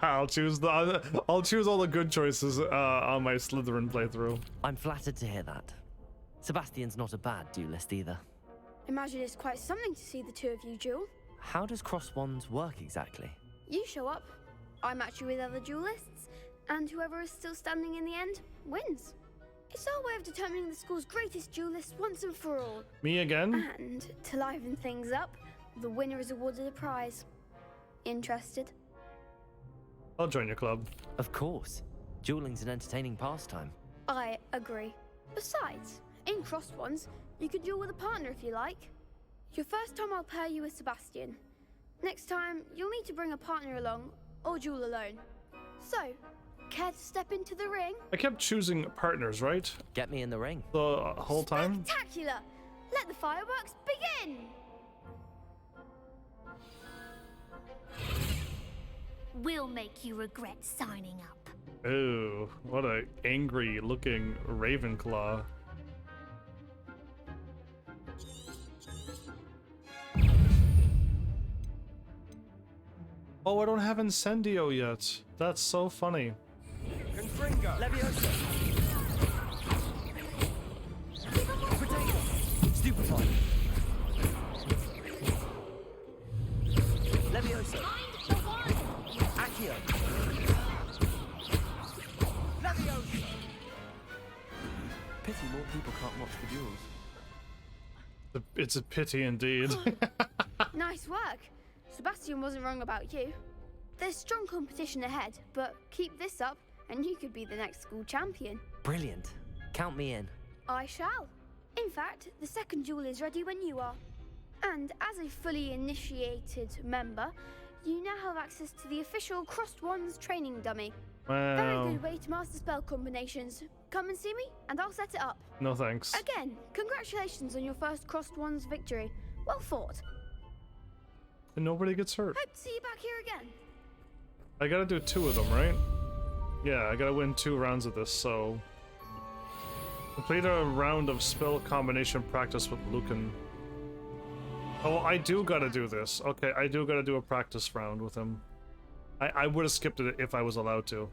I'll choose all the good choices on my Slytherin playthrough. I'm flattered to hear that. Sebastian's not a bad duelist either. Imagine it's quite something to see the two of you duel. How does cross wands work exactly? You show up, I match you with other duelists, and whoever is still standing in the end wins. It's our way of determining the school's greatest duelist once and for all. Me again? And to liven things up, the winner is awarded a prize. Interested? I'll join your club. Of course. Dueling's an entertaining pastime. I agree. Besides, in crossed ones, you could duel with a partner if you like. Your first time I'll pair you with Sebastian. Next time, you'll need to bring a partner along, or duel alone. So, care to step into the ring? I kept choosing partners, right? Get me in the ring. The whole time? Spectacular! Let the fireworks begin! We'll make you regret signing up. Ooh, what a angry looking Ravenclaw. Oh, I don't have Incendio yet. That's so funny. Confringo. Leviosa. Stupefy. Leviosa. Mind the wand! Accio! Leviosa! Pity more people can't watch the duels. It's a pity indeed. Nice work. Sebastian wasn't wrong about you. There's strong competition ahead, but keep this up and you could be the next school champion. Brilliant. Count me in. I shall. In fact, the second duel is ready when you are. And as a fully initiated member, you now have access to the official Crossed Wands training dummy. Wow. Very good way to master spell combinations. Come and see me, and I'll set it up. No thanks. Again, congratulations on your first Crossed Wands victory. Well fought. And nobody gets hurt. Hope to see you back here again. I gotta do 2 of them, right? Yeah, I gotta win 2 rounds of this, so... Complete a round of spell combination practice with Lucan. Oh, I do gotta do this. Okay, I do gotta do a practice round with him. I would have skipped it if I was allowed to.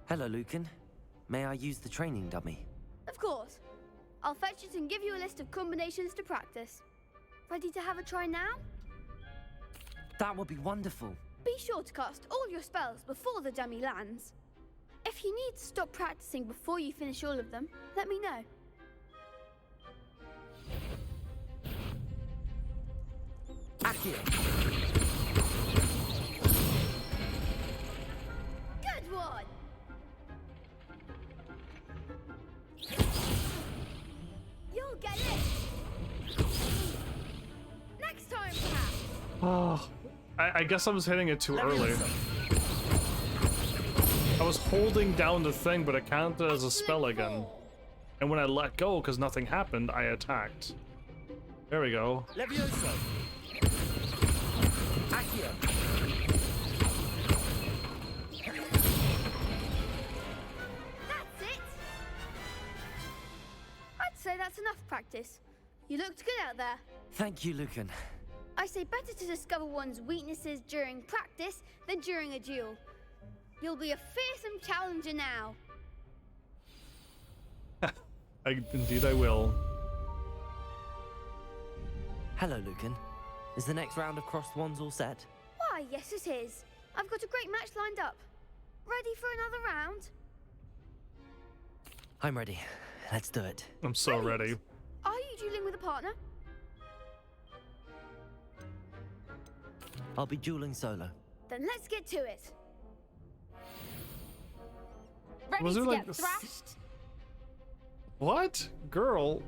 Hello, Lucan. May I use the training dummy? Of course. I'll fetch it and give you a list of combinations to practice. Ready to have a try now? That would be wonderful. Be sure to cast all your spells before the dummy lands. If you need to stop practicing before you finish all of them, let me know. Accio! Good one! You'll get it! Next time, perhaps! Oh, I guess I was hitting it too early. I was holding down the thing, but it counted as a spell again. And when I let go, because nothing happened, I attacked. There we go. Leviosa! Accio! That's it! I'd say that's enough practice. You looked good out there. Thank you, Lucan. I say better to discover one's weaknesses during practice than during a duel. You'll be a fearsome challenger now. Indeed I will. Hello, Lucan. Is the next round of Crossed Wands all set? Why, yes it is. I've got a great match lined up. Ready for another round? I'm ready. Let's do it. I'm so ready. Are you dueling with a partner? I'll be dueling solo. Then let's get to it. Ready Was to it like get thrashed? What? Girl?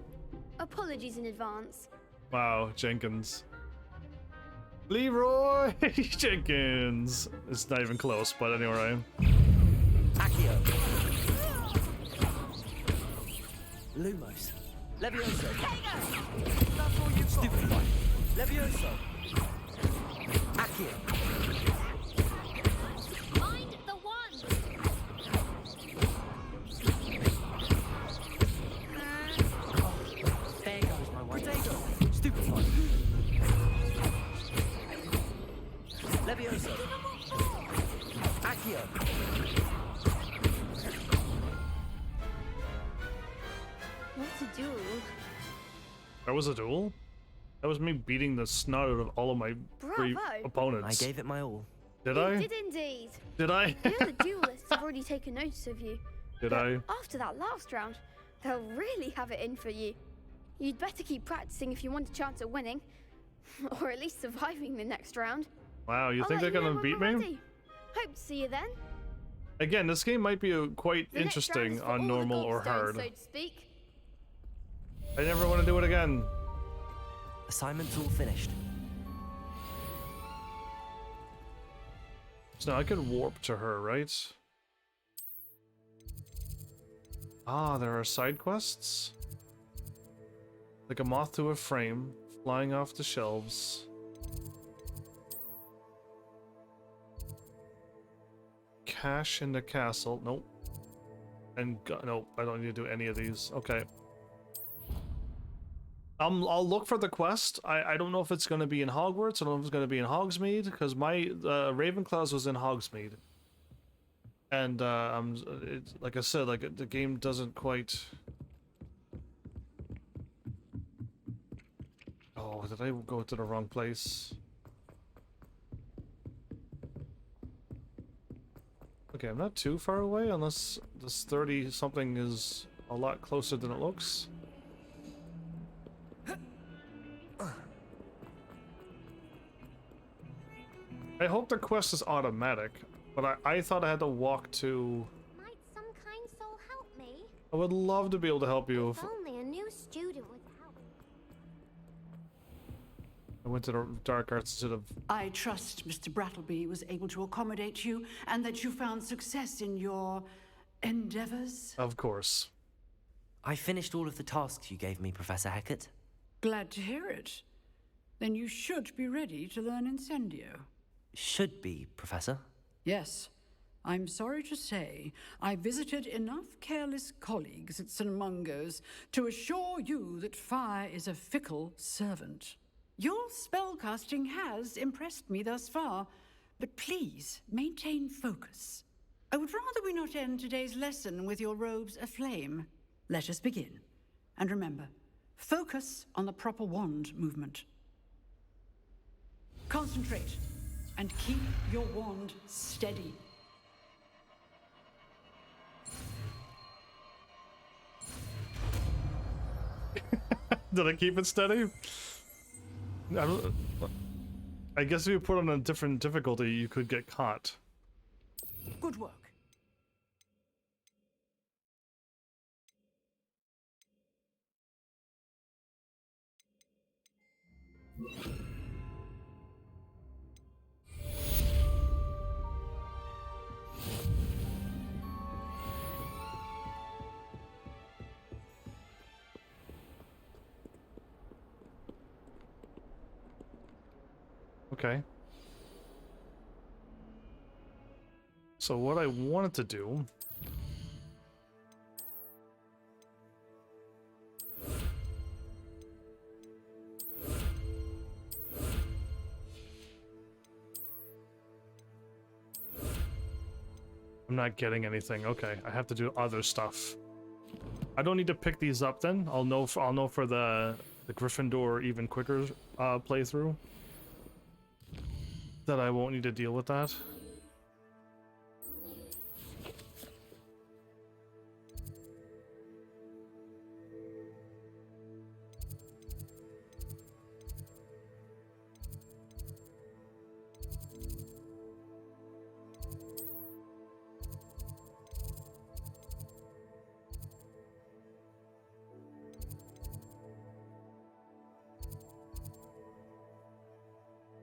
Apologies in advance. Wow, Jenkins. Leroy Jenkins! It's not even close, but anyway. Accio! Lumos! Levioso! That's all you've got! Stupefy! Levioso! Accio! Mind the wand! There goes my one. Potato! Stupefy! Levioso! Accio! What's a duel? That was a duel? That was me beating the snot out of all of my three Bravo. opponents. I gave it my all. Did You I? did indeed. Did I? The other duelists have already taken notice of you. Did But I? after that last round, they'll really have it in for you. You'd better keep practicing if you want a chance at winning. Or at least surviving the next round. Wow, you I'll think let they're know gonna when beat we're me? ready. Hope to see you then. Again, this game might be quite The next round interesting is for on all the normal or gobstones, hard. so to speak. I never want to do it again. Assignment's all finished. So now I could warp to her, right? Ah, there are side quests? Like a moth to a frame, flying off the shelves. Cash in the castle. Nope. And nope, I don't need to do any of these. Okay. I'll look for the quest. I don't know if it's going to be in Hogwarts. I don't know if it's going to be in Hogsmeade, because my Ravenclaws was in Hogsmeade. And like I said, like the game doesn't quite. Oh, did I go to the wrong place? Okay, I'm not too far away, unless this 30-something is a lot closer than it looks. I hope the quest is automatic, but I thought I had to walk to... Might some kind soul help me? I would love to be able to help you if If only a new student would help. I went to the dark arts instead of... I trust Mr. Brattleby was able to accommodate you and that you found success in your endeavors. Of course. I finished all of the tasks you gave me, Professor Hecat. Glad to hear it. Then you should be ready to learn Incendio. Should be, Professor. Yes. I'm sorry to say, I visited enough careless colleagues at St. Mungo's to assure you that fire is a fickle servant. Your spellcasting has impressed me thus far, but please maintain focus. I would rather we not end today's lesson with your robes aflame. Let us begin. And remember, focus on the proper wand movement. Concentrate, and keep your wand steady. Did I keep it steady? I guess if you put on a different difficulty, you could get caught. Good work. Okay. So what I wanted to do... I'm not getting anything. Okay, I have to do other stuff. I don't need to pick these up then. I'll know for the Gryffindor even quicker playthrough that I won't need to deal with that.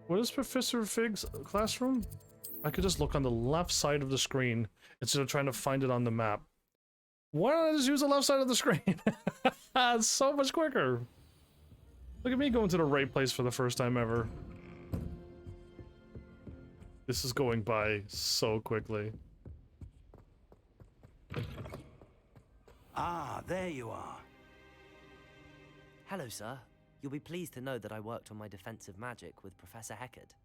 What is Professor Fig's classroom? I could just look on the left side of the screen instead of trying to find it on the map. Why don't I just use the left side of the screen? It's so much quicker. Look at me going to the right place for the first time ever. This is going by so quickly. Ah, there you are. Hello, sir. You'll be pleased to know that I worked on my defensive magic with Professor Hecat.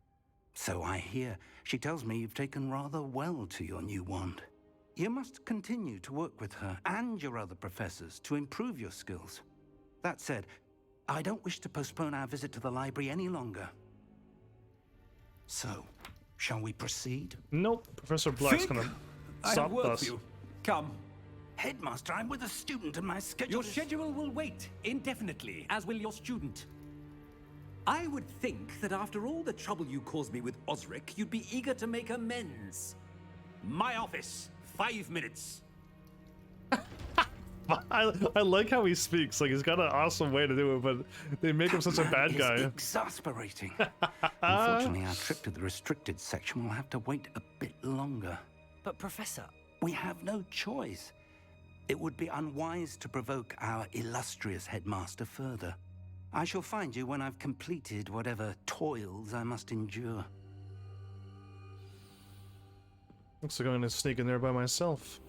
So I hear. She tells me you've taken rather well to your new wand. You must continue to work with her and your other professors to improve your skills. That said, I don't wish to postpone our visit to the library any longer. So, shall we proceed? Nope, Professor Black's Fig, gonna I stop have work us. for you. Come. Headmaster, I'm with a student and my schedule Your is... schedule will wait indefinitely, as will your student. I would think that after all the trouble you caused me with Osric, you'd be eager to make amends. My office, 5 minutes. I like how he speaks. Like, he's got an awesome way to do it, but they make him such a bad It's guy. exasperating. Unfortunately, our trip to the restricted section will have to wait a bit longer. But Professor... We have no choice. It would be unwise to provoke our illustrious headmaster further. I shall find you when I've completed whatever toils I must endure. Looks like I'm gonna sneak in there by myself.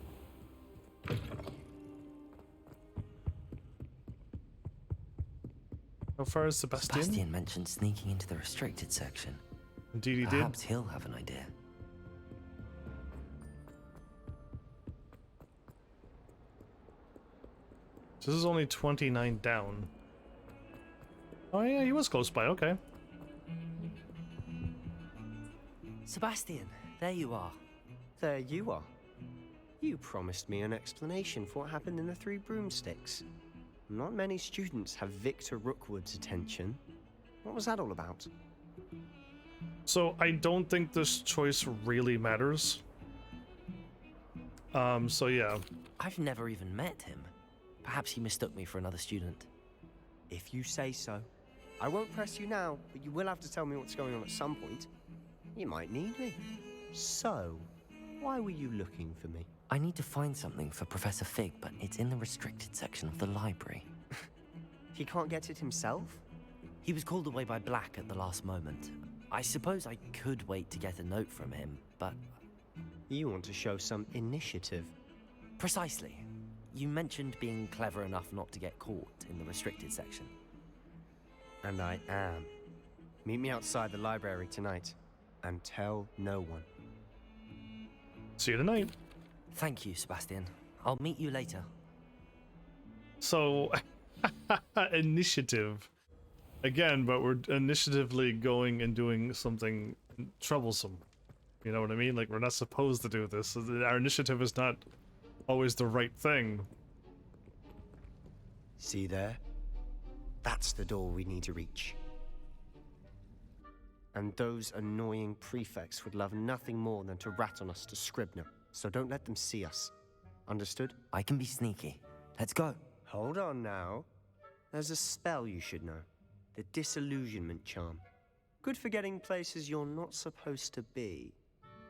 How far is Sebastian? Sebastian mentioned sneaking into the restricted section. Indeed he did. Perhaps he'll have an idea. This is only 29 down. Oh yeah, he was close by, okay. Sebastian, there you are. There you are. You promised me an explanation for what happened in the Three Broomsticks. Not many students have Victor Rookwood's attention. What was that all about? So I don't think this choice really matters. So yeah. I've never even met him. Perhaps he mistook me for another student. If you say so. I won't press you now, but you will have to tell me what's going on at some point. You might need me. So, why were you looking for me? I need to find something for Professor Fig, but it's in the restricted section of the library. He can't get it himself? He was called away by Black at the last moment. I suppose I could wait to get a note from him, but... You want to show some initiative. Precisely. You mentioned being clever enough not to get caught in the restricted section. And I am. Meet me outside the library tonight, and tell no one. See you tonight. Thank you, Sebastian. I'll meet you later. So, initiative. Again, but we're initiatively going and doing something troublesome. You know what I mean? Like, we're not supposed to do this. Our initiative is not always the right thing. See there? That's the door we need to reach. And those annoying prefects would love nothing more than to rat on us to Scribner. So don't let them see us. Understood? I can be sneaky. Let's go. Hold on now. There's a spell you should know. The Disillusionment Charm. Good for getting places you're not supposed to be.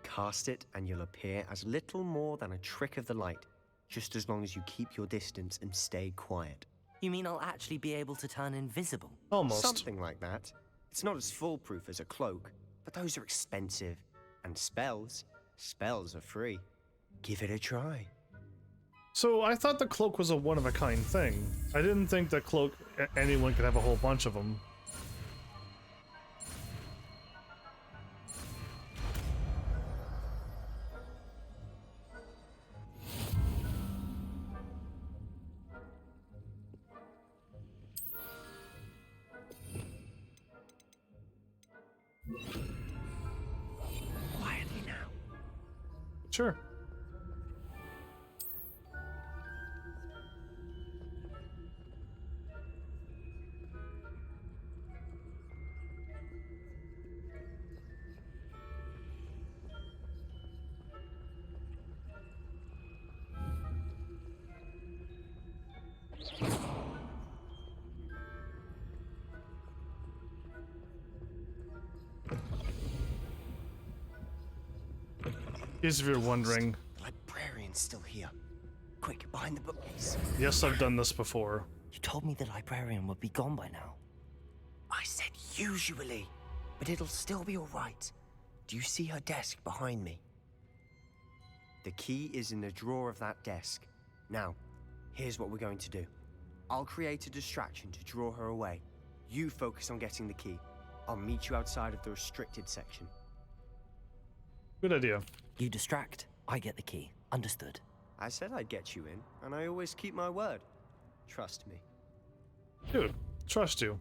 Cast it and you'll appear as little more than a trick of the light, just as long as you keep your distance and stay quiet. You mean I'll actually be able to turn invisible? Almost. Something like that. It's not as foolproof as a cloak, but those are expensive. And spells are free. Give it a try. So I thought the cloak was a one-of-a-kind thing. I didn't think that cloak anyone could have a whole bunch of them. Quietly now. Sure. If you're wondering. The librarian's still here. Quick, behind the bookcase. Yes, I've done this before. You told me the librarian would be gone by now. I said usually, but it'll still be all right. Do you see her desk behind me? The key is in the drawer of that desk. Now, here's what we're going to do. I'll create a distraction to draw her away. You focus on getting the key. I'll meet you outside of the restricted section. Good idea. You distract, I get the key. Understood. I said I'd get you in, and I always keep my word. Trust me. Dude, trust you.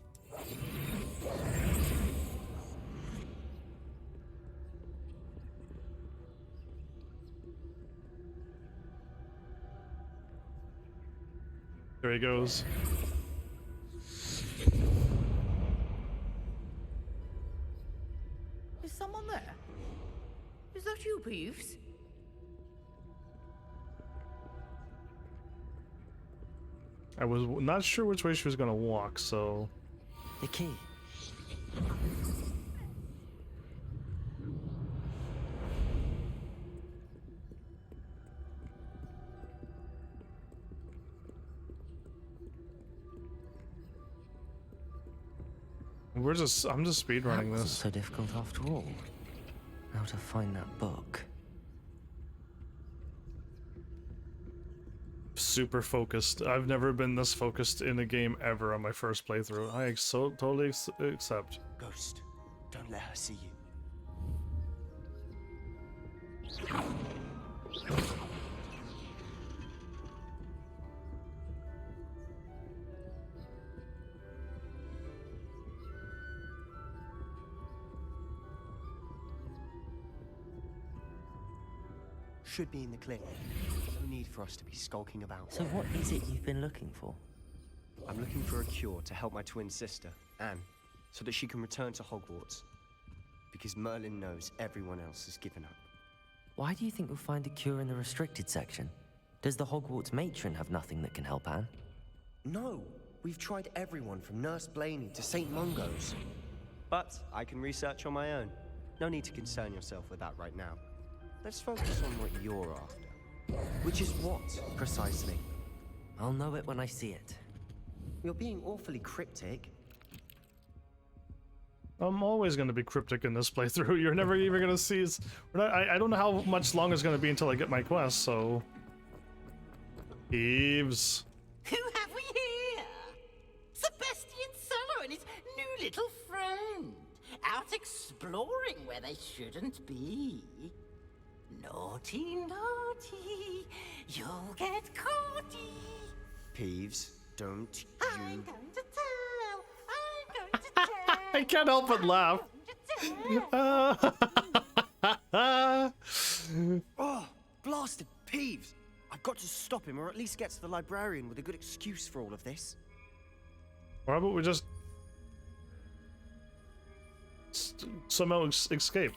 There he goes. Is someone there? Is that you, Peeves? I was not sure which way she was gonna walk, so... The key. I'm just speedrunning this. So difficult after all. How to find that book. Super focused. I've never been this focused in a game ever on my first playthrough. I totally accept. Ghost, don't let her see you. Should be in the clip. for us to be skulking about. So what is it you've been looking for? I'm looking for a cure to help my twin sister, Anne, so that she can return to Hogwarts. Because Merlin knows everyone else has given up. Why do you think you'll find a cure in the restricted section? Does the Hogwarts matron have nothing that can help Anne? No, we've tried everyone from Nurse Blaney to St. Mungo's. But I can research on my own. No need to concern yourself with that right now. Let's focus on what you're after. Which is what, precisely? I'll know it when I see it. You're being awfully cryptic. I'm always going to be cryptic in this playthrough. You're never even going to see it. I don't know how much longer it's going to be until I get my quest, so... Eves. Who have we here? Sebastian Sallow and his new little friend. Out exploring where they shouldn't be. Naughty, naughty. You'll get caughty. Peeves, don't you... I'm going to tell. I'm going to tell. I can't help but laugh. Oh, blasted Peeves! I've got to stop him, or at least get to the librarian with a good excuse for all of this. Why about we just... somehow escape?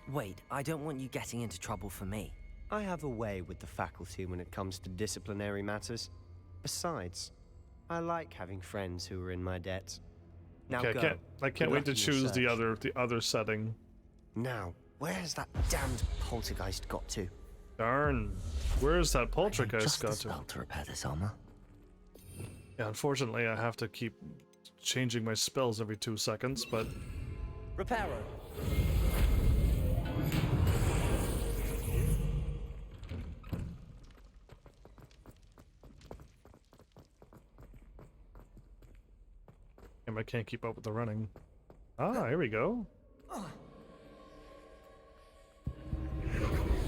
Wait, I don't want you getting into trouble for me. I have a way with the faculty when it comes to disciplinary matters. Besides, I like having friends who are in my debt. Now okay, go. I can't wait to choose the other setting. Now, where's that damned poltergeist got to? Darn. Where's that poltergeist got to? Spell to repair this armor. Yeah, unfortunately, I have to keep changing my spells every 2 seconds, but... Reparo. Damn, I can't keep up with the running. Ah, here we go.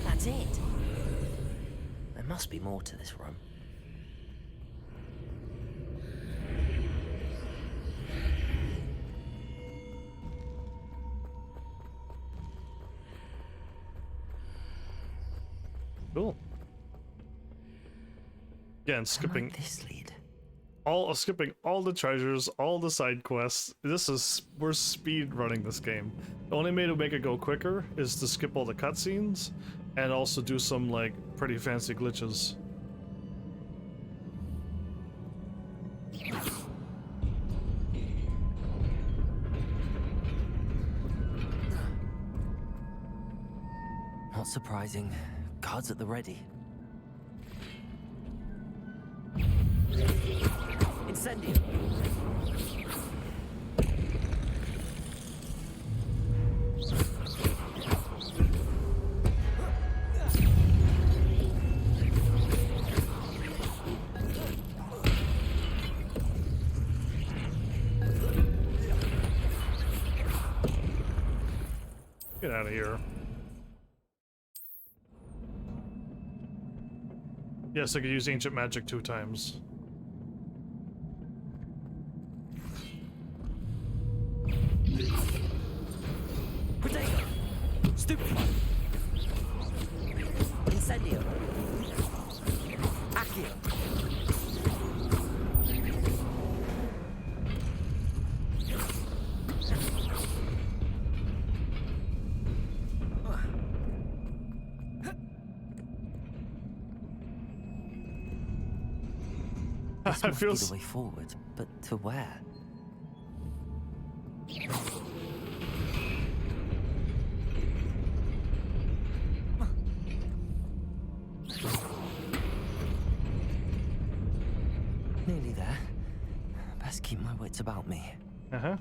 That's it. There must be more to this room. Cool. Again, skipping this lead. Skipping all the treasures, all the side quests. We're speed running this game. The only way to make it go quicker is to skip all the cutscenes and also do some like pretty fancy glitches. Not surprising. Guards at the ready. Incendio. Get out of here. Yes, I could use ancient magic 2 times. Potato. Stupefy. Incendio. Accio. This must be the way forward, but to where? Nearly there. Best keep my wits about me. Uh-huh.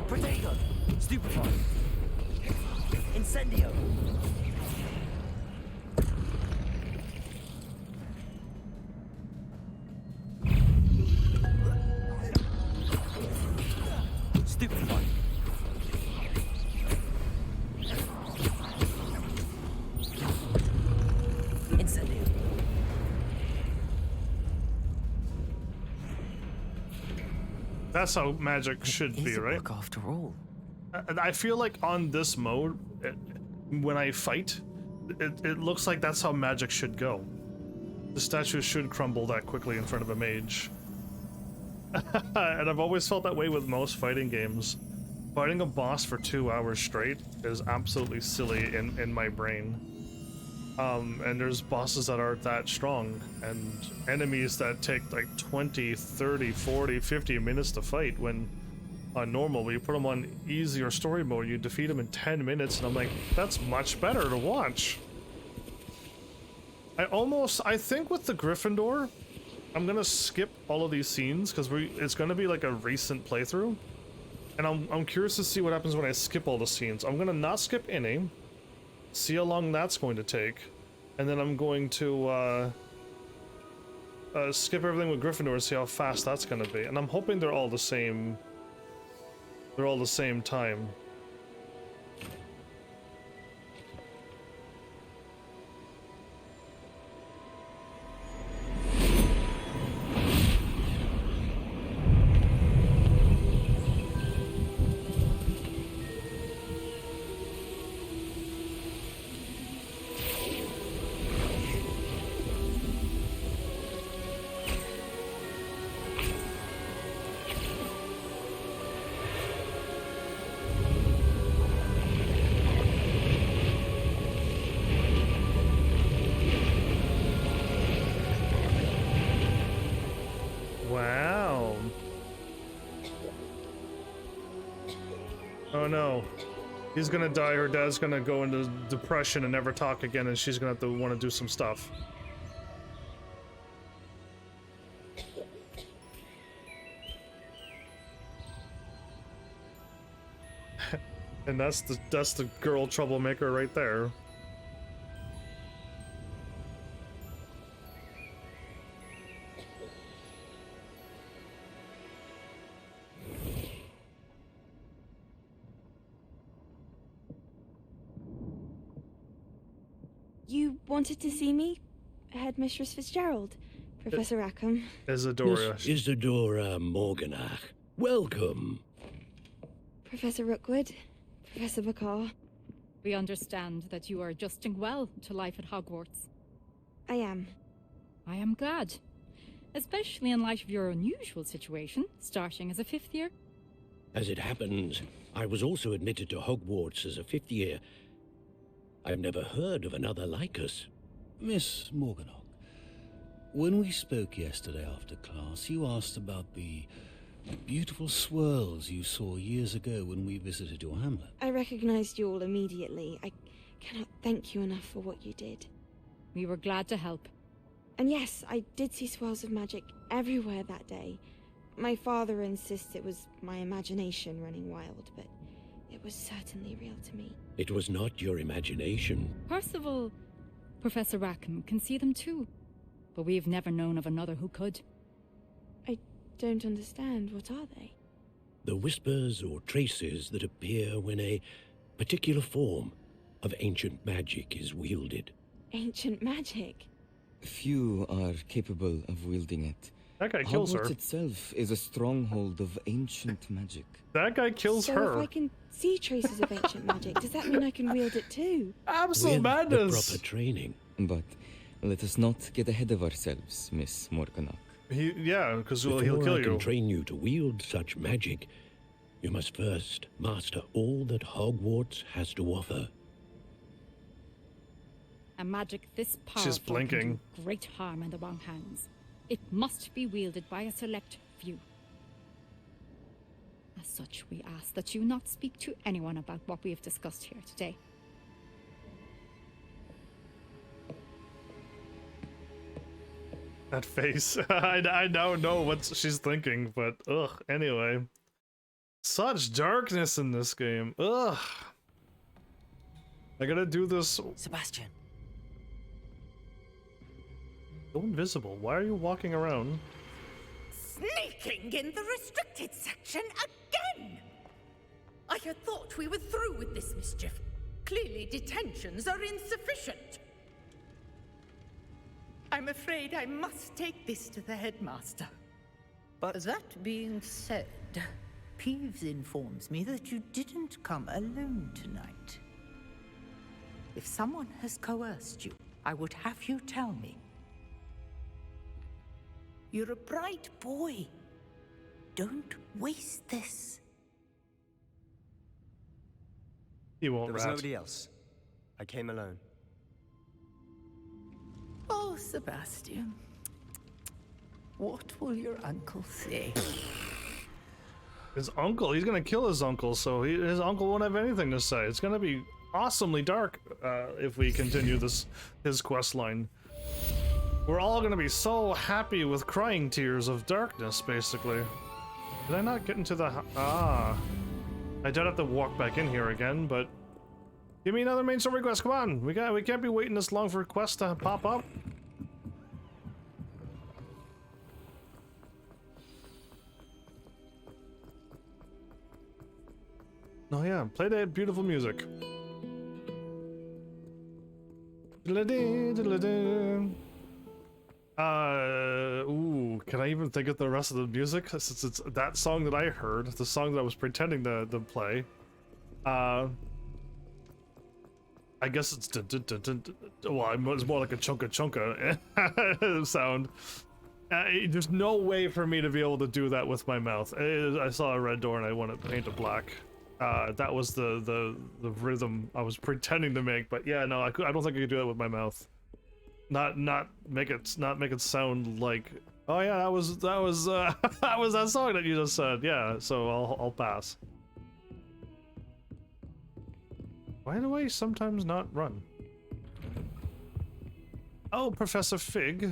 Protego! Stupefy! Incendio! Stupefy! That's how magic should be, right? After all. I feel like on this mode, when I fight, it looks like that's how magic should go. The statue should crumble that quickly in front of a mage. And I've always felt that way with most fighting games. Fighting a boss for 2 hours straight is absolutely silly in my brain. And there's bosses that aren't that strong, and enemies that take like 20, 30, 40, 50 minutes to fight, when on normal, when you put them on easy or story mode, you defeat them in 10 minutes, and I'm like, that's much better to watch. I think with the Gryffindor, I'm gonna skip all of these scenes, because it's gonna be like a recent playthrough, and I'm curious to see what happens when I skip all the scenes. I'm gonna not skip any, see how long that's going to take, and then I'm going to skip everything with Gryffindor and see how fast that's gonna be. And I'm hoping they're all the same. They're all the same time. Wow. Oh no. He's gonna die, her dad's gonna go into depression and never talk again, and she's gonna have to want to do some stuff. And that's the girl troublemaker right there. You wanted to see me? Headmistress Fitzgerald? Professor Rackham? Isadora. Miss Isadora Morganach. Welcome. Professor Rookwood? Professor Bakar? We understand that you are adjusting well to life at Hogwarts. I am. I am glad. Especially in light of your unusual situation, starting as a 5th year. As it happens, I was also admitted to Hogwarts as a 5th year. I've never heard of another like us. Miss Morganach, when we spoke yesterday after class, you asked about the beautiful swirls you saw years ago when we visited your hamlet. I recognized you all immediately. I cannot thank you enough for what you did. We were glad to help. And yes, I did see swirls of magic everywhere that day. My father insists it was my imagination running wild, but it was certainly real to me. It was not your imagination. Percival, Professor Rackham can see them too, but we've never known of another who could. I don't understand. What are they? The whispers or traces that appear when a particular form of ancient magic is wielded. Ancient magic? Few are capable of wielding it. That guy kills her. Hogwarts itself is a stronghold of ancient magic. That guy kills her. So if I can see traces of ancient magic, does that mean I can wield it too? Absolute madness! The proper training. But let us not get ahead of ourselves, Miss Morganach. Yeah, because he'll Before kill I can you. train you to wield such magic, you must first master all that Hogwarts has to offer. A magic this powerful She's blinking. can do great harm in the wrong hands. It must be wielded by a select few. As such, we ask that you not speak to anyone about what we have discussed here today. That face. I now know what she's thinking, but ugh, anyway. Such darkness in this game. Ugh. I gotta do this. Sebastian. Go invisible. Why are you walking around? Sneaking in the restricted section again! I had thought we were through with this mischief. Clearly detentions are insufficient. I'm afraid I must take this to the headmaster. But that being said, Peeves informs me that you didn't come alone tonight. If someone has coerced you, I would have you tell me. You're a bright boy. Don't waste this. He won't There was rat. nobody else. I came alone. Oh, Sebastian. What will your uncle say? His uncle? He's gonna kill his uncle, so his uncle won't have anything to say. It's gonna be awesomely dark if we continue his quest line. We're all gonna be so happy with crying tears of darkness, basically. Did I not get into the... I did have to walk back in here again, but... Give me another main story quest, come on! We can't be waiting this long for a quest to pop up. Oh yeah, play that beautiful music. Ooh, can I even think of the rest of the music? Since it's that song that I heard, the song that I was pretending to play. I guess it's well, it's more like a chunka chunka sound. There's no way for me to be able to do that with my mouth. I saw a red door and I want to paint it black. That was the rhythm I was pretending to make, but yeah, no, I don't think I could do that with my mouth. Not make it sound like, oh yeah, that was that was that song that you just said. Yeah, so I'll pass. Why do I sometimes not run? Oh, Professor Fig.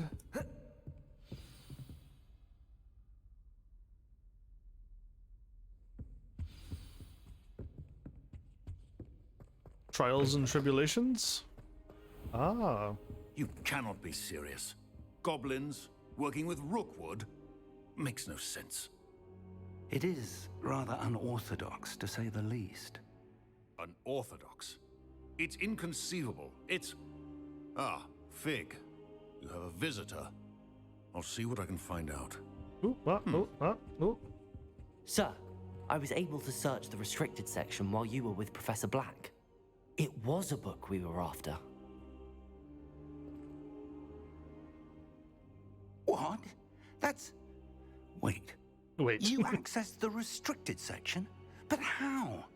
Trials and tribulations? Ah. You cannot be serious. Goblins working with Rookwood makes no sense. It is rather unorthodox, to say the least. Unorthodox? It's inconceivable. It's... Ah, Fig. You have a visitor. I'll see what I can find out. Ooh. Sir, I was able to search the restricted section while you were with Professor Black. It was a book we were after. What? That's... Wait. You accessed the restricted section? But how?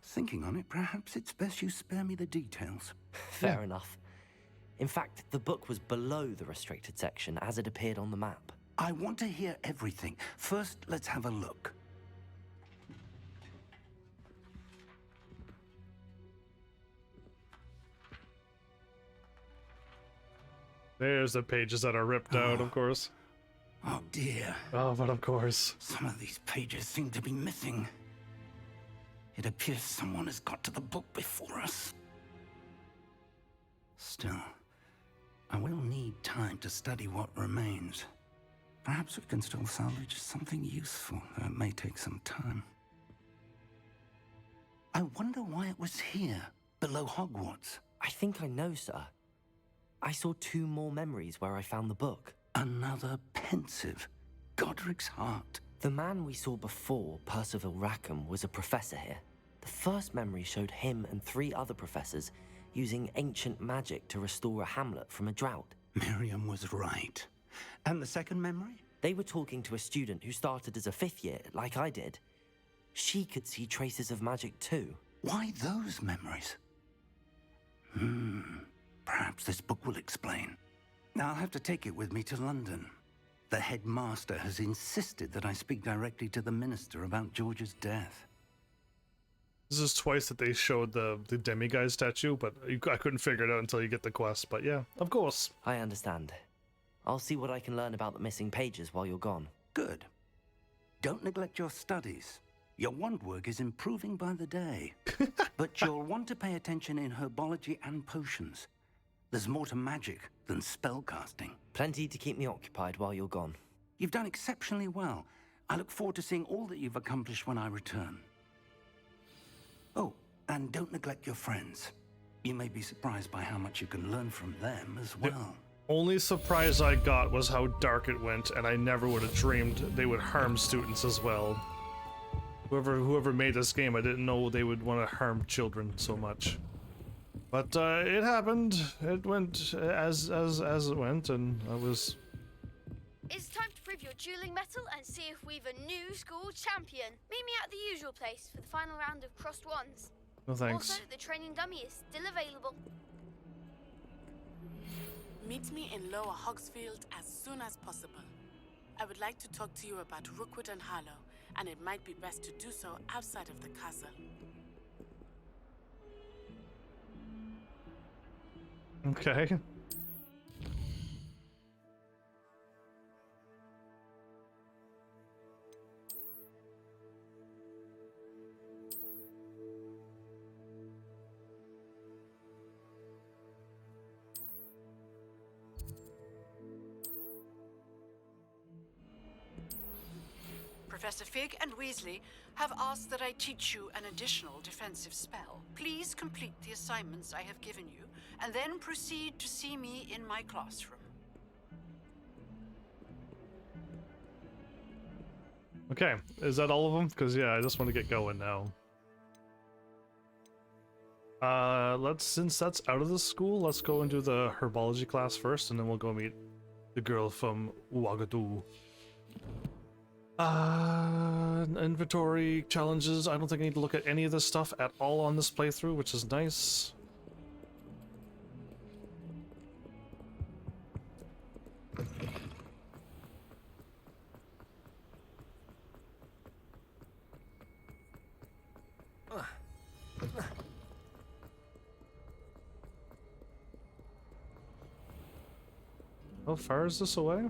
Thinking on it, perhaps it's best you spare me the details. Fair enough. In fact, the book was below the restricted section as it appeared on the map. I want to hear everything. First, let's have a look. There's the pages that are ripped out, of course. Oh dear. Oh, but of course. Some of these pages seem to be missing. It appears someone has got to the book before us. Still, I will need time to study what remains. Perhaps we can still salvage something useful, though it may take some time. I wonder why it was here, below Hogwarts. I think I know, sir. I saw 2 more memories where I found the book. Another pensive. Godric's heart. The man we saw before, Percival Rackham, was a professor here. The first memory showed him and 3 other professors using ancient magic to restore a hamlet from a drought. Miriam was right. And the second memory? They were talking to a student who started as a 5th year, like I did. She could see traces of magic too. Why those memories? Perhaps this book will explain. Now I'll have to take it with me to London. The headmaster has insisted that I speak directly to the minister about George's death. This is twice that they showed the demiguise statue, but I couldn't figure it out until you get the quest. But yeah, of course. I understand. I'll see what I can learn about the missing pages while you're gone. Good. Don't neglect your studies. Your wand work is improving by the day. But you'll want to pay attention in herbology and potions. There's more to magic than spellcasting. Plenty to keep me occupied while you're gone. You've done exceptionally well. I look forward to seeing all that you've accomplished when I return. Oh, and don't neglect your friends. You may be surprised by how much you can learn from them as well. Only surprise I got was how dark it went, and I never would have dreamed they would harm students as well. Whoever made this game, I didn't know they would want to harm children so much. But it happened. It went as it went, and I was. It's time to prove your dueling mettle and see if we've a new school champion. Meet me at the usual place for the final round of crossed wands. No thanks. Also, the training dummy is still available. Meet me in Lower Hogsfield as soon as possible. I would like to talk to you about Rookwood and Harlow, and it might be best to do so outside of the castle. Okay. Professor Fig and Weasley have asked that I teach you an additional defensive spell. Please complete the assignments I have given you, and then proceed to see me in my classroom. Okay, is that all of them? Because yeah, I just want to get going now. Since that's out of the school, let's go and do the herbology class first, and then we'll go meet the girl from Ouagadougou. Inventory challenges. I don't think I need to look at any of this stuff at all on this playthrough, which is nice. How far is this away?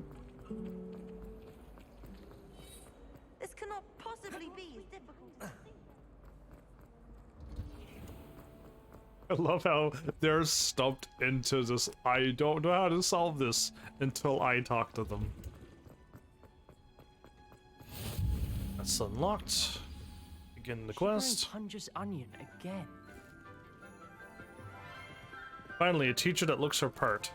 This cannot possibly be as difficult as I love how they're stumped into this. I don't know how to solve this until I talk to them. That's unlocked. Begin the quest. Punja's onion again. Finally, a teacher that looks her part.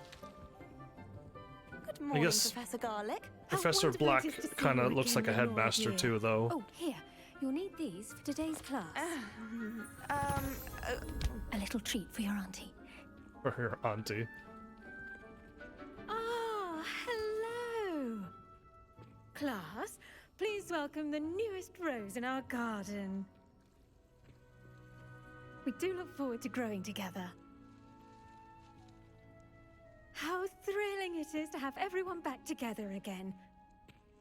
Good morning, I guess Professor Garlick. Professor Black kind of looks like a headmaster too, though. Oh, here. You'll need these for today's class. A little treat for your auntie. For her auntie. Ah, hello. Class, please welcome the newest rose in our garden. We do look forward to growing together. How thrilling it is to have everyone back together again.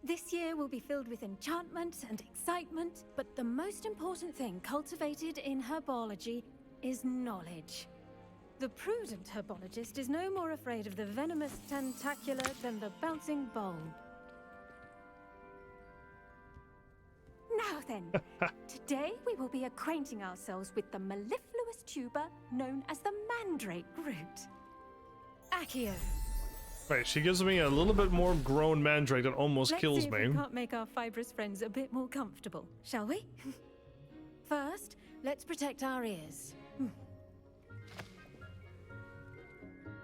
This year will be filled with enchantment and excitement, but the most important thing cultivated in herbology is knowledge. The prudent herbologist is no more afraid of the venomous tentacular than the bouncing bulb. Now then, today we will be acquainting ourselves with the mellifluous tuber known as the mandrake root. Accio. Right, she gives me a little bit more grown mandrake that almost Let's kills see if me. we can't make our fibrous friends a bit more comfortable, shall we? First, let's protect our ears.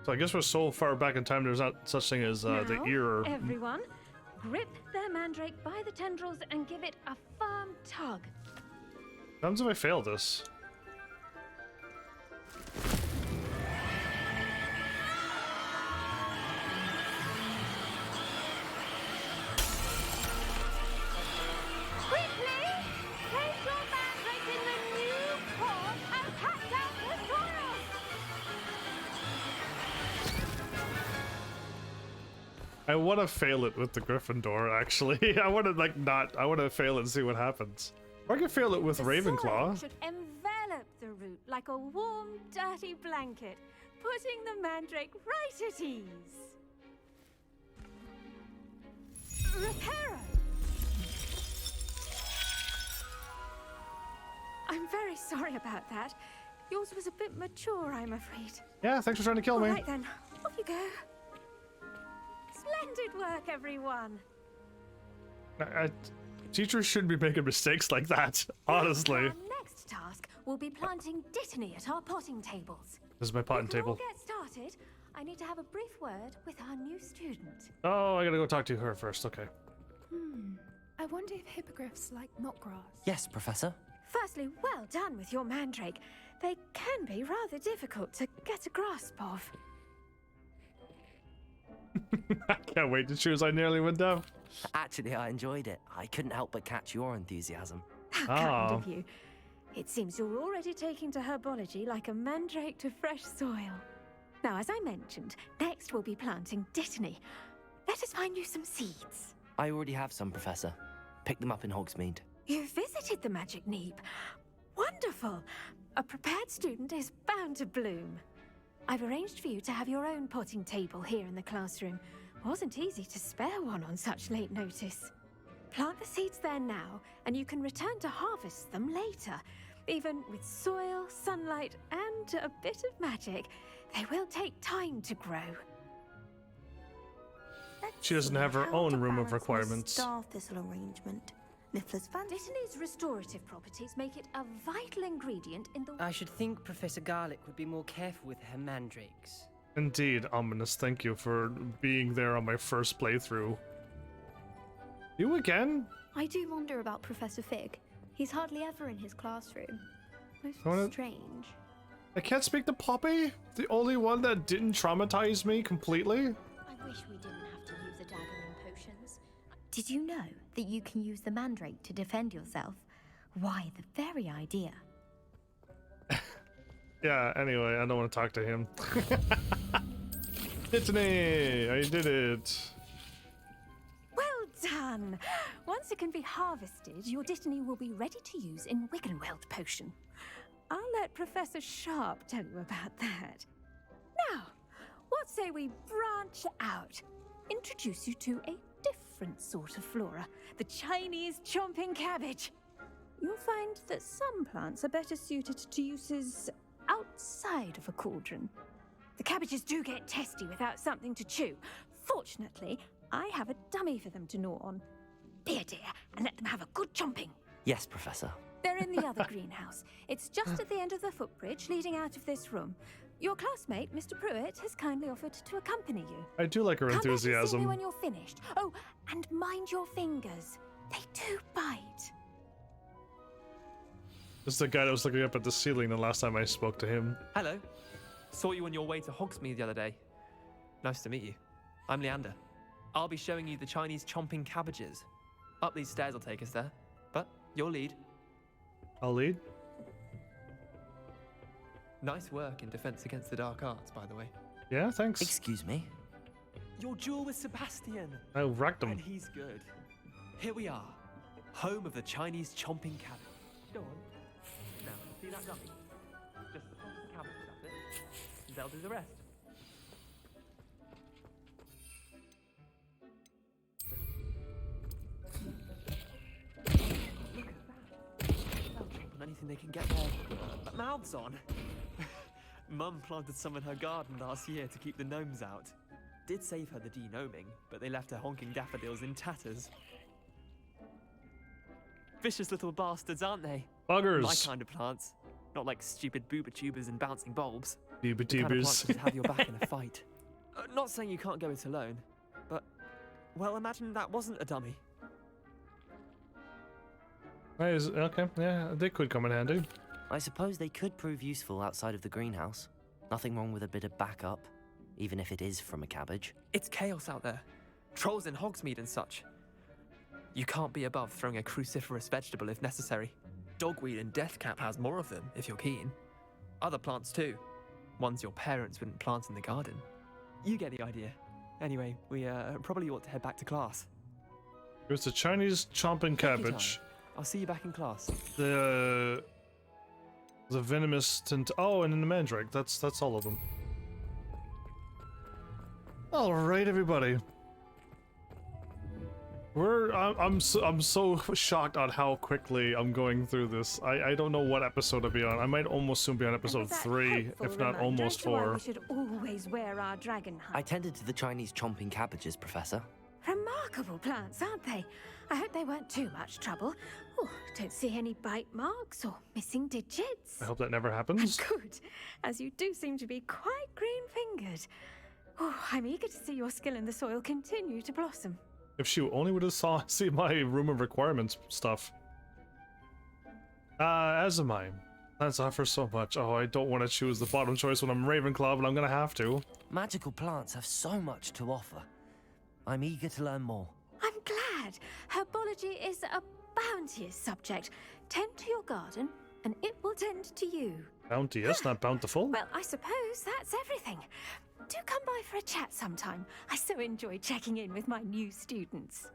So I guess we're so far back in time there's not such thing as the Now, ear. Everyone, grip their mandrake by the tendrils and give it a firm tug. What happens if I fail this? Quickly, place your mandrake in the new pot and cut down the soil. I want to fail it with the Gryffindor, actually. I want to, like, not. I want to fail it and see what happens. Or I can fail it with The Ravenclaw. soil should envelop the root like a warm, dirty blanket, putting the mandrake right at ease. Reparo! I'm very sorry about that. Yours was a bit mature, I'm afraid. Yeah, thanks for trying to kill me. All right then, off you go. Splendid work, everyone. Teachers shouldn't be making mistakes like that, honestly. Our next task will be planting dittany at our potting tables. This is my potting table. Before we get started, I need to have a brief word with our new student. Oh, I gotta go talk to her first. Okay. I wonder if hippogriffs like not grass. Yes, Professor. Firstly, well done with your mandrake. They can be rather difficult to get a grasp of. I can't wait to choose. I nearly went down. Actually, I enjoyed it. I couldn't help but catch your enthusiasm. How kind of you. It seems you're already taking to herbology like a mandrake to fresh soil. Now, as I mentioned, next we'll be planting dittany. Let us find you some seeds. I already have some, Professor. Picked them up in Hogsmeade. You visited the Magic Neep. Wonderful. A prepared student is bound to bloom. I've arranged for you to have your own potting table here in the classroom. Wasn't easy to spare one on such late notice. Plant the seeds there now, and you can return to harvest them later. Even with soil, sunlight, and a bit of magic, they will take time to grow. She doesn't have her own room of requirements. Star thistle arrangement. Niffler's fancy. Dittany's restorative properties make it a vital ingredient in the... I should think Professor Garlick would be more careful with her mandrakes. Indeed, Ominous. Thank you for being there on my first playthrough. You again? I do wonder about Professor Fig. He's hardly ever in his classroom. Most strange. I can't speak to Poppy? The only one that didn't traumatize me completely? I wish we didn't have to use a dagger and potions. Did you know that you can use the mandrake to defend yourself? Why, the very idea. Yeah, anyway, I don't want to talk to him. Dittany! I did it. Well done! Once it can be harvested, your dittany will be ready to use in Wiggenweld potion. I'll let Professor Sharp tell you about that. Now, what say we branch out? Introduce you to a different sort of flora, the Chinese chomping cabbage. You'll find that some plants are better suited to uses outside of a cauldron. The cabbages do get testy without something to chew. Fortunately, I have a dummy for them to gnaw on. Be a dear and let them have a good chomping. Yes, Professor. They're in the other greenhouse. It's just at the end of the footbridge leading out of this room. Your classmate, Mr. Pruitt, has kindly offered to accompany you. I do like her Come enthusiasm. back and see me when you're finished. Oh, and mind your fingers. They do bite. This is the guy that was looking up at the ceiling the last time I spoke to him. Hello. Saw you on your way to Hogsmeade the other day. Nice to meet you. I'm Leander. I'll be showing you the Chinese chomping cabbages. Up these stairs will take us there. But you'll lead. I'll lead? Nice work in Defense Against the Dark Arts, by the way. Yeah, thanks. Excuse me? Your duel with Sebastian. I wrecked him. And he's good. Here we are. Home of the Chinese chomping cabbage. Go on. Now, see that dummy? Just pop the cabbage, that's it. They'll do the rest. Look at that. They'll chomp on anything they can get their mouths on. Mum planted some in her garden last year to keep the gnomes out. Did save her the de-gnoming, but they left her honking daffodils in tatters. Vicious little bastards, aren't they? Buggers. My kind of plants. Not like stupid booba-tubers and bouncing bulbs. Booba-tubers. The kind of plants that have your back in a fight. Not saying you can't go it alone, but, well, imagine that wasn't a dummy. Okay, yeah, they could come in handy. I suppose they could prove useful outside of the greenhouse. Nothing wrong with a bit of backup, even if it is from a cabbage. It's chaos out there. Trolls in Hogsmeade and such. You can't be above throwing a cruciferous vegetable if necessary. Dogweed and deathcap has more of them, if you're keen. Other plants too. Ones your parents wouldn't plant in the garden. You get the idea. Anyway, we probably ought to head back to class. It was the Chinese chomping Take your cabbage. time. I'll see you back in class. The venomous tint. Oh, and then the mandrake. That's all of them. All right, everybody. I'm so shocked on how quickly I'm going through this. I don't know what episode I'll be on. I might almost soon be on episode 3, if not almost 4. We should always wear our dragon hide. I tended to the Chinese chomping cabbages, Professor. Remarkable plants, aren't they? I hope they weren't too much trouble. Oh, don't see any bite marks or missing digits. I hope that never happens. Good, as you do seem to be quite green-fingered. Oh, I'm eager to see your skill in the soil continue to blossom. If she only would have see my room of requirements stuff. As am I. Plants offer so much. Oh, I don't want to choose the bottom choice when I'm Ravenclaw, but I'm gonna have to. Magical plants have so much to offer. I'm eager to learn more. I'm glad. Herbology is a bounteous subject. Tend to your garden, and it will tend to you. Bounteous, not bountiful. Well, I suppose that's everything. Do come by for a chat sometime. I so enjoy checking in with my new students.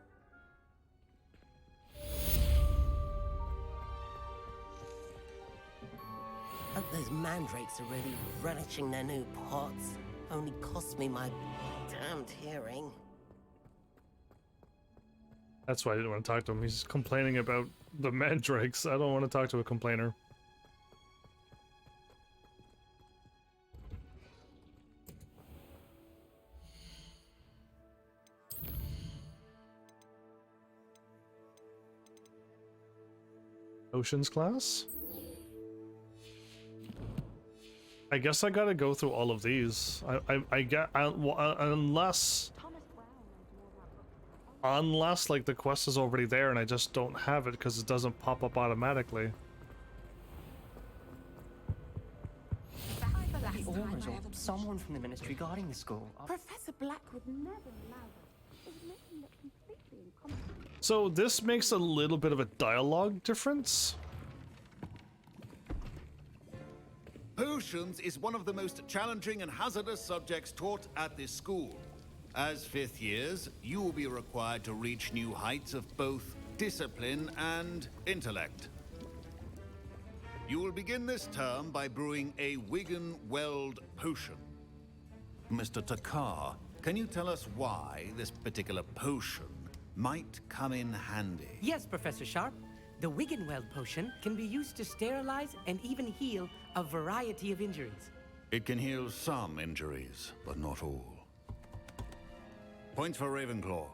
Those mandrakes are really relishing their new pots. Only cost me my damned hearing. That's why I didn't want to talk to him. He's complaining about the mandrakes. I don't want to talk to a complainer. Oceans class? I guess I gotta go through all of these. Unless like the quest is already there and I just don't have it because it doesn't pop up automatically. Someone from the ministry guarding the school. Professor Black would never allow this. It would make him look completely incompetent. So this makes a little bit of a dialogue difference. Potions is one of the most challenging and hazardous subjects taught at this school. As 5th years, you will be required to reach new heights of both discipline and intellect. You will begin this term by brewing a Wigan-Weld potion. Mr. Takar, can you tell us why this particular potion might come in handy? Yes, Professor Sharp. The Wigan-Weld potion can be used to sterilize and even heal a variety of injuries. It can heal some injuries, but not all. Points for Ravenclaw.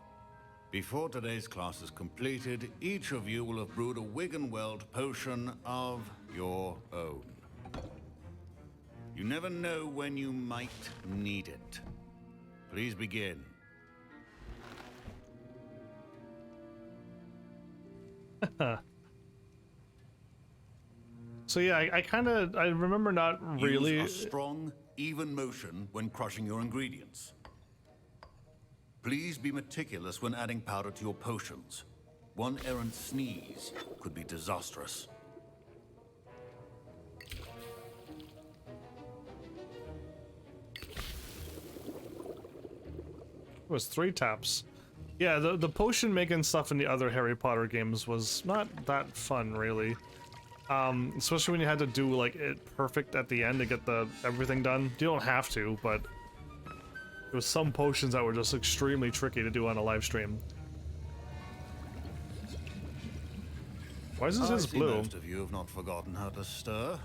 Before today's class is completed, each of you will have brewed a Wigan-Weld potion of your own. You never know when you might need it. Please begin. So yeah, I remember not really. Use a strong, even motion when crushing your ingredients. Please be meticulous when adding powder to your potions. One errant sneeze could be disastrous. It was 3 taps. Yeah, the potion making stuff in the other Harry Potter games was not that fun, really. Especially when you had to do like it perfect at the end to get everything done. You don't have to, but there was some potions that were just extremely tricky to do on a live stream. Why is this blue? Most of you have not forgotten how to stir.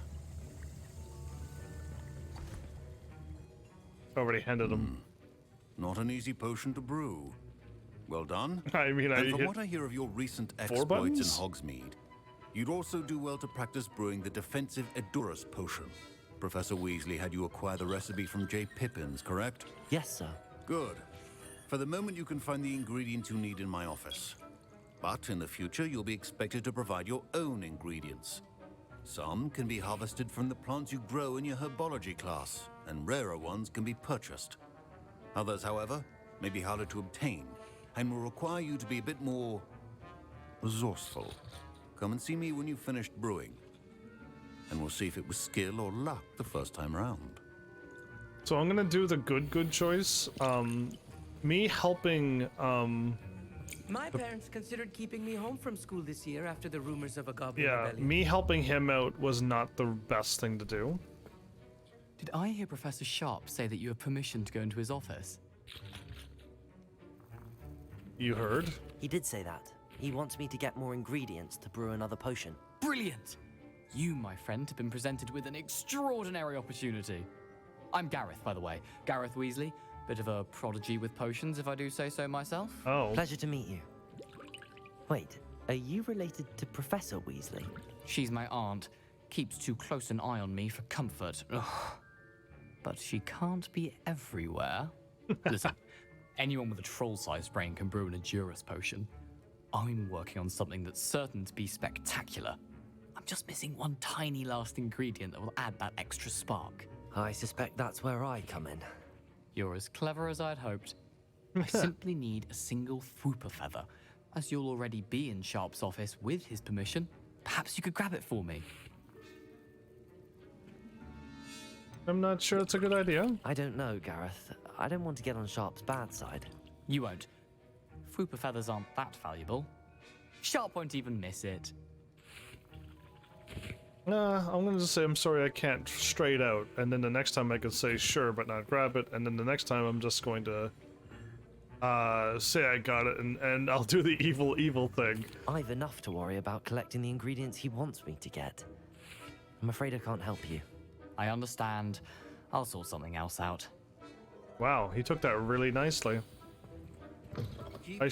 Already handed him. Not an easy potion to brew. Well done. I mean, and from what I hear of your recent exploits in Hogsmeade, you'd also do well to practice brewing the defensive Edurus potion. Professor Weasley had you acquire the recipe from J. Pippins, correct? Yes, sir. Good. For the moment, you can find the ingredients you need in my office. But in the future, you'll be expected to provide your own ingredients. Some can be harvested from the plants you grow in your herbology class, and rarer ones can be purchased. Others, however, may be harder to obtain, and will require you to be a bit more resourceful. Come and see me when you've finished brewing, and we'll see if it was skill or luck the first time round. So I'm gonna do the good choice. Me helping, My parents considered keeping me home from school this year after the rumors of a goblin rebellion. me helping him out was not the best thing to do. Did I hear Professor Sharp say that you have permission to go into his office? You heard? He did say that. He wants me to get more ingredients to brew another potion. Brilliant! You, my friend, have been presented with an extraordinary opportunity. I'm Gareth, by the way. Gareth Weasley. Bit of a prodigy with potions, if I do say so myself. Oh. Pleasure to meet you. Wait, are you related to Professor Weasley? She's my aunt. Keeps too close an eye on me for comfort. Ugh. But she can't be everywhere. Listen, anyone with a troll-sized brain can brew an Endurus potion. I'm working on something that's certain to be spectacular. I'm just missing one tiny last ingredient that will add that extra spark. I suspect that's where I come in. You're as clever as I'd hoped. I simply need a single Fwooper feather. As you'll already be in Sharp's office with his permission, perhaps you could grab it for me. I'm not sure it's a good idea. I don't know, Gareth. I don't want to get on Sharp's bad side. You won't. Fwooper feathers aren't that valuable. Sharp won't even miss it. I'm gonna just say I'm sorry I can't straight out, and then the next time I could say sure but not grab it, and then the next time I'm just going to say I got it, and I'll do the evil thing. I've enough to worry about collecting the ingredients he wants me to get. I'm afraid I can't help you. I understand. I'll sort something else out. Wow, he took that really nicely. I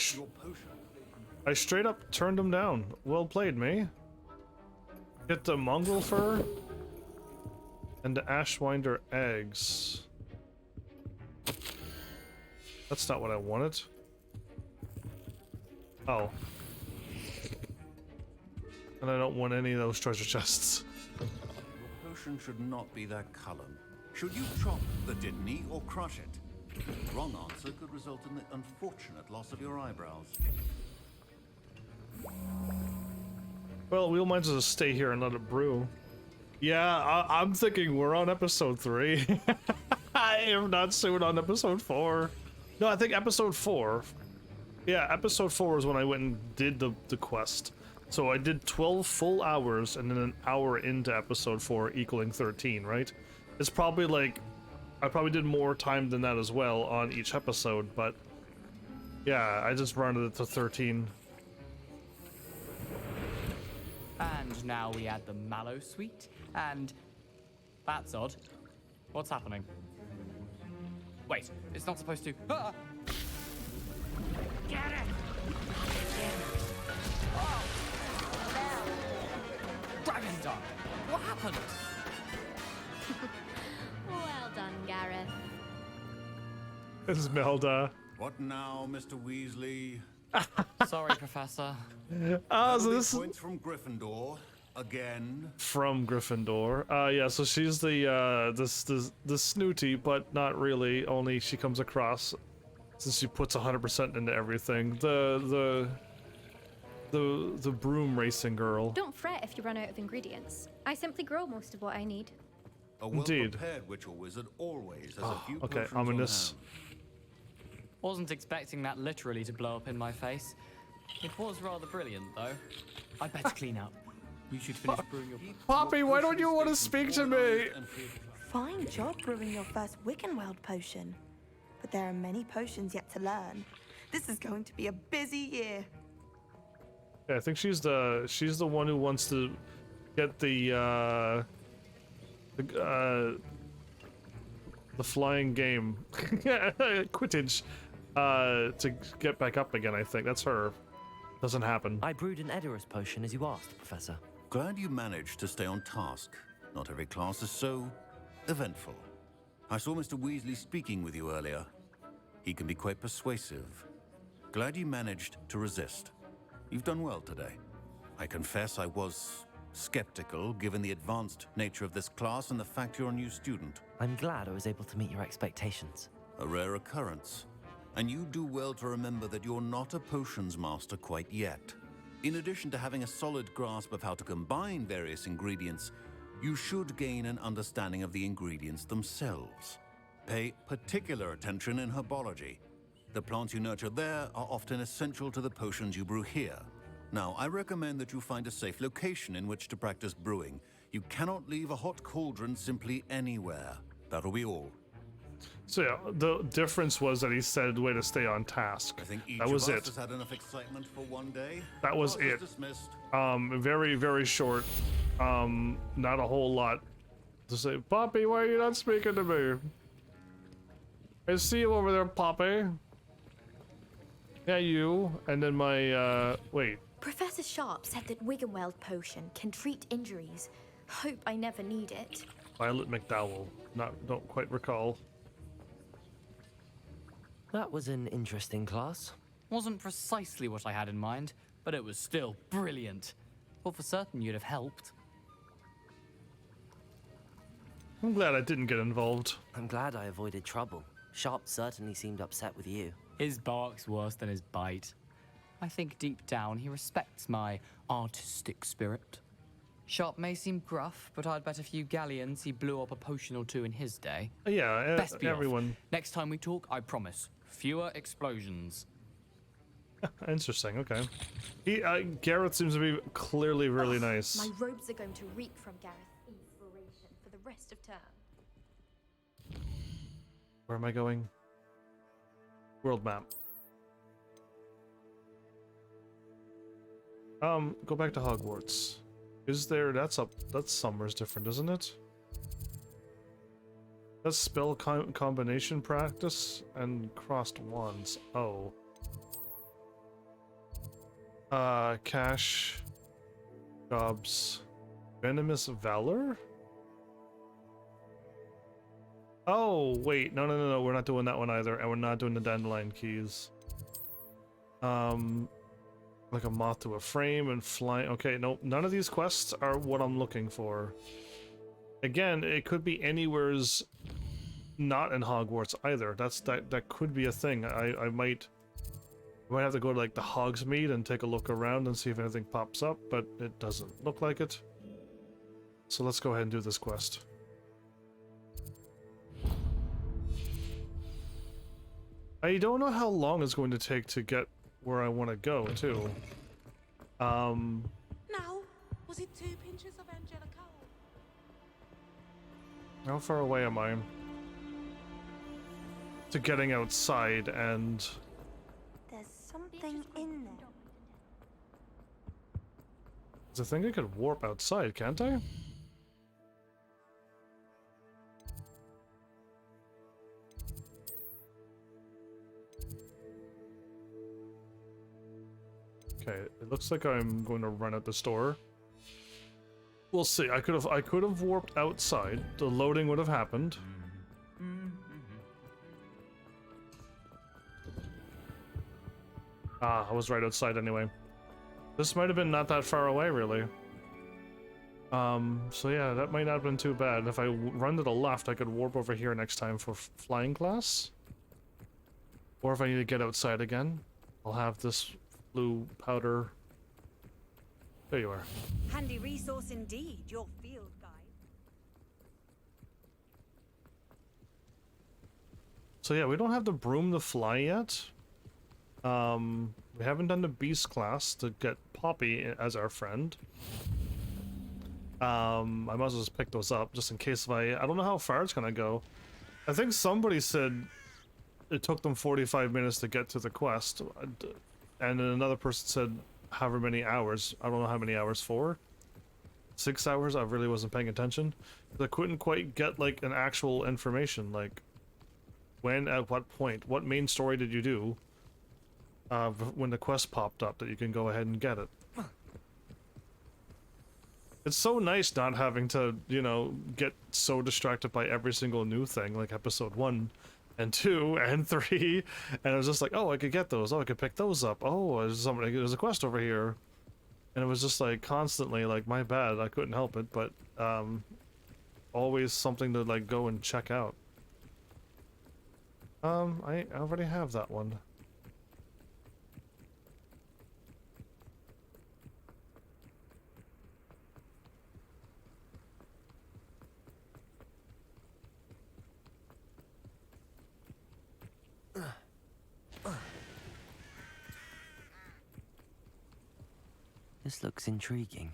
straight up turned him down. Well played, me. Get the mongrel fur and the ashwinder eggs. That's not what I wanted. Oh. And I don't want any of those treasure chests. Your potion should not be that color. Should you chop the Didney or crush it? The wrong answer could result in the unfortunate loss of your eyebrows. Well, we might as well stay here and let it brew. Yeah, I'm thinking we're on episode 3. I am not soon on episode 4. No, I think episode 4. Yeah, episode 4 is when I went and did the quest. So I did 12 full hours and then an hour into episode 4 equaling 13, right? It's probably like, I probably did more time than that as well on each episode, but yeah, I just rounded it to 13. And now we add the mallow sweet, and that's odd. What's happening? Wait, it's not supposed to. Ah! Get it! Oh! Dragon Dog! What happened? Well done, Gareth. Esmelda. What now, Mr. Weasley? Sorry, Professor. So this is points from Gryffindor again. From Gryffindor. Yeah, so she's the snooty, but not really. Only she comes across, since she puts 100% into everything. The broom racing girl. Don't fret if you run out of ingredients. I simply grow most of what I need. A well-prepared witch or wizard always has a few okay, potions ominous. on hand. Wasn't expecting that literally to blow up in my face. It was rather brilliant, though. I'd better clean up. You should finish brewing your... Poppy, why don't you want to speak to me? Fine job brewing your first Wiggenweld potion. But there are many potions yet to learn. This is going to be a busy year. Yeah, I think she's the one who wants to get the flying game Quidditch to get back up again. I think that's her. Doesn't happen. I brewed an Edurus potion as you asked, Professor. Glad you managed to stay on task. Not every class is so eventful. I saw Mr. Weasley speaking with you earlier. He can be quite persuasive. Glad you managed to resist. You've done well today. I confess I was skeptical given the advanced nature of this class and the fact you're a new student. I'm glad I was able to meet your expectations. A rare occurrence. And you do well to remember that you're not a potions master quite yet. In addition to having a solid grasp of how to combine various ingredients, you should gain an understanding of the ingredients themselves. Pay particular attention in herbology. The plants you nurture there are often essential to the potions you brew here. Now, I recommend that you find a safe location in which to practice brewing. You cannot leave a hot cauldron simply anywhere. That'll be all. So yeah, the difference was that he said way to stay on task. I think each that was of us it. has had enough excitement for one day. That was Class is it. dismissed. Very, very short. Not a whole lot to say. Poppy, why are you not speaking to me? I see you over there, Poppy. Yeah, you. And then my, wait. Professor Sharp said that Wiggenweld potion can treat injuries. Hope I never need it. Violet McDowell. Don't quite recall. That was an interesting class. Wasn't precisely what I had in mind, but it was still brilliant. Thought for certain you'd have helped. I'm glad I didn't get involved. I'm glad I avoided trouble. Sharp certainly seemed upset with you. His bark's worse than his bite. I think deep down he respects my artistic spirit. Sharp may seem gruff, but I'd bet a few galleons he blew up a potion or two in his day. Yeah, Best be everyone. Off. Next time we talk, I promise, fewer explosions. Interesting, okay. Gareth seems to be clearly really nice. My robes are going to reek from Gareth's inspiration for the rest of term. Where am I going? World map. Go back to Hogwarts. Is there... That's somewhere's different, isn't it? That's spell combination practice and crossed wands. Oh. Cash. Jobs. Venomous Valor? Oh, wait. No. We're not doing that one either. And we're not doing the dandelion keys. Like a moth to a frame and flying. Okay, nope. None of these quests are what I'm looking for. Again, it could be anywhere's not in Hogwarts either. That could be a thing. I might have to go to like the Hogsmeade and take a look around and see if anything pops up, but it doesn't look like it. So let's go ahead and do this quest. I don't know how long it's going to take to get where I want to go, too. Now, was it 2 pinches of Angelica? How far away am I? To getting outside and... There's something in there. I think I could warp outside, can't I? Okay, it looks like I'm going to run out the store. We'll see. I could have warped outside. The loading would have happened. Ah, I was right outside anyway. This might have been not that far away, really. So yeah, that might not have been too bad. If I run to the left, I could warp over here next time for flying class. Or if I need to get outside again, I'll have this blue powder. There you are. Handy resource indeed, your field guide. So yeah, we don't have the broom to fly yet. We haven't done the beast class to get Poppy as our friend. I might as well just pick those up just in case if I don't know how far it's gonna go. I think somebody said it took them 45 minutes to get to the quest, and then another person said however many hours. I don't know how many hours for. 6 hours? I really wasn't paying attention. I couldn't quite get like an actual information, like when, at what point, what main story did you do when the quest popped up that you can go ahead and get it. It's so nice not having to, you know, get so distracted by every single new thing, like episode 1 and 2 and 3, and I was just like, oh, I could get those, oh, I could pick those up, oh, there's a quest over here, and it was just like constantly like, my bad, I couldn't help it, but always something to like go and check out. I already have that one. This looks intriguing.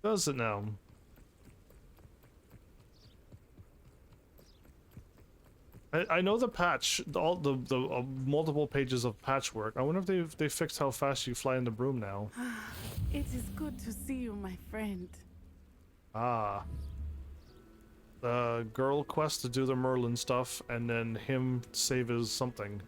Does it now? I know the patch, all the multiple pages of patchwork. I wonder if they fixed how fast you fly in the broom now. It is good to see you, my friend. Ah. The girl quest to do the Merlin stuff, and then him save his something.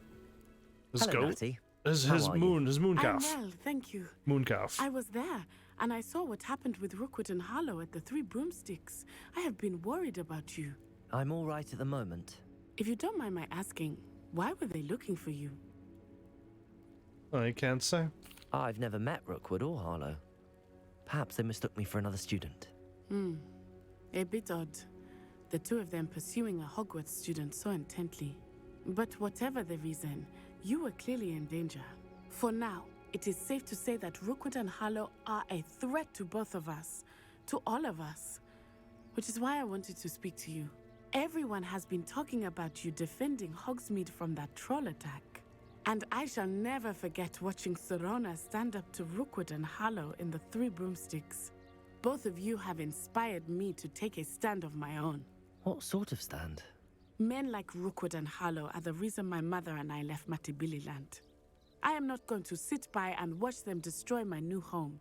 His Hello, goat? Natty. His moon calf. I'm well, thank you. Moon calf. I was there, and I saw what happened with Rookwood and Harlow at the Three Broomsticks. I have been worried about you. I'm all right at the moment. If you don't mind my asking, Why were they looking for you? I can't say. I've never met Rookwood or Harlow. Perhaps they mistook me for another student. A bit odd. The two of them pursuing a Hogwarts student so intently. But whatever the reason, you were clearly in danger. For now, it is safe to say that Rookwood and Harlow are a threat to both of us. To all of us. Which is why I wanted to speak to you. Everyone has been talking about you defending Hogsmeade from that troll attack. And I shall never forget watching Serona stand up to Rookwood and Harlow in the Three Broomsticks. Both of you have inspired me to take a stand of my own. What sort of stand? Men like Rookwood and Harlow are the reason my mother and I left Matabeleland. I am not going to sit by and watch them destroy my new home.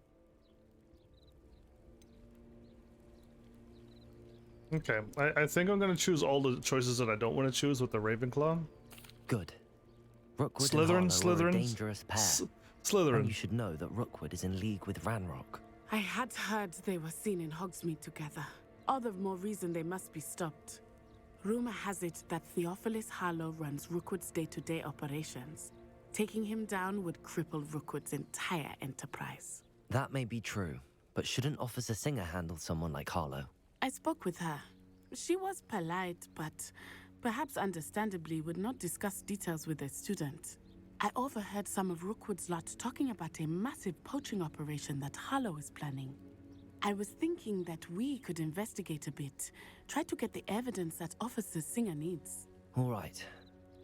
Okay, I think I'm gonna choose all the choices that I don't want to choose with the Ravenclaw. Good. Rookwood Slytherin, and Harlow are a Slytherin, dangerous pair. Slytherin. And you should know that Rookwood is in league with Ranrock. I had heard they were seen in Hogsmeade together. All the more reason they must be stopped. Rumor has it that Theophilus Harlow runs Rookwood's day-to-day operations. Taking him down would cripple Rookwood's entire enterprise. That may be true, but shouldn't Officer Singer handle someone like Harlow? I spoke with her. She was polite, but perhaps understandably would not discuss details with a student. I overheard some of Rookwood's lot talking about a massive poaching operation that Harlow is planning. I was thinking that we could investigate a bit, try to get the evidence that Officer Singer needs. All right,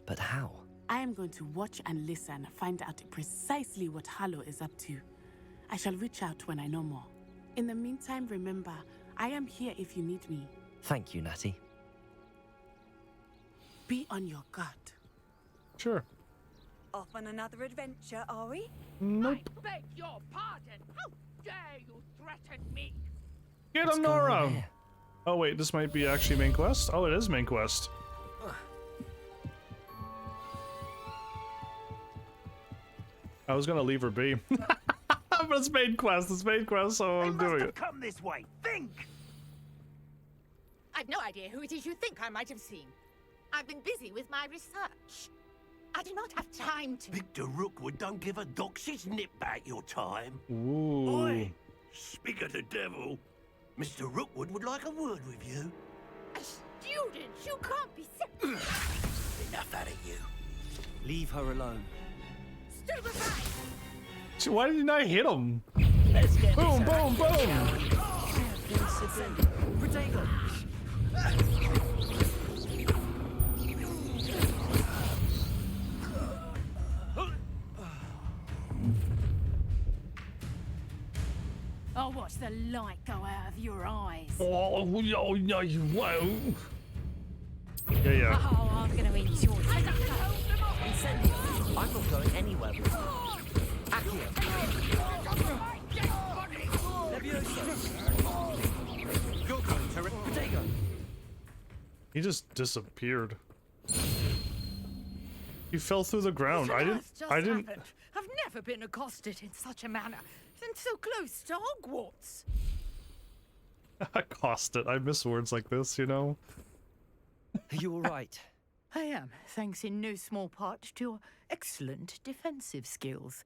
but how? I am going to watch and listen, find out precisely what Harlow is up to. I shall reach out when I know more. In the meantime, remember, I am here if you need me. Thank you, Natty. Be on your guard. Sure. Off on another adventure, are we? Nope. I beg your pardon. How dare you threaten me? Get him, Nora! Oh wait, this might be actually main quest? Oh, it is main quest. I was gonna leave her be. But it's main quest, so I'm doing it. Come this way. Think! I've no idea who it is you think I might have seen. I've been busy with my research. I do not have time to... Victor Rookwood don't give a doxy's nip back your time. Ooh. Oi! Speak of the devil. Mr. Rookwood would like a word with you. A student? You can't be... Enough out of you. Leave her alone. Stupefy! So why did you not hit him? Let's get boom, boom, boom! Protego! I'll watch the light go out of your eyes. Oh, no, you won't. Yeah. Oh, I'm gonna enjoy it. Incendio, I'm not going anywhere with you. Accio. You're going to Protego. He just disappeared. He fell through the ground. I didn't. Happened? I've never been accosted in such a manner, and so close to Hogwarts. Accosted. I miss words like this, you know. Are you all right? I am, thanks in no small part to your excellent defensive skills.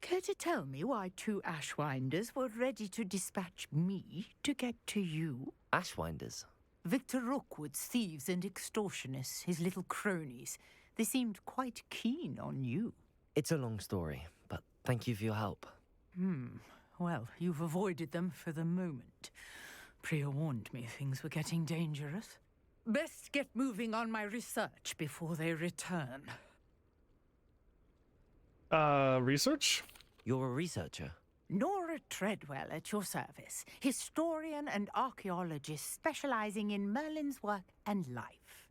Care to tell me why two Ashwinders were ready to dispatch me to get to you? Ashwinders? Victor Rookwood's thieves and extortionists, his little cronies. They seemed quite keen on you. It's a long story, but thank you for your help. Well, you've avoided them for the moment. Priya warned me things were getting dangerous. Best get moving on my research before they return. Research? You're a researcher? Nora Treadwell at your service. Historian and archaeologist specializing in Merlin's work and life.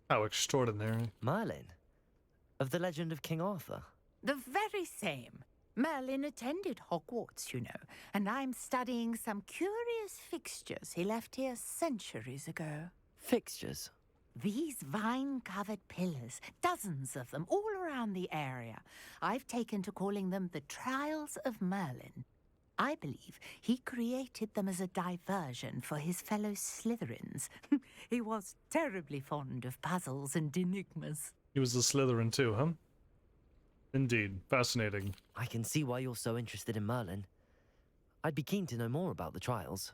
How extraordinary. Merlin? Of the legend of King Arthur? The very same. Merlin attended Hogwarts, you know, and I'm studying some curious fixtures he left here centuries ago. Fixtures? These vine-covered pillars, dozens of them, all around the area. I've taken to calling them the Trials of Merlin. I believe he created them as a diversion for his fellow Slytherins. He was terribly fond of puzzles and enigmas. He was a Slytherin too, huh? Indeed. Fascinating. I can see why you're so interested in Merlin. I'd be keen to know more about the trials.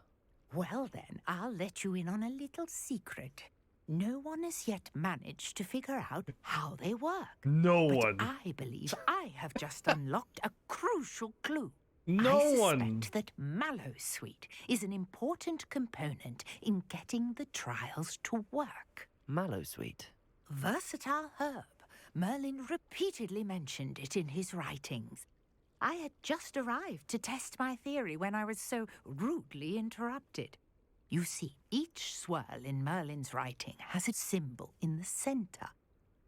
Well then, I'll let you in on a little secret. No one has yet managed to figure out how they work. No but one. I believe I have just unlocked a crucial clue. No I one. suspect that Mallowsweet is an important component in getting the trials to work. Mallowsweet? Versatile herb. Merlin repeatedly mentioned it in his writings. I had just arrived to test my theory when I was so rudely interrupted. You see, each swirl in Merlin's writing has a symbol in the center.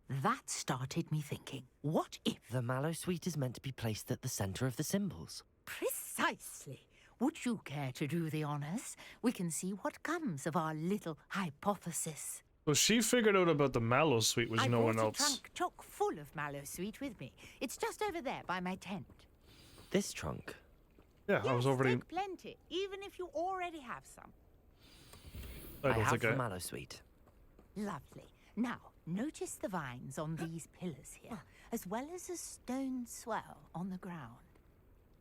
That started me thinking, what if... The Mallowsweet is meant to be placed at the center of the symbols. Precisely. Would you care to do the honors? We can see what comes of our little hypothesis. Well, she figured out about the Mallowsweet, which no one I else. brought a trunk chock full of Mallowsweet with me. It's just over there by my tent. This trunk? Yeah, I was already... Take plenty, even if you already have some. I don't think have the Mallowsweet. Lovely. Now, notice the vines on these pillars here, as well as a stone swell on the ground.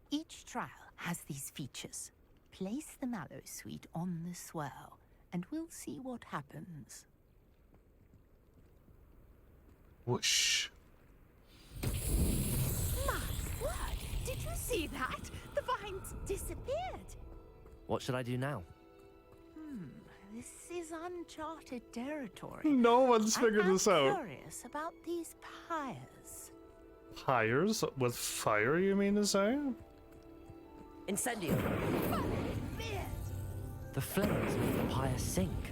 Each trial has these features. Place the Mallowsweet on the swell, and we'll see what happens. Whoosh. My word! Did you see that? The vines disappeared. What should I do now? This is uncharted territory. No one's figured this out. I'm curious about these pyres. Pyres? With fire, you mean to say? Incendio! The flames make the pyre sink.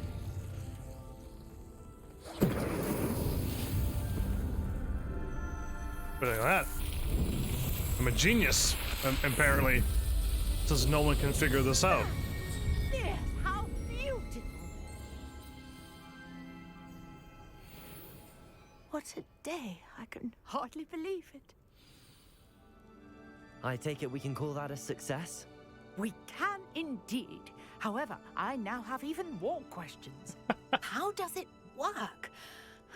But look at that. I'm a genius, apparently. Says no one can figure this out. Yes, how beautiful! What a day. I can hardly believe it. I take it we can call that a success? We can indeed. However, I now have even more questions. How does it work?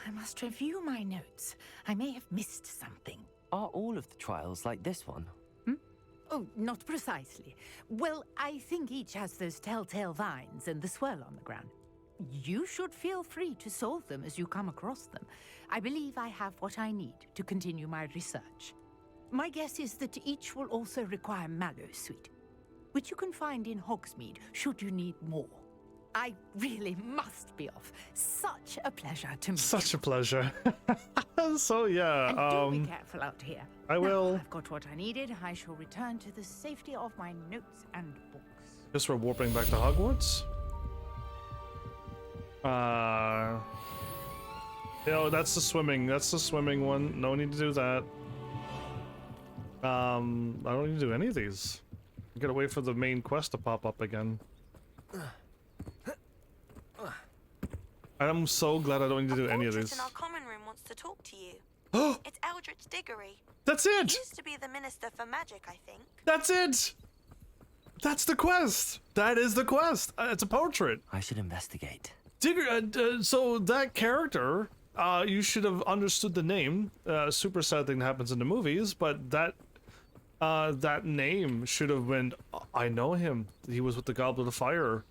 I must review my notes. I may have missed something. Are all of the trials like this one? Oh, not precisely. Well, I think each has those telltale vines and the swirl on the ground. You should feel free to solve them as you come across them. I believe I have what I need to continue my research. My guess is that each will also require Mallowsweet, which you can find in Hogsmeade should you need more. I really must be off. Such a pleasure to meet. Such a pleasure. So yeah, and do be careful out here. I will. I've got what I needed. I shall return to the safety of my notes and books. Guess we're warping back to Hogwarts. You that's the swimming. That's the swimming one. No need to do that. I don't need to do any of these. I gotta wait for the main quest to pop up again. I'm so glad I don't need to do any of these. In our common room wants to talk to you. It's Eldritch Diggory. That's it! He used to be the Minister for Magic, I think. That's it! That's the quest! That is the quest! It's a portrait. I should investigate. Diggory, so that character, you should have understood the name. Super sad thing that happens in the movies, but that name should have been, I know him. He was with the Goblet of Fire.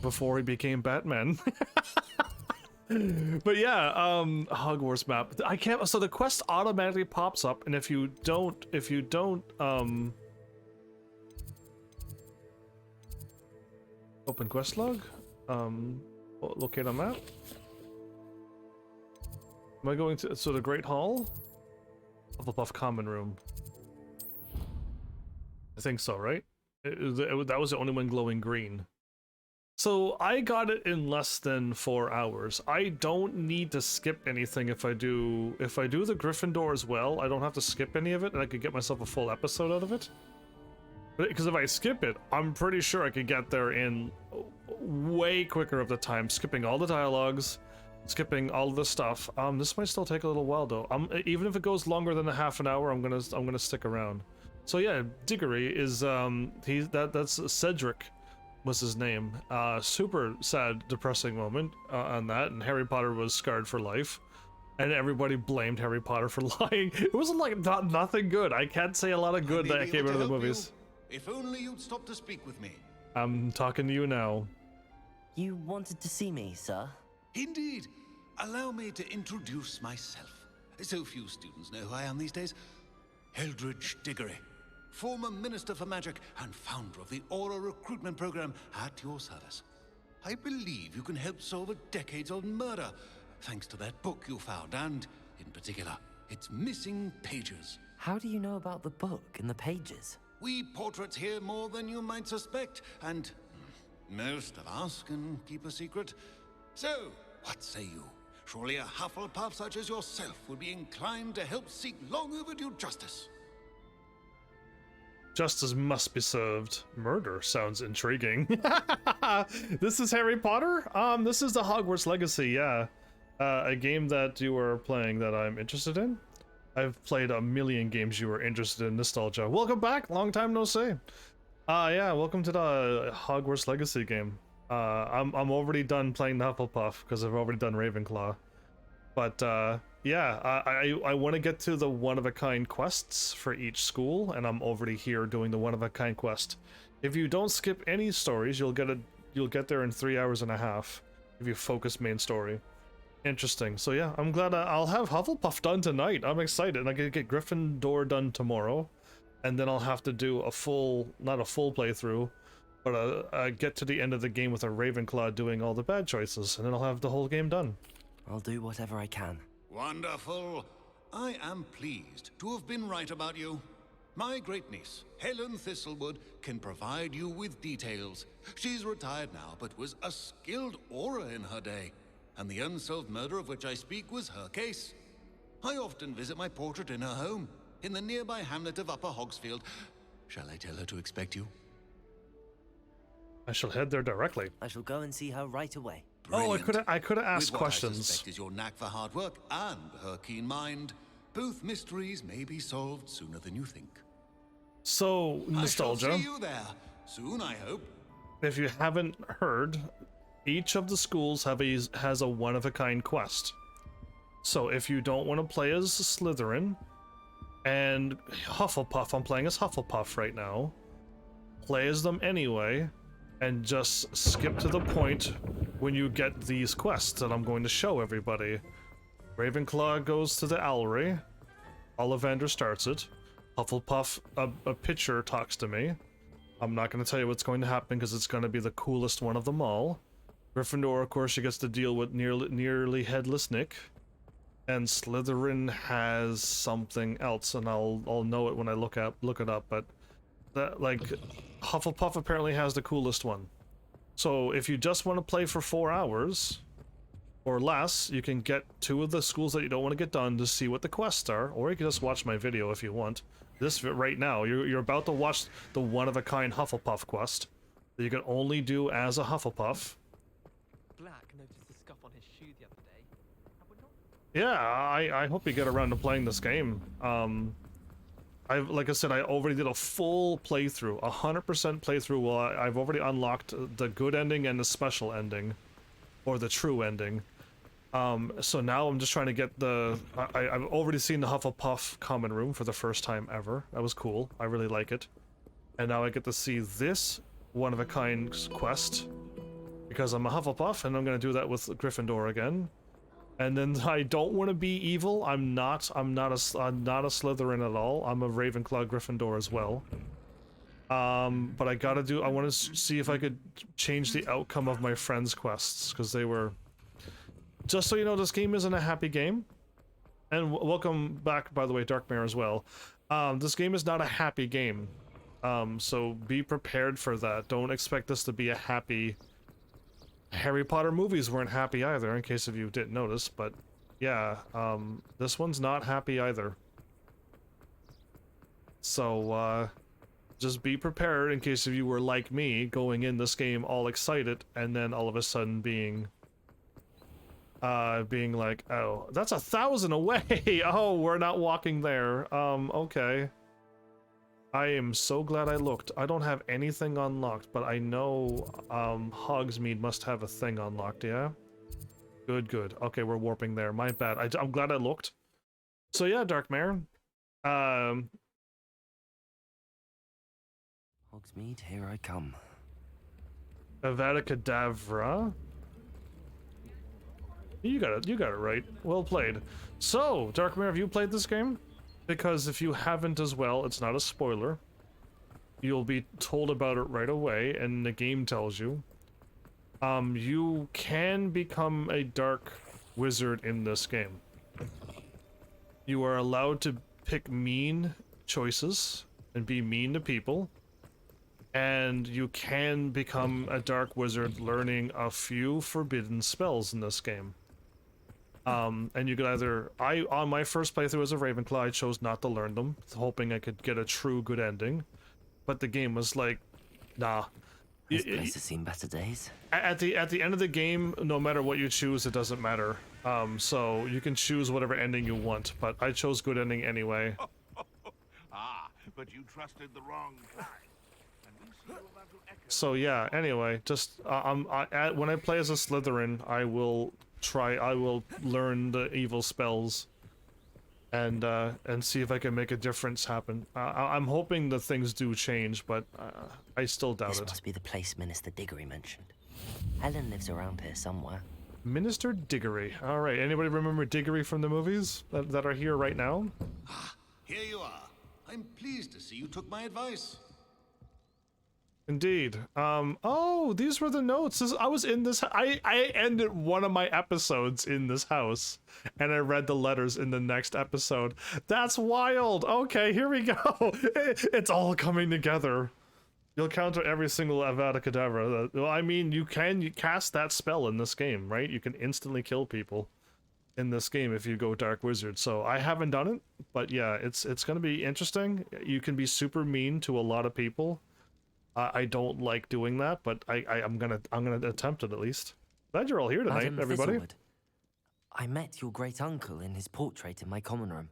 Before he became Batman. But yeah, Hogwarts map. I can't, so the quest automatically pops up, and if you don't, open quest log, locate on map. Am I going to, the Great Hall? Hufflepuff common room. I think so, right? That was the only one glowing green. So I got it in less than 4 hours. I don't need to skip anything if I do the Gryffindor as well. I don't have to skip any of it, and I could get myself a full episode out of it. Because if I skip it, I'm pretty sure I could get there in way quicker of the time, skipping all the dialogues, skipping all the stuff. This might still take a little while though. Even if it goes longer than a half an hour, I'm gonna stick around. So yeah, Diggory is that's Cedric was his name. Super sad, depressing moment on that, and Harry Potter was scarred for life. And everybody blamed Harry Potter for lying. It wasn't like nothing good. I can't say a lot of good that came out of the movies. If only you'd stop to speak with me. I'm talking to you now. You wanted to see me, sir? Indeed. Allow me to introduce myself. So few students know who I am these days. Eldridge Diggory, former Minister for Magic and founder of the Aura Recruitment Program at your service. I believe you can help solve a decades-old murder, thanks to that book you found, and, in particular, its missing pages. How do you know about the book and the pages? We portraits hear more than you might suspect, and most of us can keep a secret. So, what say you? Surely a Hufflepuff such as yourself would be inclined to help seek long overdue justice. Justice must be served. Murder sounds intriguing. This is Harry Potter? This is the Hogwarts Legacy, yeah. A game that you were playing that I'm interested in. I've played a million games you were interested in. Nostalgia. Welcome back. Long time no see. Yeah, welcome to the Hogwarts Legacy game. I'm already done playing the Hufflepuff because I've already done Ravenclaw. But yeah, I want to get to the one-of-a-kind quests for each school, and I'm already here doing the one-of-a-kind quest. If you don't skip any stories, you'll get there in 3 hours and a half if you focus main story. Interesting. So yeah, I'm glad I'll have Hufflepuff done tonight. I'm excited. And I can get Gryffindor done tomorrow, and then I'll have to do a full, not a full playthrough, but get to the end of the game with a Ravenclaw doing all the bad choices, and then I'll have the whole game done. I'll do whatever I can. Wonderful. I am pleased to have been right about you. My great-niece, Helen Thistlewood, can provide you with details. She's retired now, but was a skilled aura in her day. And the unsolved murder of which I speak was her case. I often visit my portrait in her home, in the nearby hamlet of Upper Hogsfield. Shall I tell her to expect you? I shall head there directly. I shall go and see her right away. Brilliant. Oh, I could have asked With questions. What I suspect is your knack for hard work and her keen mind, both mysteries may be solved sooner than you think. So, Nostalgia. I shall see you there soon, I hope. If you haven't heard, each of the schools has a one-of-a-kind quest. So if you don't want to play as Slytherin and Hufflepuff, I'm playing as Hufflepuff right now, play as them anyway, and just skip to the point when you get these quests that I'm going to show everybody. Ravenclaw goes to the Owlery, Ollivander starts it, Hufflepuff, a pitcher talks to me. I'm not going to tell you what's going to happen because it's going to be the coolest one of them all. Gryffindor, of course, she gets to deal with nearly headless Nick, and Slytherin has something else, and I'll know it when I look it up. But that, like, Hufflepuff apparently has the coolest one. So if you just want to play for 4 hours or less, you can get 2 of the schools that you don't want to get done to see what the quests are, or you can just watch my video if you want. This right now, you're about to watch the one-of-a-kind Hufflepuff quest that you can only do as a Hufflepuff. Black noticed the scuff on his shoe the other day. Yeah, I hope you get around to playing this game. Like I said, I already did a full playthrough, 100% playthrough. Well, I've already unlocked the good ending and the special ending, or the true ending. So now I'm just trying to get the... I've already seen the Hufflepuff common room for the first time ever. That was cool. I really like it. And now I get to see this one-of-a-kind quest, because I'm a Hufflepuff, and I'm going to do that with Gryffindor again. And then I don't want to be evil. I'm not a Slytherin at all. I'm a Ravenclaw Gryffindor as well. But I want to see if I could change the outcome of my friends' quests, because they were... Just so you know, this game isn't a happy game. And welcome back, by the way, Darkmare as well. This game is not a happy game. So be prepared for that. Don't expect this to be a happy... Harry Potter movies weren't happy either, in case if you didn't notice, but yeah, this one's not happy either. So, just be prepared in case if you were like me, going in this game all excited, and then all of a sudden being like, oh, that's 1,000 away! Oh, we're not walking there. Okay. I am so glad I looked. I don't have anything unlocked, but I know Hogsmeade must have a thing unlocked, yeah? Good, good. Okay, we're warping there. My bad. I'm glad I looked. So yeah, Dark Mare. Hogsmeade, here I come. Avada Kedavra. You got it right. Well played. So, Dark Mare, have you played this game? Because if you haven't as well, it's not a spoiler. You'll be told about it right away, and the game tells you. You can become a dark wizard in this game. You are allowed to pick mean choices and be mean to people. And you can become a dark wizard learning a few forbidden spells in this game. And you could either... on my first playthrough as a Ravenclaw, I chose not to learn them, hoping I could get a true good ending. But the game was like, nah. This place has seen better days. At the end of the game, no matter what you choose, it doesn't matter. So you can choose whatever ending you want, but I chose good ending anyway. But you trusted the wrong kind. So yeah, anyway, just when I play as a Slytherin, I will learn the evil spells and see if I can make a difference happen. I'm hoping that things do change, but I still doubt it. This must be the place Minister Diggory mentioned. Helen lives around here somewhere. Minister Diggory. All right, anybody remember Diggory from the movies that are here right now? Here you are. I'm pleased to see you took my advice. Indeed. Oh, these were the notes. I was in this. I ended one of my episodes in this house, and I read the letters in the next episode. That's wild. Okay, here we go. It's all coming together. You'll counter every single Avada Kedavra. Well, I mean, you cast that spell in this game, right? You can instantly kill people in this game if you go Dark Wizard. So I haven't done it, but yeah, it's gonna be interesting. You can be super mean to a lot of people. I don't like doing that, but I'm gonna attempt it at least. Glad you're all here tonight, Madam everybody. Fizzlewood, I met your great uncle in his portrait in my common room.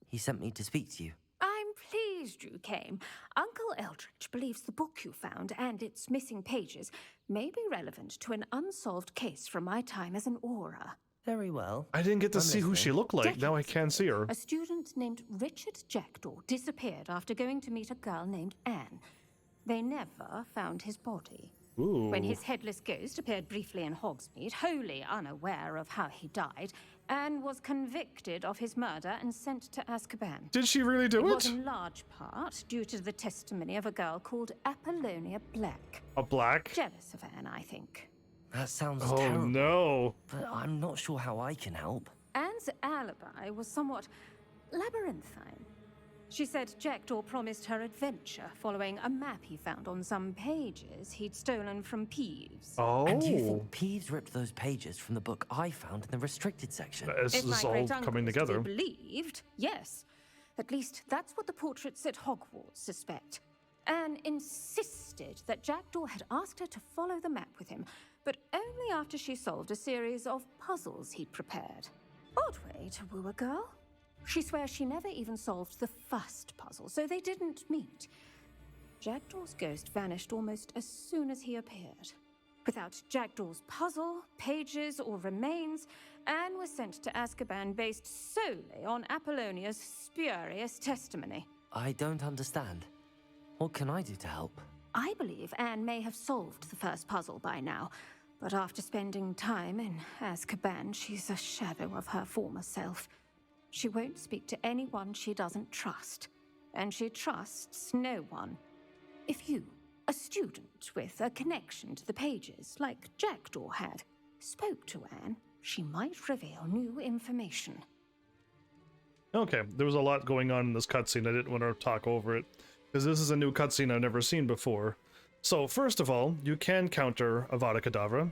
He sent me to speak to you. I'm pleased you came. Uncle Eldridge believes the book you found and its missing pages may be relevant to an unsolved case from my time as an aura. Very well. I didn't get to see who she looked like. Decades Now I can see her. A student named Richard Jackdaw disappeared after going to meet a girl named Anne. They never found his body. Ooh. When his headless ghost appeared briefly in Hogsmeade, wholly unaware of how he died, Anne was convicted of his murder and sent to Azkaban. Did she really do it? It was in large part due to the testimony of a girl called Apollonia Black. A Black? Jealous of Anne, I think. That sounds Oh terrible. no. But I'm not sure how I can help. Anne's alibi was somewhat labyrinthine. She said Jackdaw promised her adventure following a map he found on some pages he'd stolen from Peeves. Oh. And do you think Peeves ripped those pages from the book I found in the restricted section? This is all coming together. Believed, yes. At least that's what the portraits at Hogwarts suspect. Anne insisted that Jackdaw had asked her to follow the map with him, but only after she solved a series of puzzles he'd prepared. Odd way to woo a girl. She swears she never even solved the first puzzle, so they didn't meet. Jackdaw's ghost vanished almost as soon as he appeared. Without Jackdaw's puzzle, pages, or remains, Anne was sent to Azkaban based solely on Apollonia's spurious testimony. I don't understand. What can I do to help? I believe Anne may have solved the first puzzle by now, but after spending time in Azkaban, she's a shadow of her former self. She won't speak to anyone she doesn't trust, and she trusts no one. If you, a student with a connection to the pages, like Jackdaw had, spoke to Anne, she might reveal new information. Okay, there was a lot going on in this cutscene. I didn't want to talk over it, because this is a new cutscene I've never seen before. So, first of all, you can counter Avada Kedavra.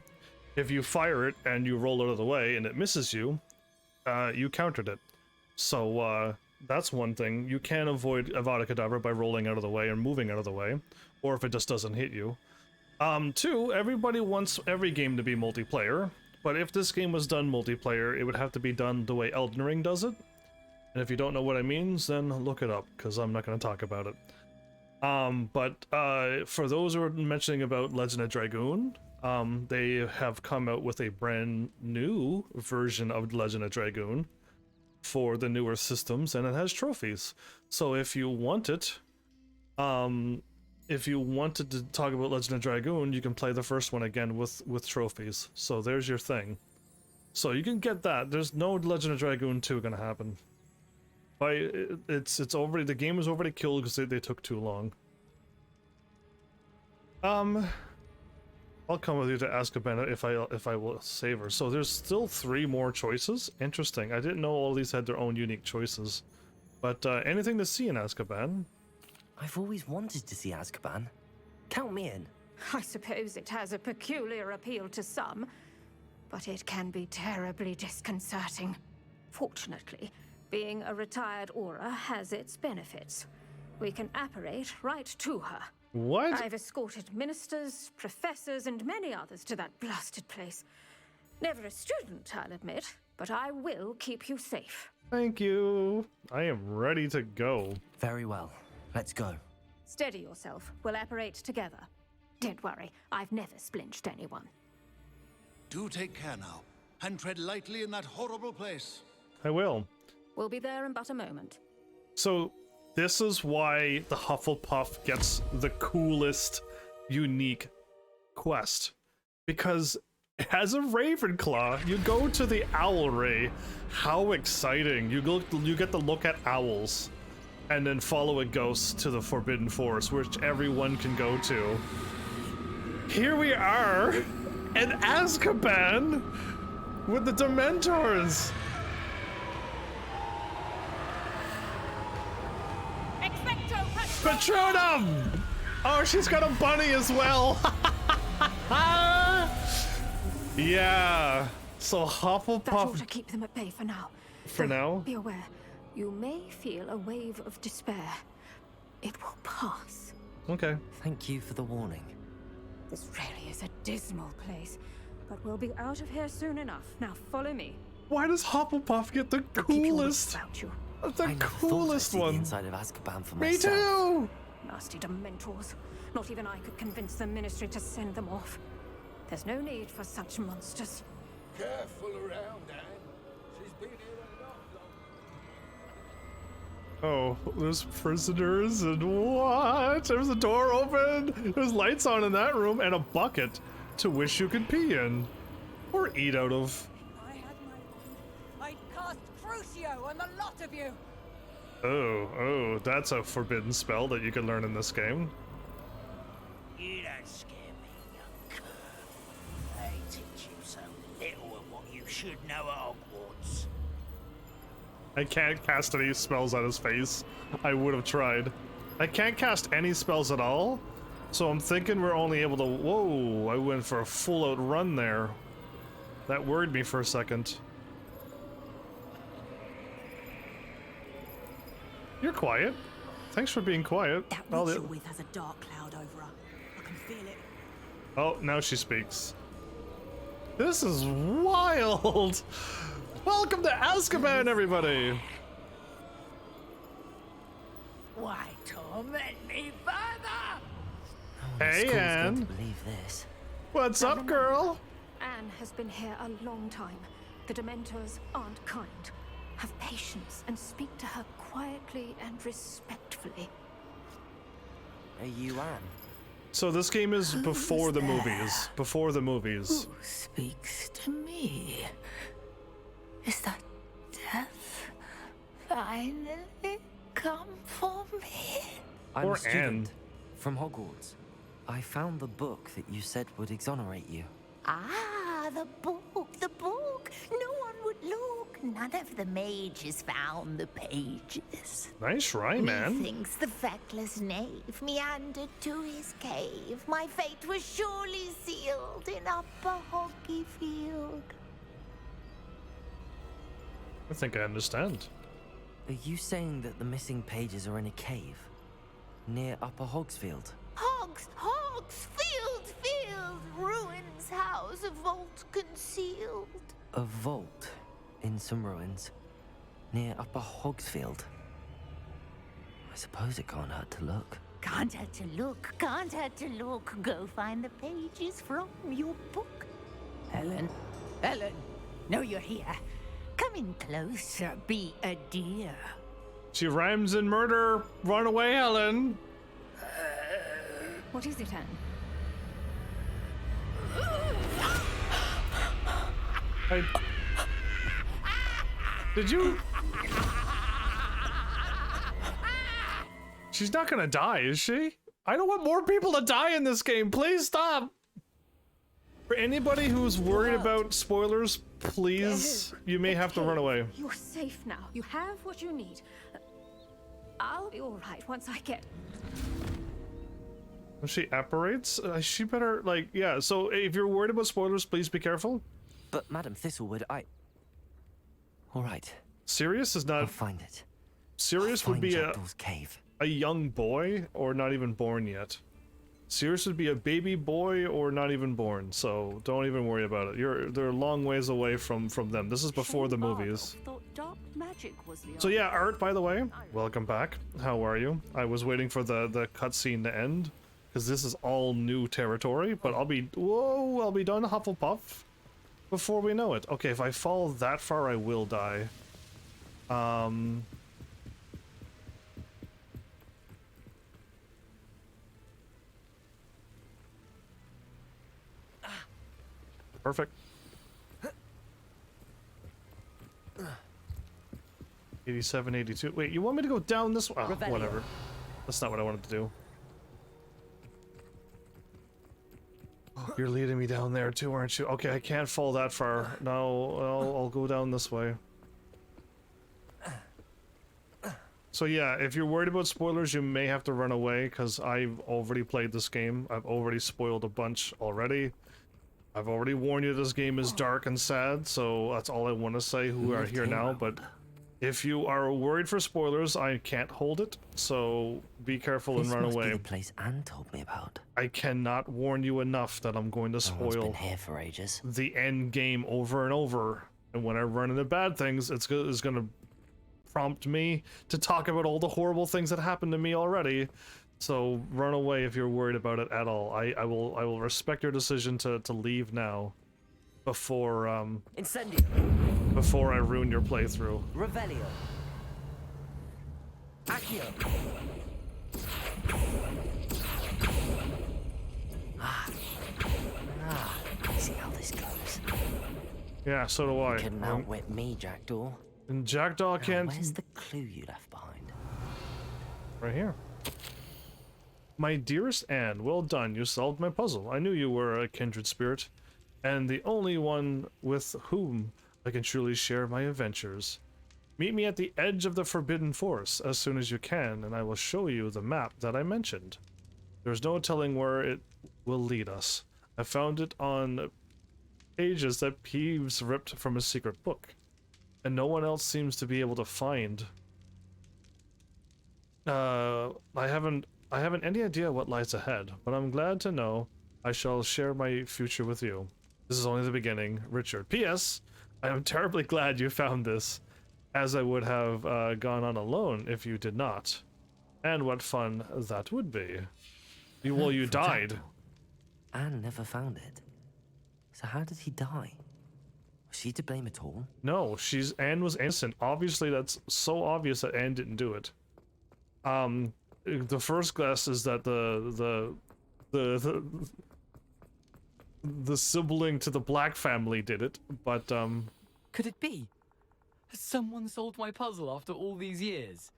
If you fire it and you roll it out of the way and it misses you, you countered it. So, that's one thing. You can avoid Avada Kedavra by rolling out of the way and moving out of the way, or if it just doesn't hit you. Two, everybody wants every game to be multiplayer, but if this game was done multiplayer, it would have to be done the way Elden Ring does it. And if you don't know what it means, then look it up, because I'm not going to talk about it. But for those who are mentioning about Legend of Dragoon, they have come out with a brand new version of Legend of Dragoon for the newer systems, and it has trophies. So if you want it, if you wanted to talk about Legend of Dragoon, you can play the first one again with trophies. So there's your thing. So you can get that. There's no Legend of Dragoon 2 gonna happen. It's already, the game is already killed because they took too long. I'll come with you to Azkaban if I will save her. So there's still 3 more choices. Interesting. I didn't know all these had their own unique choices. But anything to see in Azkaban? I've always wanted to see Azkaban. Count me in. I suppose it has a peculiar appeal to some, but it can be terribly disconcerting. Fortunately, being a retired Aura has its benefits. We can apparate right to her. What? I've escorted ministers, professors, and many others to that blasted place. Never a student, I'll admit, but I will keep you safe. Thank you. I am ready to go. Very well. Let's go. Steady yourself. We'll apparate together. Don't worry, I've never splinched anyone. Do take care now, and tread lightly in that horrible place. I will. We'll be there in but a moment. So, this is why the Hufflepuff gets the coolest, unique quest. Because as a Ravenclaw, you go to the Owlry. How exciting. You get to look at owls and then follow a ghost to the Forbidden Forest, which everyone can go to. Here we are in Azkaban with the Dementors. Patronum! Oh, she's got a bunny as well. Yeah. So Hufflepuff. That ought to keep them at bay for now. For now? Be aware, you may feel a wave of despair. It will pass. Okay. Thank you for the warning. This really is a dismal place, but we'll be out of here soon enough. Now follow me. Why does Hufflepuff get the coolest? The coolest one. Inside of Azkaban for Me myself. too. Nasty Dementors. Not even I could convince the Ministry to send them off. There's no need for such monsters. Careful around, Anne. She's been here a lot longer. Oh, there's prisoners and what? There's a door open. There's lights on in that room and a bucket to wish you could pee in or eat out of. I'd cast Crucio on the lot of you. Oh, that's a forbidden spell that you can learn in this game. You don't scare me, young cur. They teach you so little of what you should know at Hogwarts. I can't cast any spells on his face. I would have tried. I can't cast any spells at all, so I'm thinking we're only able to... Whoa, I went for a full-out run there. That worried me for a second. You're quiet. Thanks for being quiet. That witch you're with has a dark cloud over her. I can feel it. Oh, now she speaks. This is wild! Welcome to Azkaban, everybody! Why torment me further? Hey, Anne. Believe this. What's up, girl? Anne has been here a long time. The Dementors aren't kind. Have patience and speak to her quietly and respectfully. Are you Anne? So this game is before the movies. Before the movies. Who speaks to me? Is that death finally come for me? I'm Or a student Anne. from Hogwarts. I found the book that you said would exonerate you. Ah, the book, the book. No one would look. None of the mages found the pages. Nice rhyme, man. Methinks the feckless knave meandered to his cave. My fate was surely sealed in Upper Hogsfield. I think I understand. Are you saying that the missing pages are in a cave near Upper Hogsfield? Hogsfield, ruins house, a vault concealed. A vault in some ruins near Upper Hogsfield. I suppose it can't hurt to look. Can't hurt to look, can't hurt to look. Go find the pages from your book. Helen, Helen, know you're here. Come in closer, be a dear. She rhymes in murder. Run away, Helen. What is it, Anne? Did you? She's not gonna die, is she? I don't want more people to die in this game. Please stop. For anybody who's worried about spoilers, please, you may have to run away. You're safe now. You have what you need. I'll be all right once I get... When she apparates, she better, like, yeah, so if you're worried about spoilers, please be careful. But Madam Thistlewood, all right. Sirius is not... I'll find it. Sirius would be Jackdaw's cave. A young boy or not even born yet. Sirius would be a baby boy or not even born, so don't even worry about it. They're a long ways away from them. This is before the movies. Dark magic was the So yeah, Art, by the way, welcome back. How are you? I was waiting for the cutscene to end, because this is all new territory, but I'll be done Hufflepuff before we know it. Okay, if I fall that far, I will die. Perfect. 87, 82. Wait, you want me to go down this way? Oh, whatever. That's not what I wanted to do. You're leading me down there too, aren't you? Okay, I can't fall that far. No, I'll go down this way. So yeah, if you're worried about spoilers, you may have to run away, because I've already played this game. I've already spoiled a bunch already. I've already warned you this game is dark and sad, so that's all I want to say who are here now, but if you are worried for spoilers, I can't hold it, so be careful and run away. This must be the place Anne told me about. I cannot warn you enough that I'm going to spoil been here for ages. The end game over and over, and when I run into bad things, it's going to prompt me to talk about all the horrible things that happened to me already. So run away if you're worried about it at all. I will respect your decision to leave now, before Incendio. Before I ruin your playthrough. Revelio. Accio. I see how this goes. Yeah, so do I. You couldn't outwit me, Jackdaw. And Jackdaw can't. Where's the clue you left behind? Right here. My dearest Anne, well done, you solved my puzzle. I knew you were a kindred spirit, and the only one with whom I can truly share my adventures. Meet me at the edge of the Forbidden Forest as soon as you can, and I will show you the map that I mentioned. There's no telling where it will lead us. I found it on pages that Peeves ripped from a secret book, and no one else seems to be able to find. I haven't any idea what lies ahead, but I'm glad to know I shall share my future with you. This is only the beginning, Richard. P.S. I am terribly glad you found this, as I would have gone on alone if you did not. And what fun that would be. You died. Anne never found it. So how did he die? Was she to blame at all? No, Anne was innocent. Obviously, that's so obvious that Anne didn't do it. The first guess is that the sibling to the Black family did it, but Could it be? Has someone solved my puzzle after all these years?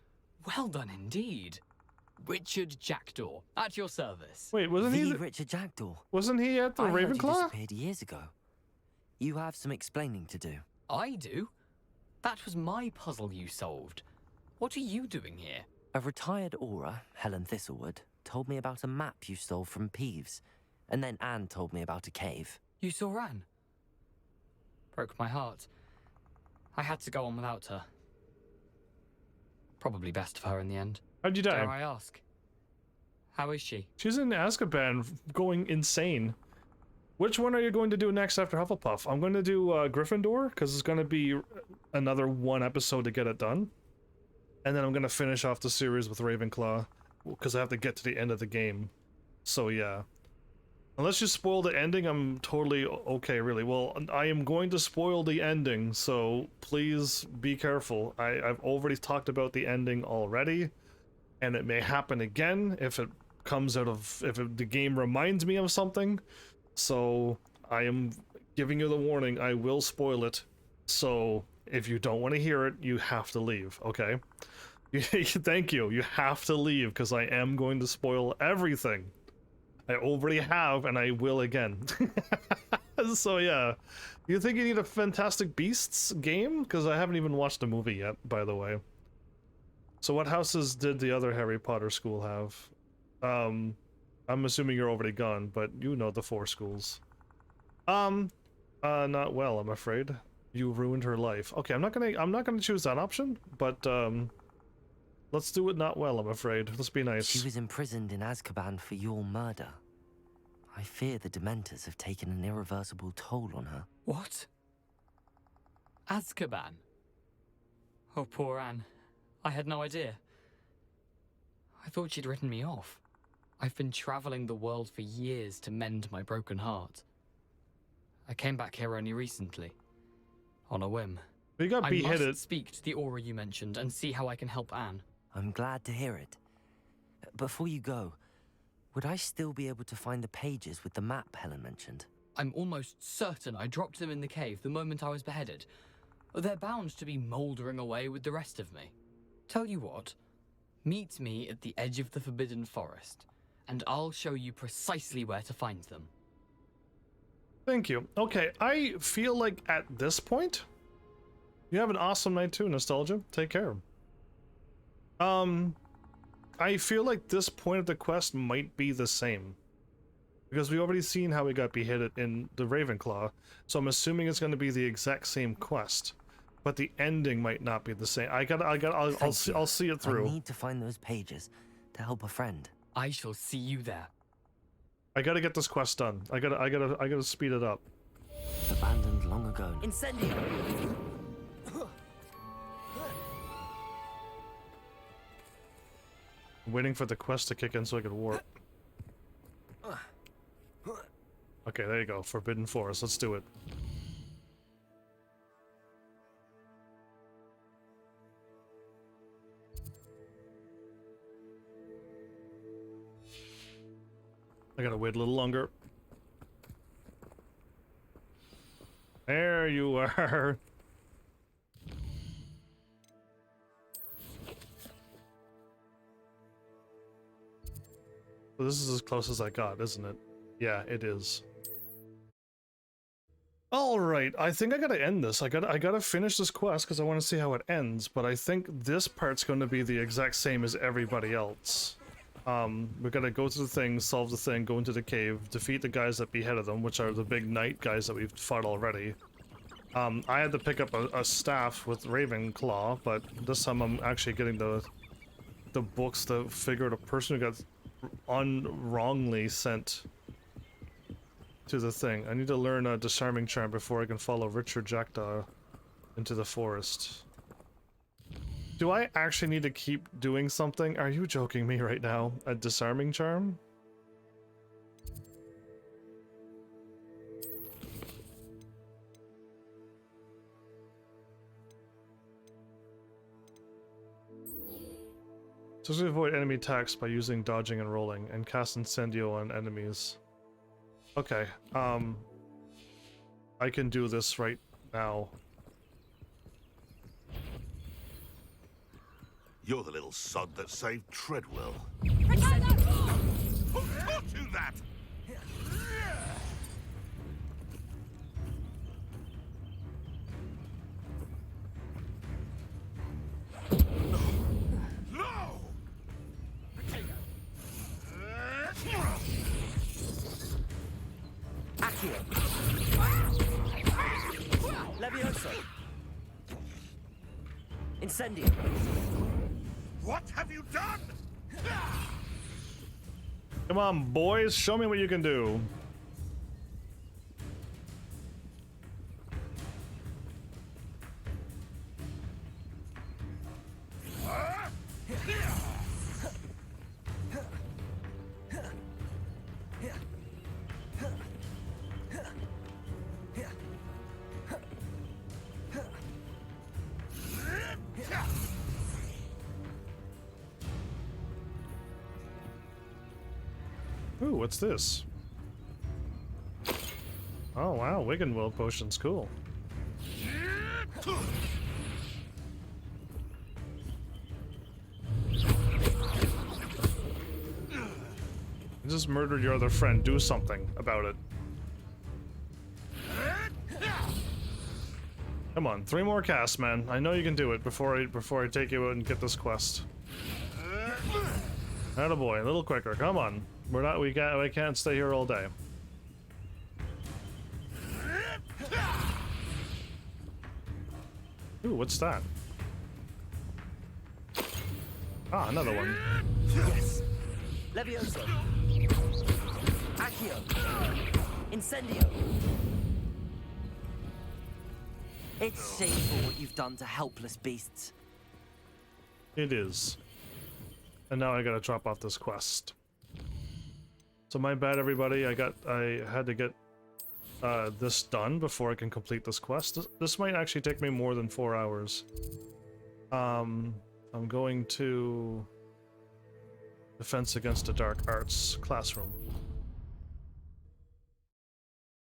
Well done indeed. Richard Jackdaw, at your service. Wait, wasn't he Richard Jackdaw? Wasn't he at the I heard Ravenclaw? you disappeared years ago. You have some explaining to do. I do? That was my puzzle you solved. What are you doing here? A retired Aura, Helen Thistlewood, told me about a map you stole from Peeves, and then Anne told me about a cave. You saw Anne? Broke my heart. I had to go on without her. Probably best for her in the end. How'd you die? Dare I ask? How is she? She's in Azkaban, going insane. Which one are you going to do next after Hufflepuff? I'm going to do Gryffindor, because it's going to be another one episode to get it done. And then I'm going to finish off the series with Ravenclaw. because I have to get to the end of the game. So yeah. Unless you spoil the ending, I'm totally okay, really. Well, I am going to spoil the ending, so please be careful. I've already talked about the ending already, and it may happen again if it comes out of... the game reminds me of something. So I am giving you the warning, I will spoil it. So if you don't want to hear it, you have to leave, okay? Thank you. You have to leave, because I am going to spoil everything. I already have, and I will again. So yeah, you think you need a Fantastic Beasts game? Because I haven't even watched the movie yet, by the way. So what houses did the other Harry Potter school have? I'm assuming you're already gone, but you know the 4 schools. Not well, I'm afraid. You ruined her life. Okay, I'm not gonna choose that option, but let's do it not well, I'm afraid. Let's be nice. She was imprisoned in Azkaban for your murder. I fear the Dementors have taken an irreversible toll on her. What? Azkaban? Oh, poor Anne. I had no idea. I thought she'd written me off. I've been traveling the world for years to mend my broken heart. I came back here only recently. On a whim. We got beheaded. I must speak to the aura you mentioned and see how I can help Anne. I'm glad to hear it. Before you go, would I still be able to find the pages with the map Helen mentioned? I'm almost certain I dropped them in the cave the moment I was beheaded. They're bound to be mouldering away with the rest of me. Tell you what, meet me at the edge of the Forbidden Forest, and I'll show you precisely where to find them. Thank you. Okay, I feel like at this point, you have an awesome night too, Nostalgia. Take care. I feel like this point of the quest might be the same. Because we already seen how we got beheaded in the Ravenclaw, so I'm assuming it's going to be the exact same quest. But the ending might not be the same. I'll see it through. I need to find those pages to help a friend. I shall see you there. I gotta get this quest done. I gotta speed it up. Abandoned long ago. Incendio! I'm waiting for the quest to kick in so I can warp. Okay, there you go. Forbidden Forest. Let's do it. I gotta wait a little longer. There you are. So this is as close as I got, isn't it? Yeah, it is. Alright, I think I gotta end this. I gotta finish this quest because I want to see how it ends, but I think this part's gonna be the exact same as everybody else. We gotta go to the thing, solve the thing, go into the cave, defeat the guys that beheaded them, which are the big knight guys that we've fought already. I had to pick up a staff with Ravenclaw, but this time I'm actually getting the books to figure out a person who got wrongly sent to the thing. I need to learn a disarming charm before I can follow Richard Jackdaw into the forest. Do I actually need to keep doing something? Are you joking me right now? A disarming charm? Successfully avoid enemy attacks by using dodging and rolling, and cast Incendio on enemies. Okay, I can do this right now. You're the little sod that saved Treadwell. Who taught you that? No! Accio! Levioso! Incendio! What have you done? Come on, boys, show me what you can do. Ooh, what's this? Oh wow, Wiggenweld potions, cool. You just murdered your other friend. Do something about it. Come on, 3 more casts, man. I know you can do it before I take you out and get this quest. Attaboy, a little quicker. Come on. We can't stay here all day. Ooh, what's that? Ah, another one. Yes. Levioso. Accio. Incendio. It's shameful what you've done to helpless beasts. It is. And now I gotta drop off this quest. So my bad, everybody. I had to get this done before I can complete this quest. This might actually take me more than 4 hours. I'm going to Defense Against the Dark Arts classroom.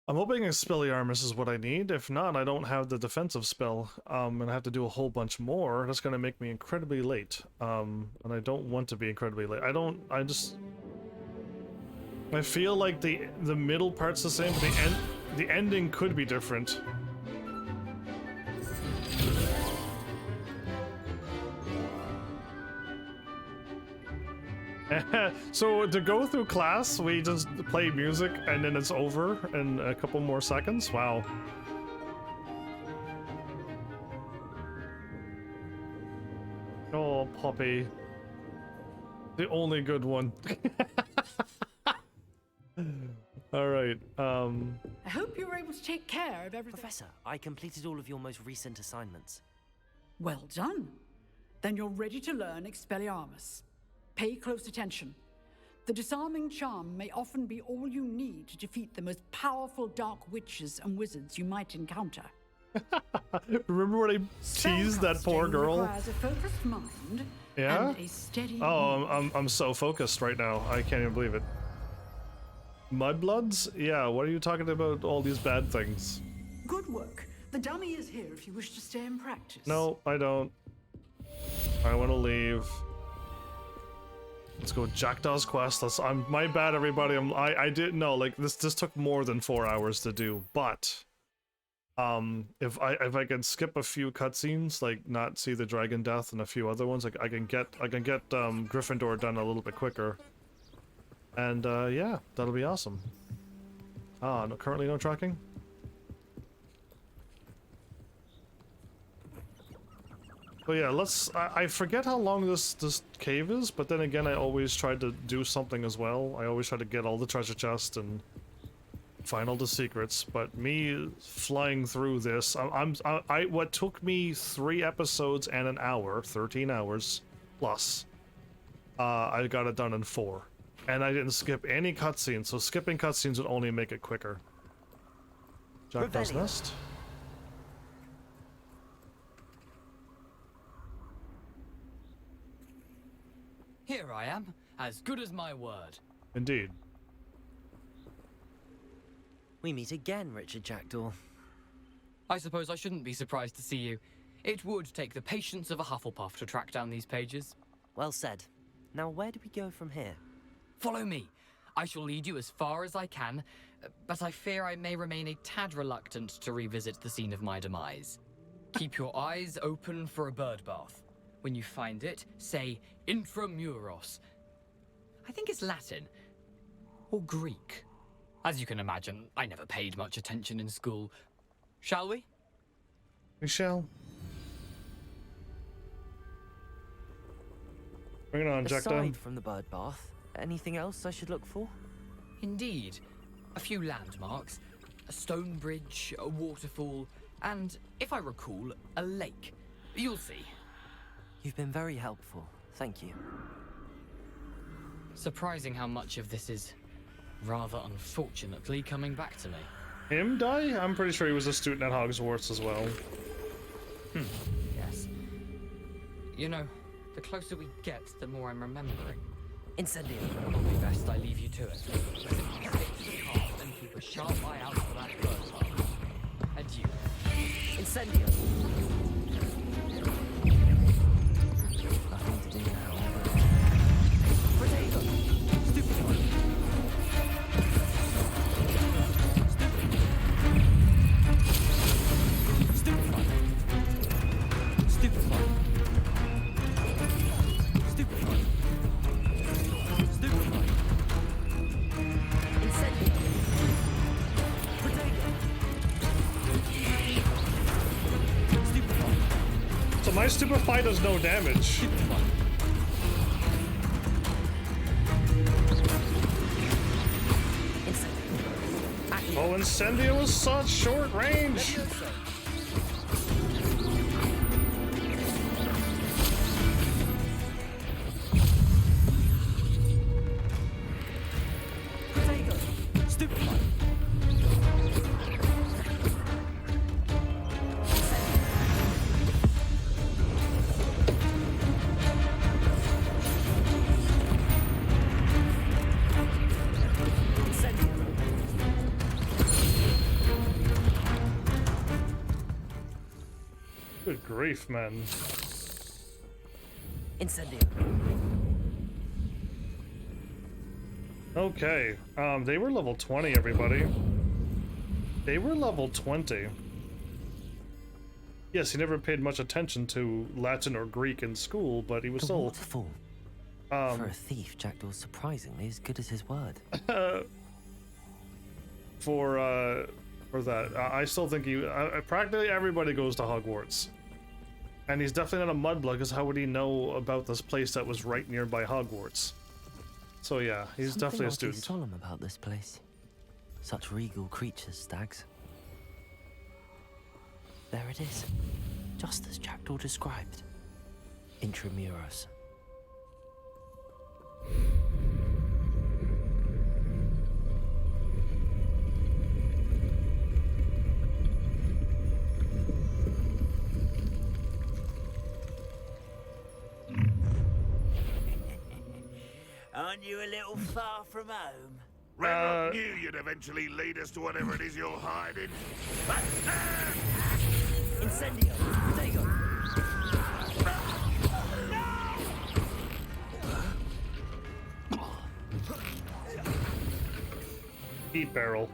I'm hoping Expelliarmus is what I need. If not, I don't have the defensive spell, and I have to do a whole bunch more. That's gonna make me incredibly late, and I don't want to be incredibly late. I feel like the middle part's the same, but the ending could be different. So to go through class, we just play music and then it's over in a couple more seconds? Wow. Oh, Poppy. The only good one. Alright, I hope you were able to take care of everything. Professor, I completed all of your most recent assignments. Well done. Then you're ready to learn Expelliarmus. Pay close attention. The disarming charm may often be all you need to defeat the most powerful dark witches and wizards you might encounter. remember when I teased that poor girl? Requires a focused mind Yeah? and a steady I'm so focused right now. I can't even believe it. Mudbloods? Yeah, what are you talking about all these bad things? Good work. The dummy is here if you wish to stay and practice. No, I don't. I want to leave. Let's go Jackdaw's quest. My bad, everybody. I didn't know. Like this took more than 4 hours to do. But if I can skip a few cutscenes, like not see the dragon death and a few other ones, like I can get Gryffindor done a little bit quicker. And yeah, that'll be awesome. Ah, no, currently no tracking. But yeah, I forget how long this cave is, but then again, I always try to do something as well. I always try to get all the treasure chests and find all the secrets. But me flying through this, what took me 3 episodes and an hour, 13 hours plus, I got it done in 4. And I didn't skip any cutscenes, so skipping cutscenes would only make it quicker. Jackdaw's Nest. Here I am, as good as my word. Indeed. We meet again, Richard Jackdaw. I suppose I shouldn't be surprised to see you. It would take the patience of a Hufflepuff to track down these pages. Well said. Now where do we go from here? Follow me. I shall lead you as far as I can, but I fear I may remain a tad reluctant to revisit the scene of my demise. Keep your eyes open for a bird bath. When you find it, say Intramuros. I think it's Latin. Or Greek. As you can imagine, I never paid much attention in school. Shall we? We shall. Bring it on, Jackdaw. Aside from the bird bath, anything else I should look for? Indeed. A few landmarks. A stone bridge, a waterfall, and, if I recall, a lake. You'll see. You've been very helpful. Thank you. Surprising how much of this is, rather unfortunately, coming back to me. Him die? I'm pretty sure he was a student at Hogwarts as well. Yes. You know, the closer we get, the more I'm remembering. Incendio. Probably best I leave you to it. Stick to the path and keep a sharp eye out for that bird hub. And you. Incendio. Nothing to do now. Potato. Stupid one. Stupid one. Stupid one. Stupid one. Stupid one. Incendio. Potato. Stupid one. So my stupefy does no damage. Stupid one. Oh, Incendio was such short range. Potato. Stupid one. Good grief, man. Incendio. Okay, they were level 20, everybody. They were level 20. Yes, he never paid much attention to Latin or Greek in school, but he was still... Waterfall. For a thief, Jackdaw's surprisingly as good as his word. For that, I still think he... practically everybody goes to Hogwarts. And he's definitely not a mudblood, because how would he know about this place that was right nearby Hogwarts? So yeah, he's definitely a student. Something solemn about this place. Such regal creatures, stags. There it is, just as Jackdaw described. Intramuros. Aren't you a little far from home? Renrock knew you'd eventually lead us to whatever it is you're hiding. Incendio! There you go! Heat barrel.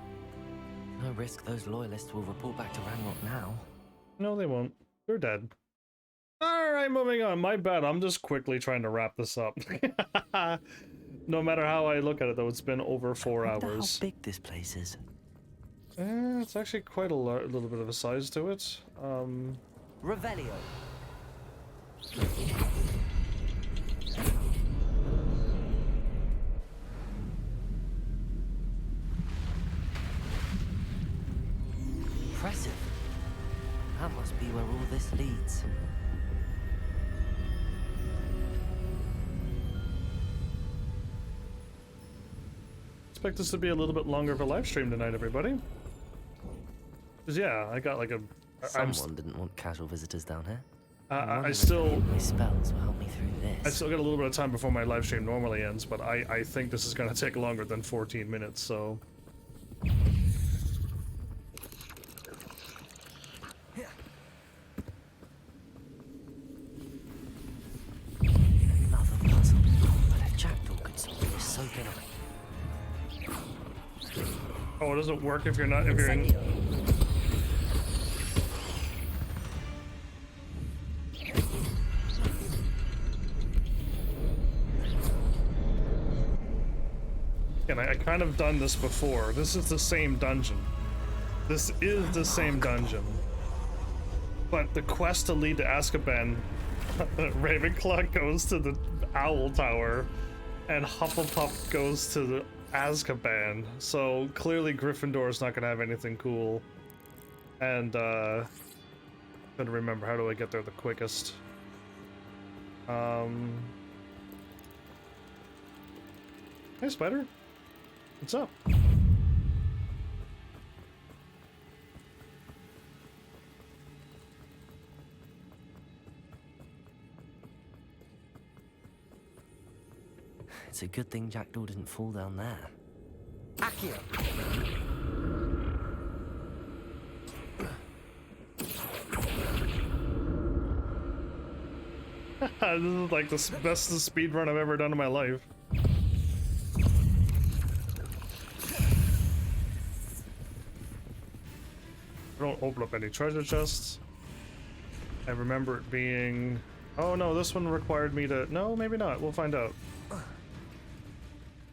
No risk those loyalists will report back to Ranrock now. No, they won't. They're dead. Alright, moving on. My bad. I'm just quickly trying to wrap this up. No matter how I look at it, though, it's been over 4 hours. How big this place is? It's actually quite a little bit of a size to it. Revelio. Impressive. That must be where all this leads. Expect this to be a little bit longer of a live stream tonight, everybody. Cause yeah, I got like a. Someone didn't want casual visitors down here. I still. My spells will help me through this. I still got a little bit of time before my live stream normally ends, but I think this is gonna take longer than 14 minutes, so. Another puzzle. But if Jackdaw could solve this, so can I. Oh, it doesn't work if you're not if you're in. And I kind of done this before. This is the same dungeon. This is the same dungeon. But the quest to lead to Azkaban, Ravenclaw goes to the Owl Tower, and Hufflepuff goes to the Azkaban. So clearly Gryffindor is not gonna have anything cool. And gotta remember, how do I get there the quickest? Hey, Spider. What's up? It's a good thing Jackdaw didn't fall down there. Accio! This is like the best speed run I've ever done in my life. I don't open up any treasure chests. I remember it being... Oh no, this one required me to... No, maybe not. We'll find out.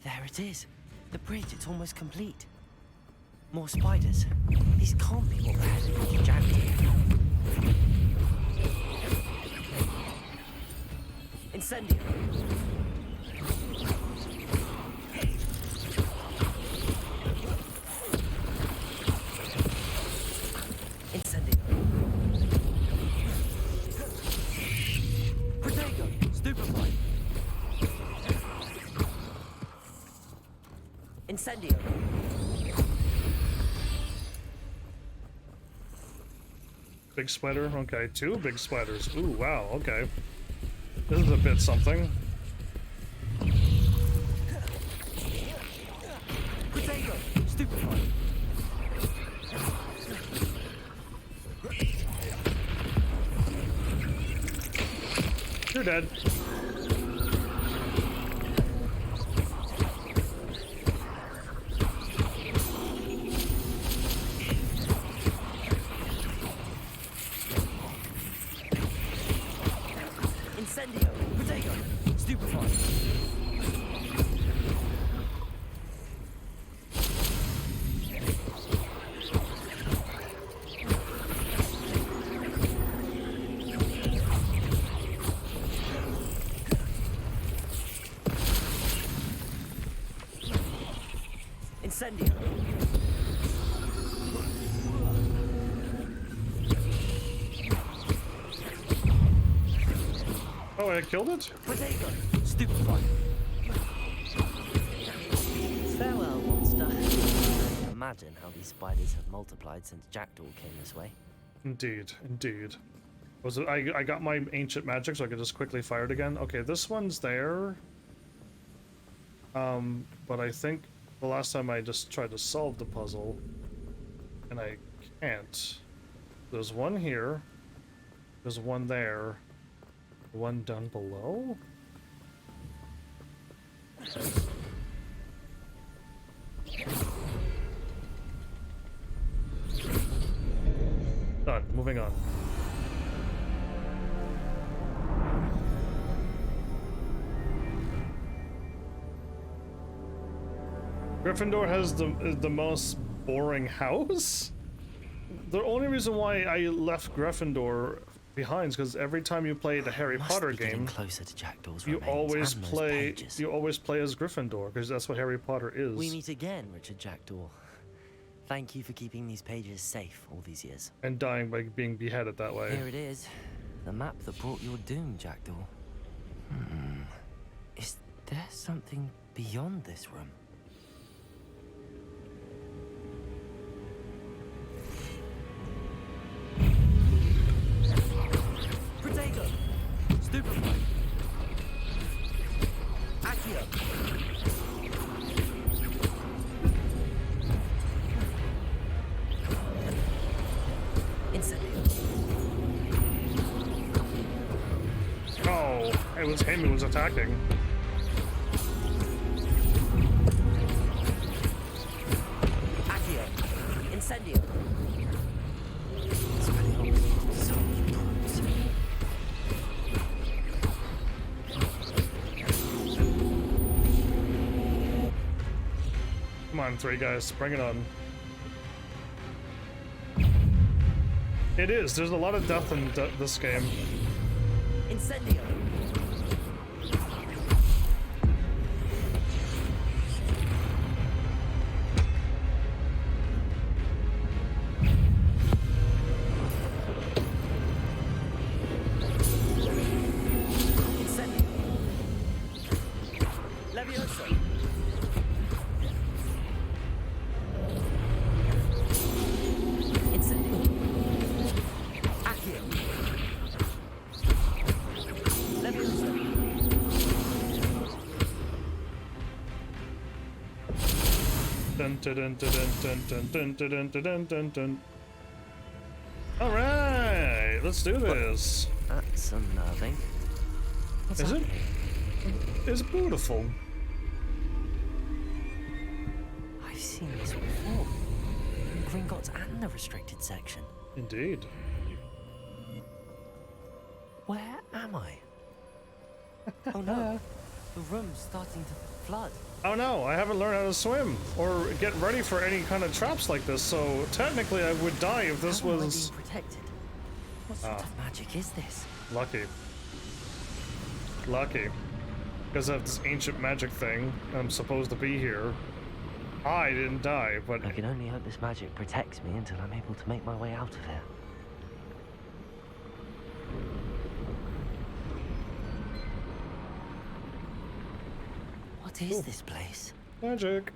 There it is. The bridge, it's almost complete. More spiders. These can't be what we're heading to Jackdaw. Incendio. Incendio. Protego. Stupefy. Incendio. Big spider? Okay, 2 big spiders. Ooh, wow, okay. This is a bit something. Protego. Stupefy. You're dead. Incendio. Protego. Stupefy. Incendio. Oh, I killed it? Protego. Stupefy. Farewell, monster. I can imagine how these spiders have multiplied since Jackdaw came this way. Indeed, indeed. Was it? I got my ancient magic, so I could just quickly fire it again. Okay, this one's there. But I think the last time I just tried to solve the puzzle, and I can't. There's one here. There's one there. One down below? Done. Moving on. Gryffindor has the most boring house? The only reason why I left Gryffindor behind is because every time you play the Harry Potter game, closer to Jackdaw's you always and those play pages. you always play as Gryffindor because that's what Harry Potter is. We meet again, Richard Jackdaw. Thank you for keeping these pages safe all these years. And dying by being beheaded that way. Here it is. The map that brought your doom, Jackdaw. Is there something beyond this room? Protego! Stupefy! Accio! Incendio! Oh, it was him who was attacking. Accio! Incendio! Come on, 3 guys, bring it on. It is. There's a lot of death in this game. Incendio! Incendio! Levioso! Incendio! Accio! Alright, let's do this. That's unnerving. What's Is it? happening? It's beautiful. I've seen this before. Gringotts and the restricted section. Indeed. Where am I? Oh no, the room's starting to flood. Oh no, I haven't learned how to swim or get ready for any kind of traps like this, so technically I would die if this How am I was... being protected? What sort of magic is this? Lucky. Lucky. Because of this ancient magic thing, I'm supposed to be here. I didn't die, but... I can only hope this magic protects me until I'm able to make my way out of here. What is this place? Magic.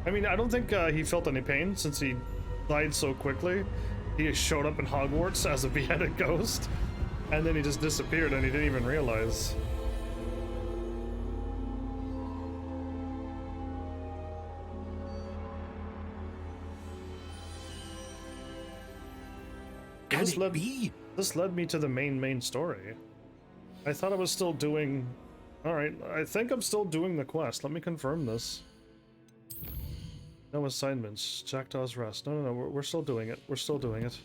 I mean, I don't think he felt any pain since he died so quickly. He showed up in Hogwarts as a beheaded ghost, and then he just disappeared and he didn't even realize. This led me to the main story. I thought I was still doing... Alright, I think I'm still doing the quest. Let me confirm this. No assignments. Jackdaw's Rest. No, we're still doing it. We're still doing it.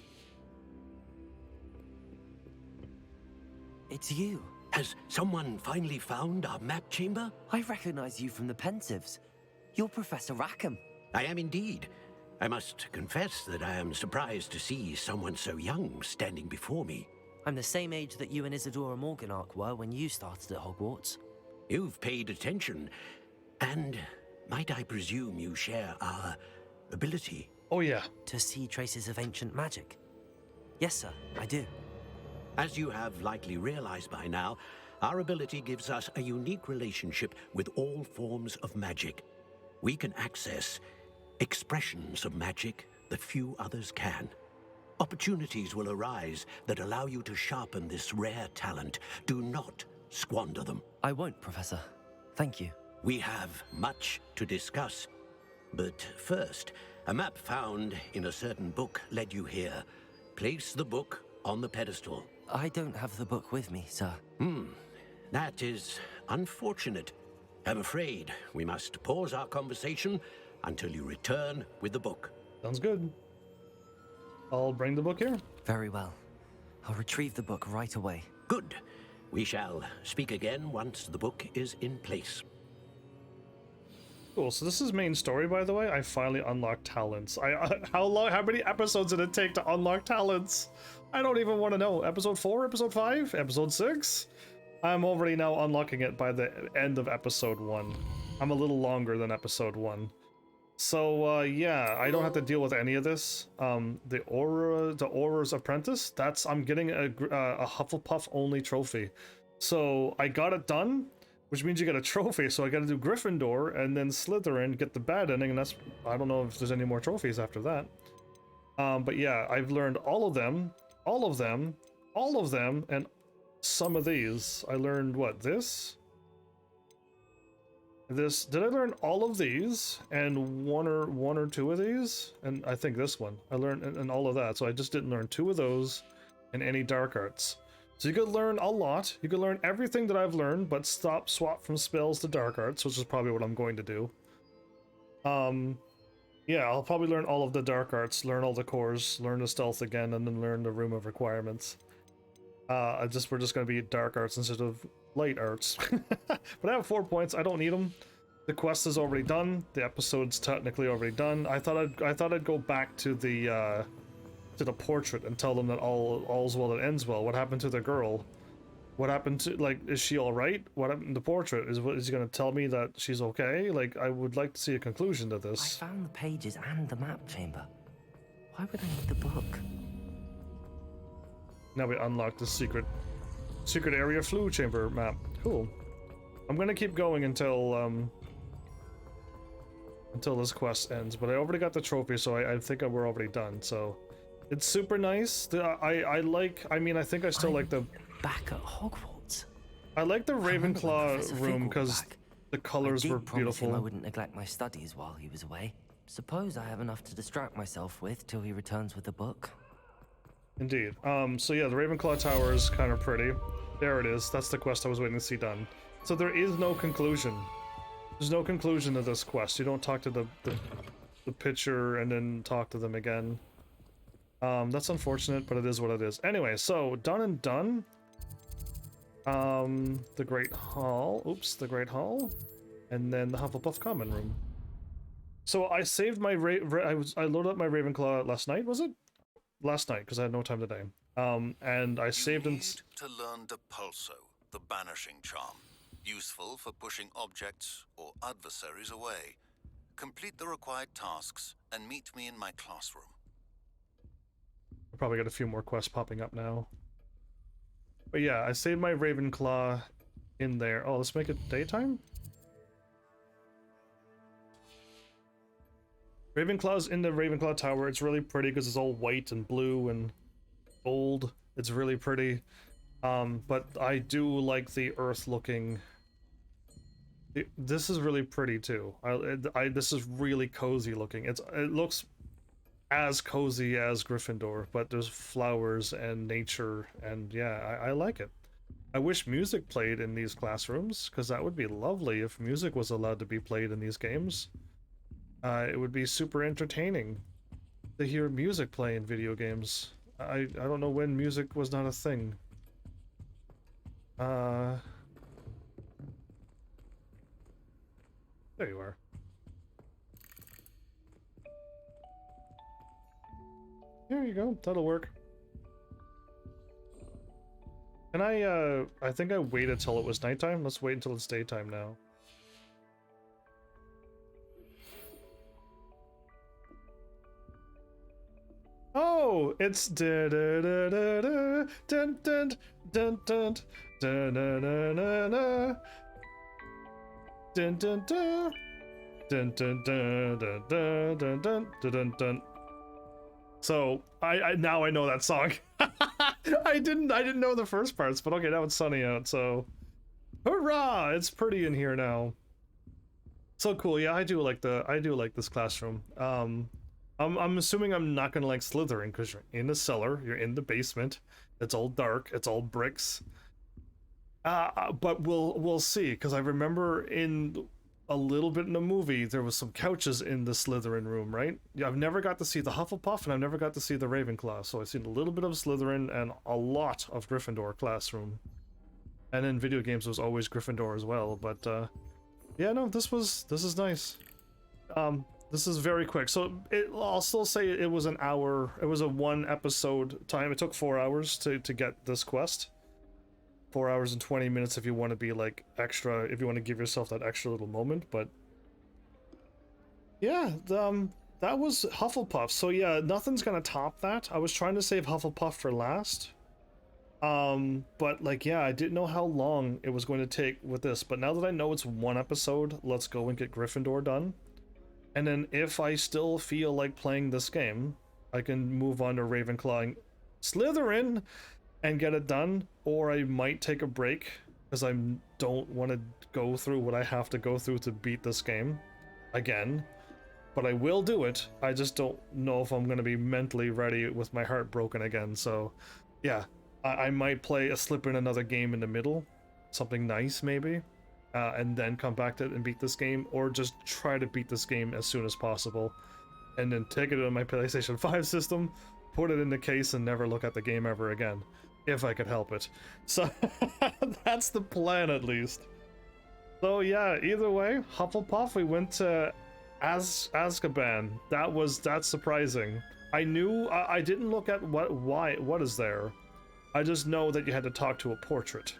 It's you. Has someone finally found our map chamber? I recognize you from the Pensives. You're Professor Rackham. I am indeed. I must confess that I am surprised to see someone so young standing before me. I'm the same age that you and Isadora Morganach were when you started at Hogwarts. You've paid attention, and might I presume you share our ability? Oh yeah. To see traces of ancient magic. Yes, sir, I do. As you have likely realized by now, our ability gives us a unique relationship with all forms of magic. We can access expressions of magic that few others can. Opportunities will arise that allow you to sharpen this rare talent. Do not squander them. I won't, Professor. Thank you. We have much to discuss. But first, a map found in a certain book led you here. Place the book on the pedestal. I don't have the book with me, sir. That is unfortunate. I'm afraid we must pause our conversation until you return with the book. Sounds good. I'll bring the book here. Very well. I'll retrieve the book right away. Good. We shall speak again once the book is in place. Cool, so this is main story, by the way. I finally unlocked talents. How many episodes did it take to unlock talents? I don't even want to know. Episode 4, episode 5, episode 6? I'm already now unlocking it by the end of episode 1. I'm a little longer than episode 1. So, yeah, I don't have to deal with any of this. The Aura's Apprentice, I'm getting a Hufflepuff only trophy. So, I got it done, which means you get a trophy, so I gotta do Gryffindor, and then Slytherin, get the bad ending, and that's... I don't know if there's any more trophies after that. But yeah, I've learned all of them, and some of these. I learned, what, this? Did I learn all of these and one or two of these? And I think this one. I learned and all of that. So I just didn't learn 2 of those and any dark arts. So you could learn a lot. You could learn everything that I've learned, but swap from spells to dark arts, which is probably what I'm going to do. Yeah, I'll probably learn all of the dark arts, learn all the cores, learn the stealth again, and then learn the room of requirements. We're just gonna be dark arts instead of light arts. But I have 4 points. I don't need them. The quest is already done. The episode's technically already done. I thought I'd go back to the portrait and tell them that all's well that ends well. What happened to the girl? What happened to, like, is she all right? What happened to the portrait? Is he gonna tell me that she's okay? Like, I would like to see a conclusion to this. I found the pages and the map chamber. Why would I need the book? Now we unlock the secret area flue chamber map. Cool. I'm gonna keep going until until this quest ends, but I already got the trophy, so I think we're already done, so it's super nice. I mean, I think I still like the... Back at Hogwarts? I like the Ravenclaw room because the colors were beautiful. I wouldn't neglect my studies while he was away. Suppose I have enough to distract myself with till he returns with the book. Indeed. So yeah, the Ravenclaw Tower is kind of pretty. There it is. That's the quest I was waiting to see done. So there is no conclusion. There's no conclusion to this quest. You don't talk to the pitcher and then talk to them again. That's unfortunate, but it is what it is. Anyway, so done and done. The Great Hall. Oops, the Great Hall. And then the Hufflepuff Common Room. So I saved my I loaded up my Ravenclaw last night, was it? Last night, because I had no time today. And I saved him to learn Depulso, the banishing charm, useful for pushing objects or adversaries away. Complete the required tasks and meet me in my classroom. I'll probably got a few more quests popping up now. But yeah, I saved my Ravenclaw in there. Oh, let's make it daytime? Ravenclaw's in the Ravenclaw Tower. It's really pretty because it's all white and blue and gold. It's really pretty. But I do like the earth looking... This is really pretty too. This is really cozy looking. It looks as cozy as Gryffindor, but there's flowers and nature, and yeah, I like it. I wish music played in these classrooms, because that would be lovely if music was allowed to be played in these games. It would be super entertaining to hear music play in video games. I don't know when music was not a thing. There you are. There you go, that'll work. And I think I waited till it was nighttime. Let's wait until it's daytime now. Oh, it's da da da da da dun dun dun dun dun dun dun dun dun dun dun dun dun dun dun dun dun dun dun. So I now I know that song. I didn't know the first parts, but okay, now it's sunny out, so hurrah! It's pretty in here now. So cool, yeah, I do like this classroom. I'm assuming I'm not gonna like Slytherin because you're in the cellar, you're in the basement, it's all dark, it's all bricks. But we'll see, because I remember in a little bit in the movie there was some couches in the Slytherin room, right? Yeah, I've never got to see the Hufflepuff and I've never got to see the Ravenclaw, so I've seen a little bit of Slytherin and a lot of Gryffindor classroom. And in video games it was always Gryffindor as well, but yeah, no, this is nice. This is very quick, so I'll still say it was an hour, it was a 1 episode time. It took 4 hours to get this quest. 4 hours and 20 minutes if you want to be like extra, if you want to give yourself that extra little moment, but yeah, that was Hufflepuff. So yeah, nothing's gonna top that. I was trying to save Hufflepuff for last. But like, yeah, I didn't know how long it was going to take with this, but now that I know it's 1 episode, let's go and get Gryffindor done. And then if I still feel like playing this game, I can move on to Ravenclaw and Slytherin and get it done, or I might take a break because I don't want to go through what I have to go through to beat this game again. But I will do it. I just don't know if I'm going to be mentally ready with my heart broken again. So yeah, I might slip in another game in the middle, something nice maybe. And then come back to it and beat this game, or just try to beat this game as soon as possible, and then take it on my PlayStation 5 system, put it in the case, and never look at the game ever again, if I could help it. So that's the plan, at least. So yeah, either way, Hufflepuff, we went to Azkaban. That's surprising. I knew I didn't look at what is there. I just know that you had to talk to a portrait.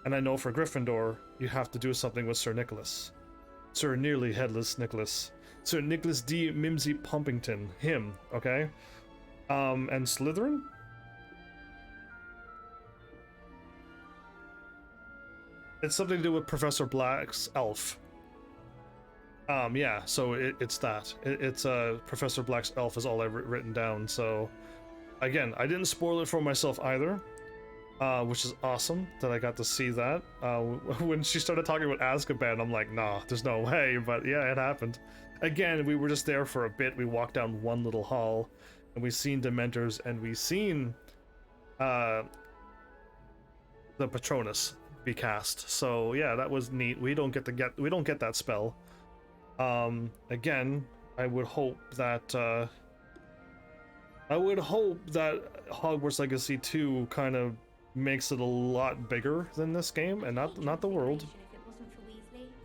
And I know for Gryffindor, you have to do something with Sir Nicholas. Sir Nearly Headless Nicholas. Sir Nicholas D. Mimsy Pumpington. Him, okay? And Slytherin? It's something to do with Professor Black's elf. Yeah, so it's that. It's Professor Black's elf is all I've written down, so... Again, I didn't spoil it for myself either, which is awesome that I got to see that. When she started talking about Azkaban, I'm like, nah, there's no way, but yeah, it happened. Again, we were just there for a bit. We walked down one little hall, and we seen Dementors, and we seen the Patronus be cast. So yeah, that was neat. We don't get that spell. Again, I would hope that Hogwarts Legacy 2 kind of makes it a lot bigger than this game, and not the world.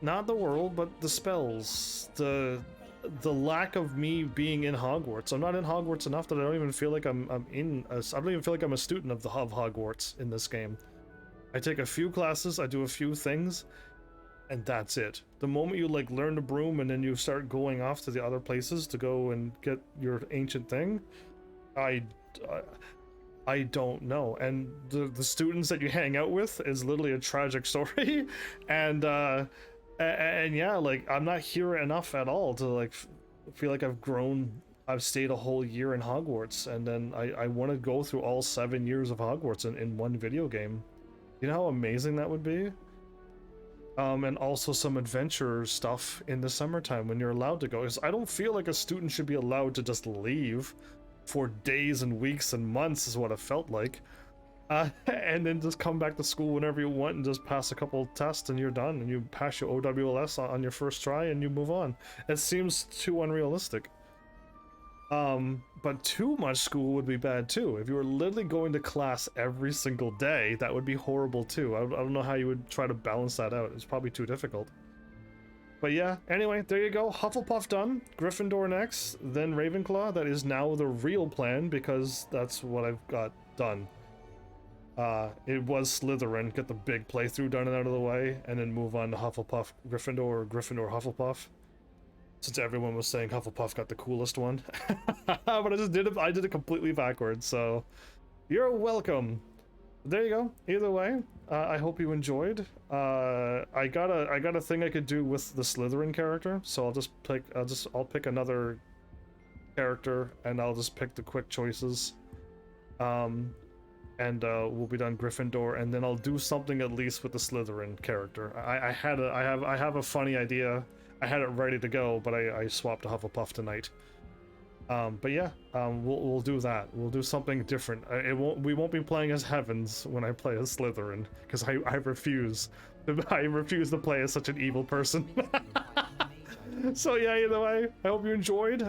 Not the world, but the spells. The lack of me being in Hogwarts. I'm not in Hogwarts enough that I don't even feel like I don't even feel like I'm a student of Hogwarts in this game. I take a few classes, I do a few things, and that's it. The moment you like learn the broom and then you start going off to the other places to go and get your ancient thing, I don't know. And the students that you hang out with is literally a tragic story, and yeah, like I'm not here enough at all to like feel like I've grown. I've stayed a whole year in Hogwarts, and then I want to go through all 7 years of Hogwarts in one video game. You know how amazing that would be? And also some adventure stuff in the summertime when you're allowed to go. Because I don't feel like a student should be allowed to just leave for days and weeks and months is what it felt like. And then just come back to school whenever you want and just pass a couple tests and you're done. And you pass your OWLS on your first try and you move on. It seems too unrealistic. But too much school would be bad too. If you were literally going to class every single day, that would be horrible too. I don't know how you would try to balance that out. It's probably too difficult. But yeah, anyway, there you go. Hufflepuff done. Gryffindor next, then Ravenclaw. That is now the real plan because that's what I've got done. It was Slytherin, get the big playthrough done and out of the way, and then move on to Hufflepuff, Gryffindor, or Gryffindor, Hufflepuff. Since everyone was saying Hufflepuff got the coolest one. But I did it completely backwards, so you're welcome. There you go. Either way, I hope you enjoyed. I got a thing I could do with the Slytherin character, so I'll pick another character and I'll just pick the quick choices. And we'll be done Gryffindor, and then I'll do something at least with the Slytherin character. I have a funny idea. I had it ready to go, but I swapped to Hufflepuff tonight. But yeah, we'll do that. We'll do something different. We won't be playing as Heavens when I play as Slytherin, because I refuse. I refuse to play as such an evil person. So yeah, either way, I hope you enjoyed.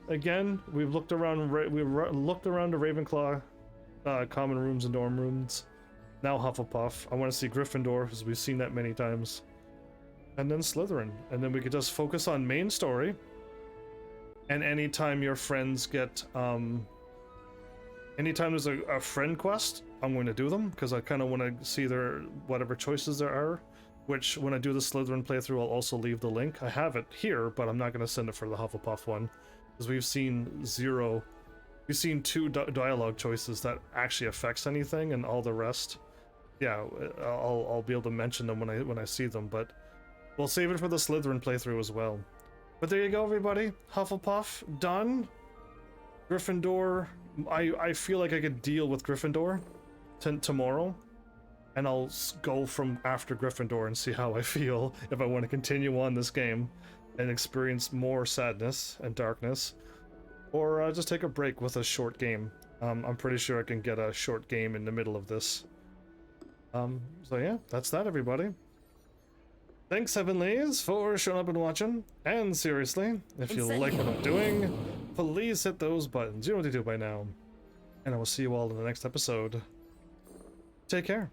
Again, we've looked around the Ravenclaw common rooms and dorm rooms. Now Hufflepuff. I want to see Gryffindor, because we've seen that many times. And then Slytherin. And then we could just focus on main story. And anytime your friends get, anytime there's a friend quest, I'm going to do them, because I kind of want to see their, whatever choices there are. Which, when I do the Slytherin playthrough, I'll also leave the link. I have it here, but I'm not going to send it for the Hufflepuff one. Because we've seen two dialogue choices that actually affects anything, and all the rest, yeah, I'll be able to mention them when I see them, but we'll save it for the Slytherin playthrough as well. But there you go, everybody. Hufflepuff done. Gryffindor. I feel like I could deal with Gryffindor tomorrow, and I'll go from after Gryffindor and see how I feel if I want to continue on this game and experience more sadness and darkness, or just take a break with a short game. I'm pretty sure I can get a short game in the middle of this. So yeah, that's that, everybody. Thanks, Heavenlies, for showing up and watching. And seriously, if you like what I'm doing, please hit those buttons. You know what to do by now. And I will see you all in the next episode. Take care.